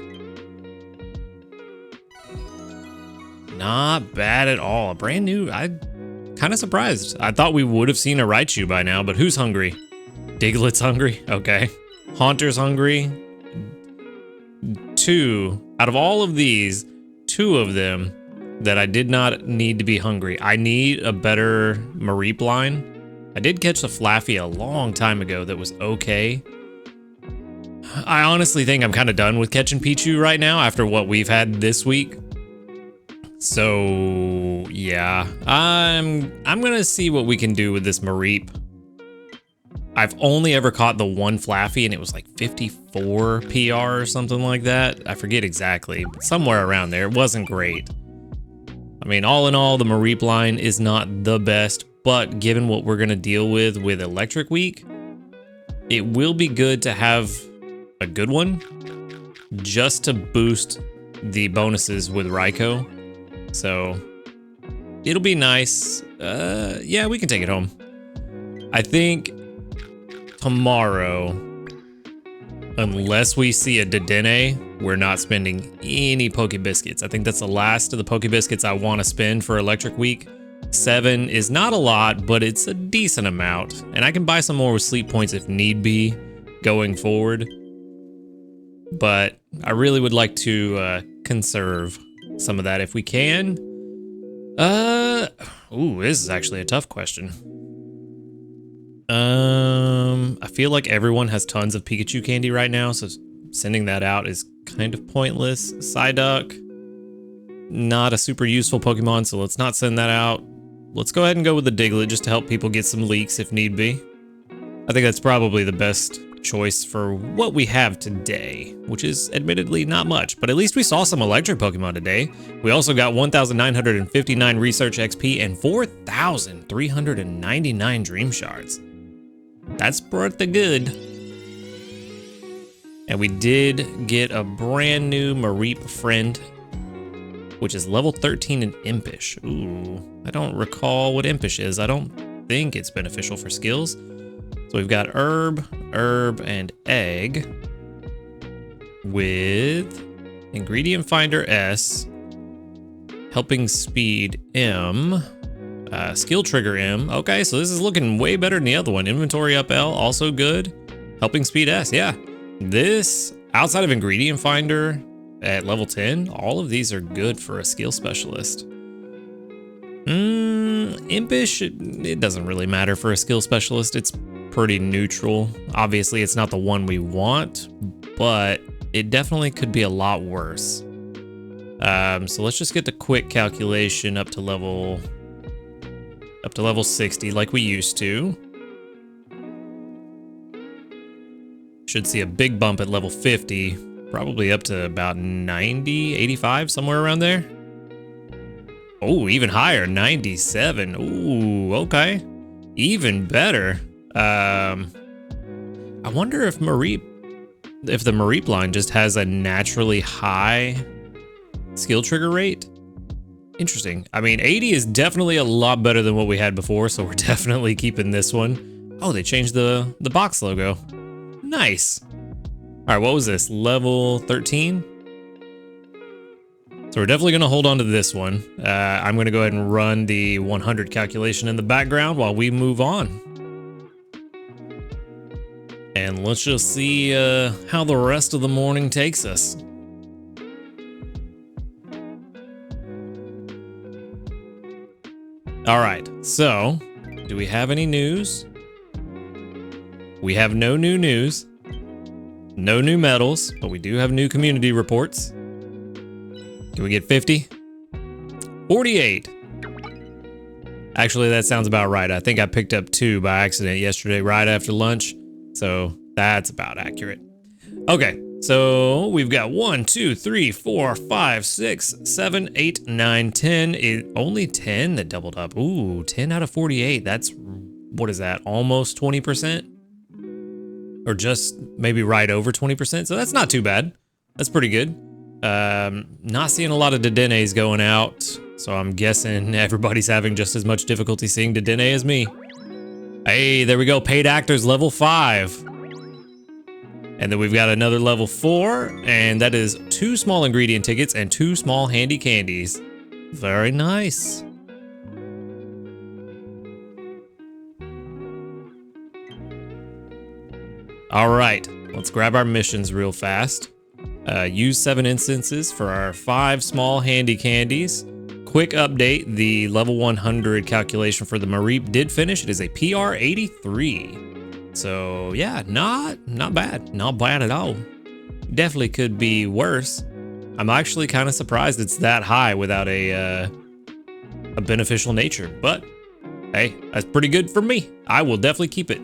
[SPEAKER 1] Not bad at all. A brand new, I'm kind of surprised. I thought we would have seen a Raichu by now, but who's hungry? Diglett's hungry? Okay. Haunter's hungry. 2. Out of all of these, 2 of them that I did not need to be hungry. I need a better Mareep line. I did catch the Flaffy a long time ago that was okay. I honestly think I'm kind of done with catching Pichu right now after what we've had this week. So yeah, I'm gonna see what we can do with this Mareep. I've only ever caught the 1 Flaffy and it was like 54 PR or something like that. I forget exactly, but somewhere around there. It wasn't great. I mean, all in all, the Mareep line is not the best, but given what we're gonna deal with Electric Week, it will be good to have a good one just to boost the bonuses with Raikou. So it'll be nice. Yeah, we can take it home. I think tomorrow, unless we see a Dedenne, we're not spending any Poke Biscuits. I think that's the last of the Poke Biscuits I want to spend for Electric Week. 7 is not a lot, but it's a decent amount. And I can buy some more with sleep points if need be going forward. But I really would like to conserve some of that if we can. Ooh, this is actually a tough question. I feel like everyone has tons of Pikachu candy right now, so sending that out is kind of pointless. Psyduck, not a super useful Pokemon, so let's not send that out. Let's go ahead and go with the Diglett just to help people get some leaks if need be. I think that's probably the best choice for what we have today, which is admittedly not much, but at least we saw some electric Pokemon today. We also got 1,959 Research XP and 4,399 Dream Shards. That's pretty good. And we did get a brand new Mareep friend, which is level 13 in Impish. Ooh, I don't recall what Impish is. I don't think it's beneficial for skills. So we've got Herb, and Egg with Ingredient Finder S, Helping Speed M, Skill Trigger M. Okay, so this is looking way better than the other one. Inventory Up L, also good. Helping Speed S, yeah. This, outside of Ingredient Finder at level 10, all of these are good for a skill specialist. Impish, it doesn't really matter for a skill specialist. It's pretty neutral. Obviously, it's not the one we want, but it definitely could be a lot worse. So let's just get the quick calculation up to level 60 like we used to. Should see a big bump at level 50, probably up to about 90, 85, somewhere around there. Oh, even higher, 97. Ooh, okay. Even better. I wonder if the Mareep line just has a naturally high skill trigger rate. Interesting. I mean, 80 is definitely a lot better than what we had before, so we're definitely keeping this one. Oh, they changed the box logo. Nice. All right, what was this? Level 13? So we're definitely gonna hold on to this one. I'm gonna go ahead and run the 100 calculation in the background while we move on. And let's just see how the rest of the morning takes us. All right, so do we have any news? We have no new news, no new medals, but we do have new community reports. Can we get 50? 48. Actually, that sounds about right. I think I picked up 2 by accident yesterday right after lunch, so that's about accurate. Okay, so we've got 1, 2, 3, 4, 5, 6, 7, 8, 9, 10. Only 10 that doubled up. Ooh, 10 out of 48. That's, what is that, almost 20%? Or just maybe right over 20%. So that's not too bad. That's pretty good. Not seeing a lot of Dedenes going out, so I'm guessing everybody's having just as much difficulty seeing Dedenne as me. Hey, there we go. Paid actors level 5. And then we've got another level 4, and that is 2 small ingredient tickets and 2 small handy candies. Very nice. All right, let's grab our missions real fast. Use 7 instances for our 5 small handy candies. Quick update, the level 100 calculation for the Mareep did finish. It is a PR 83. So yeah, not bad. Not bad at all. Definitely could be worse. I'm actually kind of surprised it's that high without a beneficial nature, but hey, that's pretty good for me. I will definitely keep it.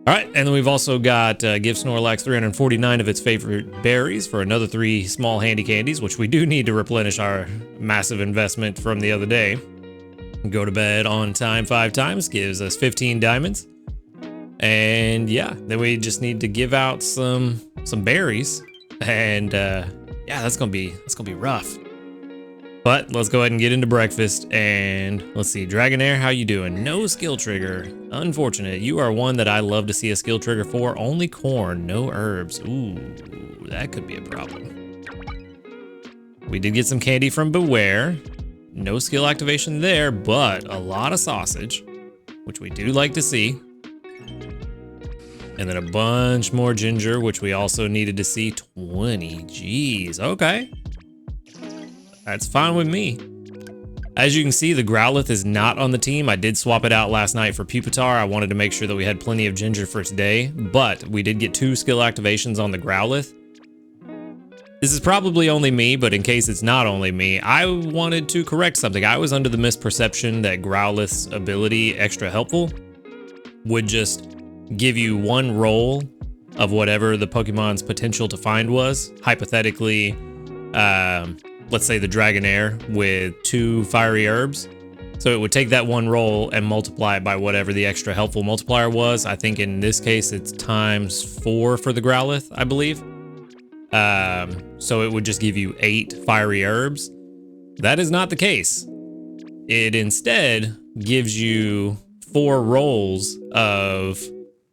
[SPEAKER 1] All right, and then we've also got give Snorlax 349 of its favorite berries for another 3 small handy candies, which we do need to replenish our massive investment from the other day. Go to bed on time 5 times gives us 15 diamonds. And yeah, then we just need to give out some berries, and yeah, that's gonna be rough. But let's go ahead and get into breakfast, and let's see, Dragonair, how you doing? No skill trigger. Unfortunate. You are one that I love to see a skill trigger for. Only corn, no herbs. Ooh, that could be a problem. We did get some candy from Beware. No skill activation there, but a lot of sausage, which we do like to see. And then a bunch more ginger, which we also needed to see. 20, geez, okay. That's fine with me. As you can see, the Growlithe is not on the team. I did swap it out last night for Pupitar. I wanted to make sure that we had plenty of ginger for today, but we did get 2 skill activations on the Growlithe. This is probably only me, but in case it's not only me, I wanted to correct something. I was under the misperception that Growlithe's ability, Extra Helpful, would just give you 1 roll of whatever the Pokemon's potential to find was. Hypothetically, let's say the Dragonair with 2 fiery herbs. So it would take that 1 roll and multiply it by whatever the extra helpful multiplier was. I think in this case it's ×4 for the Growlithe, I believe. So it would just give you 8 fiery herbs. That is not the case. It instead gives you 4 rolls of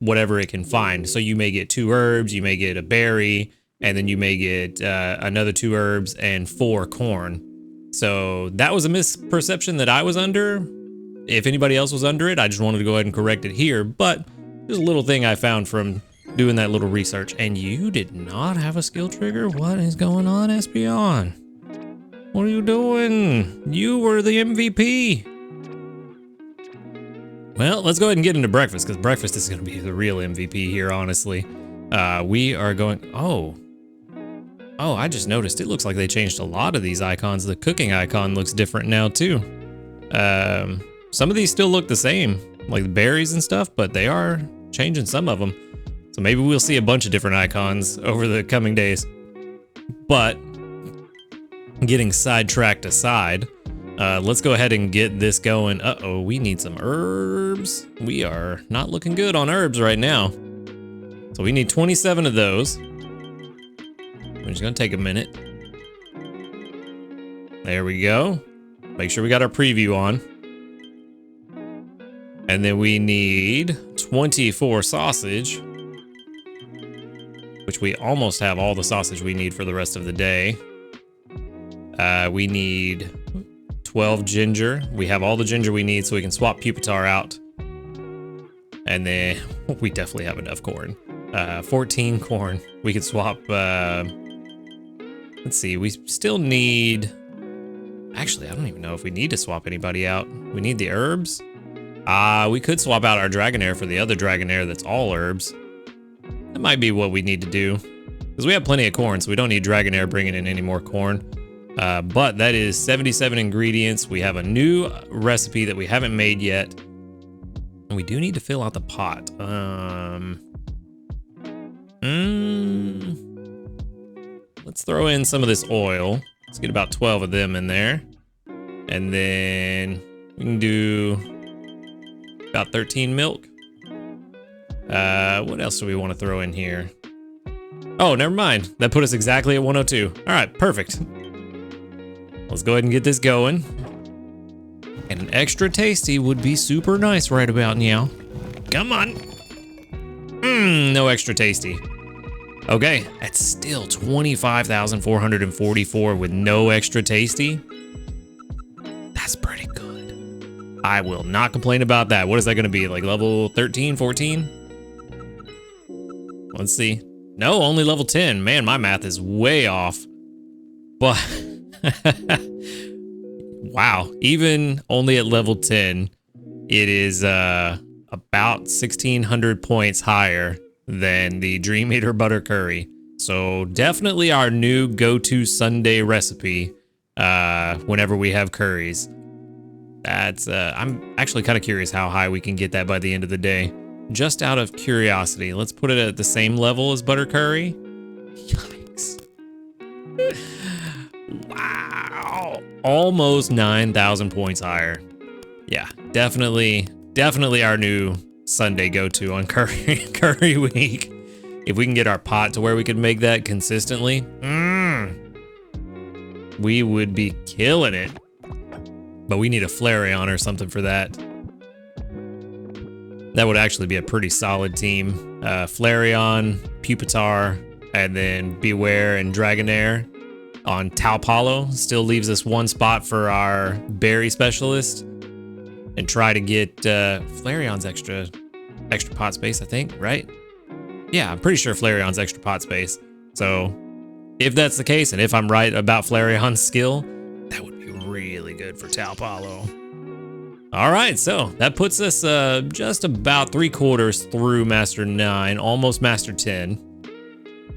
[SPEAKER 1] whatever it can find. So you may get 2 herbs, you may get a berry, and then you may get another 2 herbs and 4 corn. So that was a misperception that I was under. If anybody else was under it, I just wanted to go ahead and correct it here. But there's a little thing I found from doing that little research. And you did not have a skill trigger? What is going on, Espeon? What are you doing? You were the MVP. Well, let's go ahead and get into breakfast, because breakfast is going to be the real MVP here, honestly. We are going... Oh, I just noticed. It looks like they changed a lot of these icons. The cooking icon looks different now, too. Some of these still look the same, like the berries and stuff, but they are changing some of them. So maybe we'll see a bunch of different icons over the coming days. But getting sidetracked aside, let's go ahead and get this going. Uh-oh, we need some herbs. We are not looking good on herbs right now. So we need 27 of those. We're just gonna take a minute. There we go. Make sure we got our preview on. And then we need 24 sausage, which we almost have all the sausage we need for the rest of the day. We need 12 ginger. We have all the ginger we need, so we can swap Pupitar out. And then we definitely have enough corn. 14 corn. We could swap, let's see, we still need, actually, I don't even know if we need to swap anybody out. We need the herbs. We could swap out our Dragonair for the other Dragonair that's all herbs. That might be what we need to do, because we have plenty of corn, so we don't need Dragonair bringing in any more corn. But that is 77 ingredients. We have a new recipe that we haven't made yet. And we do need to fill out the pot. Let's throw in some of this oil. Let's get about 12 of them in there. And then we can do about 13 milk. What else do we want to throw in here? Oh, never mind. That put us exactly at 102. All right, perfect. Let's go ahead and get this going. And an extra tasty would be super nice right about now. Come on. No extra tasty. Okay, that's still 25,444 with no extra tasty. That's pretty good. I will not complain about that. What is that gonna be, like level 13, 14? Let's see. No, only level 10. Man, my math is way off. But, wow, even only at level 10, it is about 1,600 points higher than the Dream Eater Butter Curry. So definitely our new go-to Sunday recipe whenever we have curries. That's I'm actually kind of curious how high we can get that by the end of the day. Just out of curiosity, let's put it at the same level as Butter Curry. Yikes. Wow. Almost 9,000 points higher. Yeah, definitely our new Sunday go-to on curry week. If we can get our pot to where we could make that consistently, we would be killing it. But we need a Flareon or something for that. That would actually be a pretty solid team. Flareon, Pupitar, and then Beware and Dragonair on Taupalo. Still leaves us one spot for our berry specialist. And try to get Flareon's extra pot space, I think, right? Yeah, I'm pretty sure Flareon's extra pot space. So if that's the case, and if I'm right about Flareon's skill, that would be really good for Taupalo. All right, so that puts us just about 3/4 through Master 9, almost Master 10.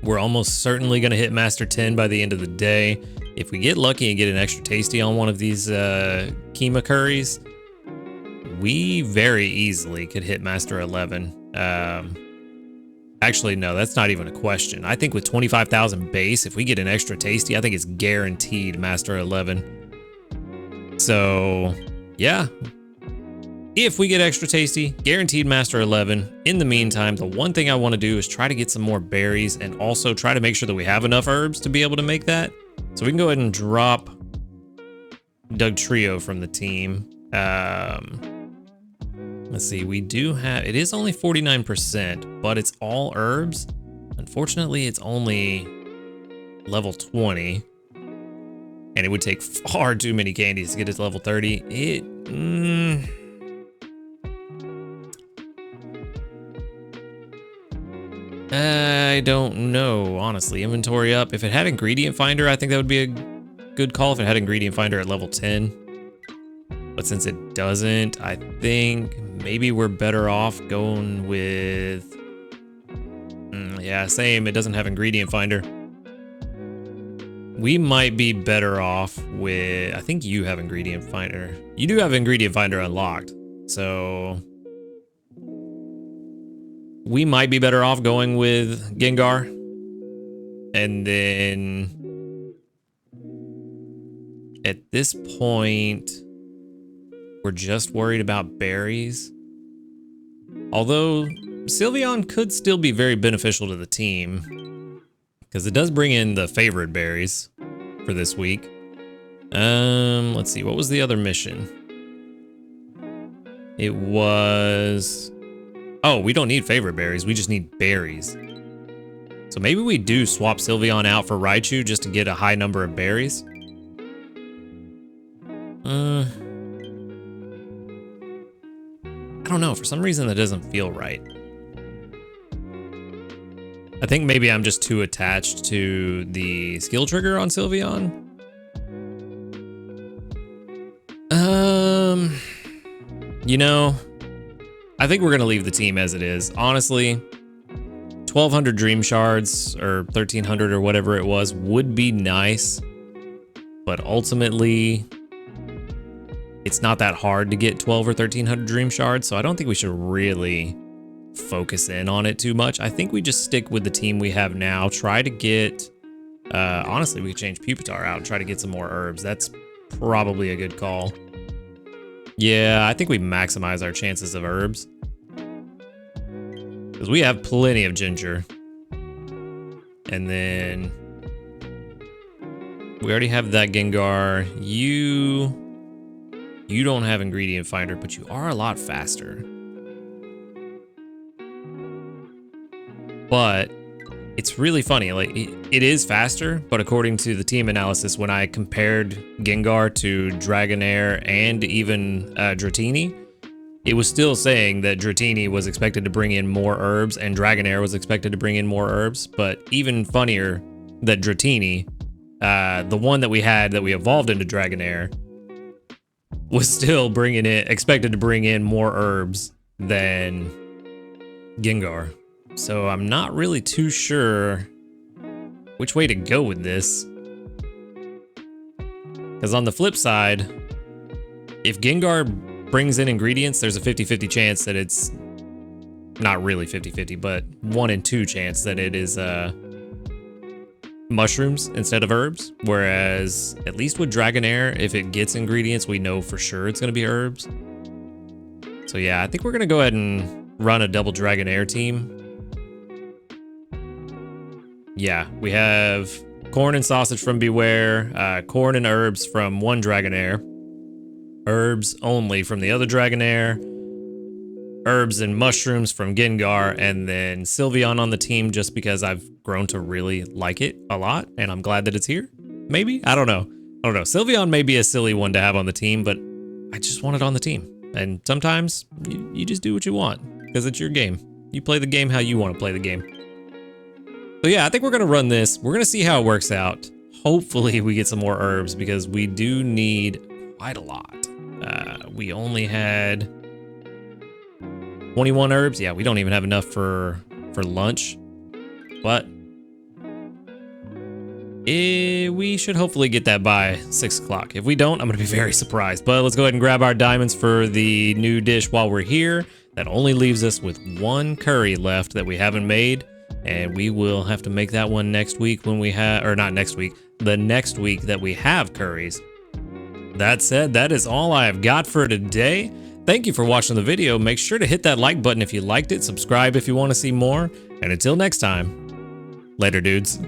[SPEAKER 1] We're almost certainly gonna hit Master 10 by the end of the day. If we get lucky and get an extra tasty on one of these Kima curries, we very easily could hit Master 11. Actually, no, that's not even a question. I think with 25,000 base, if we get an extra tasty, I think it's guaranteed Master 11. So, yeah. If we get extra tasty, guaranteed Master 11. In the meantime, the one thing I want to do is try to get some more berries and also try to make sure that we have enough herbs to be able to make that. So we can go ahead and drop Doug Trio from the team. Let's see, we do have, it is only 49%, but it's all herbs. Unfortunately, it's only level 20. And it would take far too many candies to get it to level 30. I don't know, honestly. Inventory up. If it had ingredient finder, I think that would be a good call if it had ingredient finder at level 10. But since it doesn't, I think maybe we're better off going with... yeah, same. It doesn't have ingredient finder. We might be better off with... I think you have ingredient finder. You do have ingredient finder unlocked. So... we might be better off going with Gengar. And then... at this point... we're just worried about berries. Although Sylveon could still be very beneficial to the team because it does bring in the favorite berries for this week. Let's see, what was the other mission? It was... oh, we don't need favorite berries, we just need berries. So maybe we do swap Sylveon out for Raichu just to get a high number of berries. I don't know, for some reason that doesn't feel right. I think maybe I'm just too attached to the skill trigger on Sylveon. You know, I think we're gonna leave the team as it is. Honestly, 1,200 Dream Shards or 1,300 or whatever it was would be nice, but ultimately, it's not that hard to get 12 or 1,300 Dream Shards, so I don't think we should really focus in on it too much. I think we just stick with the team we have now. Try to get... honestly, we could change Pupitar out and try to get some more herbs. That's probably a good call. Yeah, I think we maximize our chances of herbs. Because we have plenty of ginger. And then... we already have that Gengar. You don't have ingredient finder, but you are a lot faster. But it's really funny, like it is faster, but according to the team analysis, when I compared Gengar to Dragonair and even Dratini, it was still saying that Dratini was expected to bring in more herbs and Dragonair was expected to bring in more herbs. But even funnier, that Dratini, the one that we had that we evolved into Dragonair, was still expected to bring in more herbs than Gengar. So I'm not really too sure which way to go with this. Because on the flip side, if Gengar brings in ingredients, there's a 50-50 chance that it's not really 50-50, but 1 in 2 chance that it is mushrooms instead of herbs. Whereas at least with Dragonair, if it gets ingredients, we know for sure it's going to be herbs. So yeah, I think we're going to go ahead and run a double Dragonair team. Yeah, we have corn and sausage from Beware, corn and herbs from one Dragonair, herbs only from the other Dragonair, herbs and mushrooms from Gengar, and then Sylveon on the team just because I've grown to really like it a lot, and I'm glad that it's here. Maybe? I don't know. Sylveon may be a silly one to have on the team, but I just want it on the team. And sometimes you just do what you want because it's your game. You play the game how you want to play the game. So yeah, I think we're going to run this. We're going to see how it works out. Hopefully we get some more herbs because we do need quite a lot. We only had 21 herbs. Yeah, we don't even have enough for lunch. But we should hopefully get that by 6 o'clock. If we don't, I'm going to be very surprised. But let's go ahead and grab our diamonds for the new dish while we're here. That only leaves us with 1 curry left that we haven't made. And we will have to make that one next week when we have, or not next week, the next week that we have curries. That said, that is all I have got for today. Thank you for watching the video. Make sure to hit that like button if you liked it, subscribe if you want to see more, and until next time, later dudes.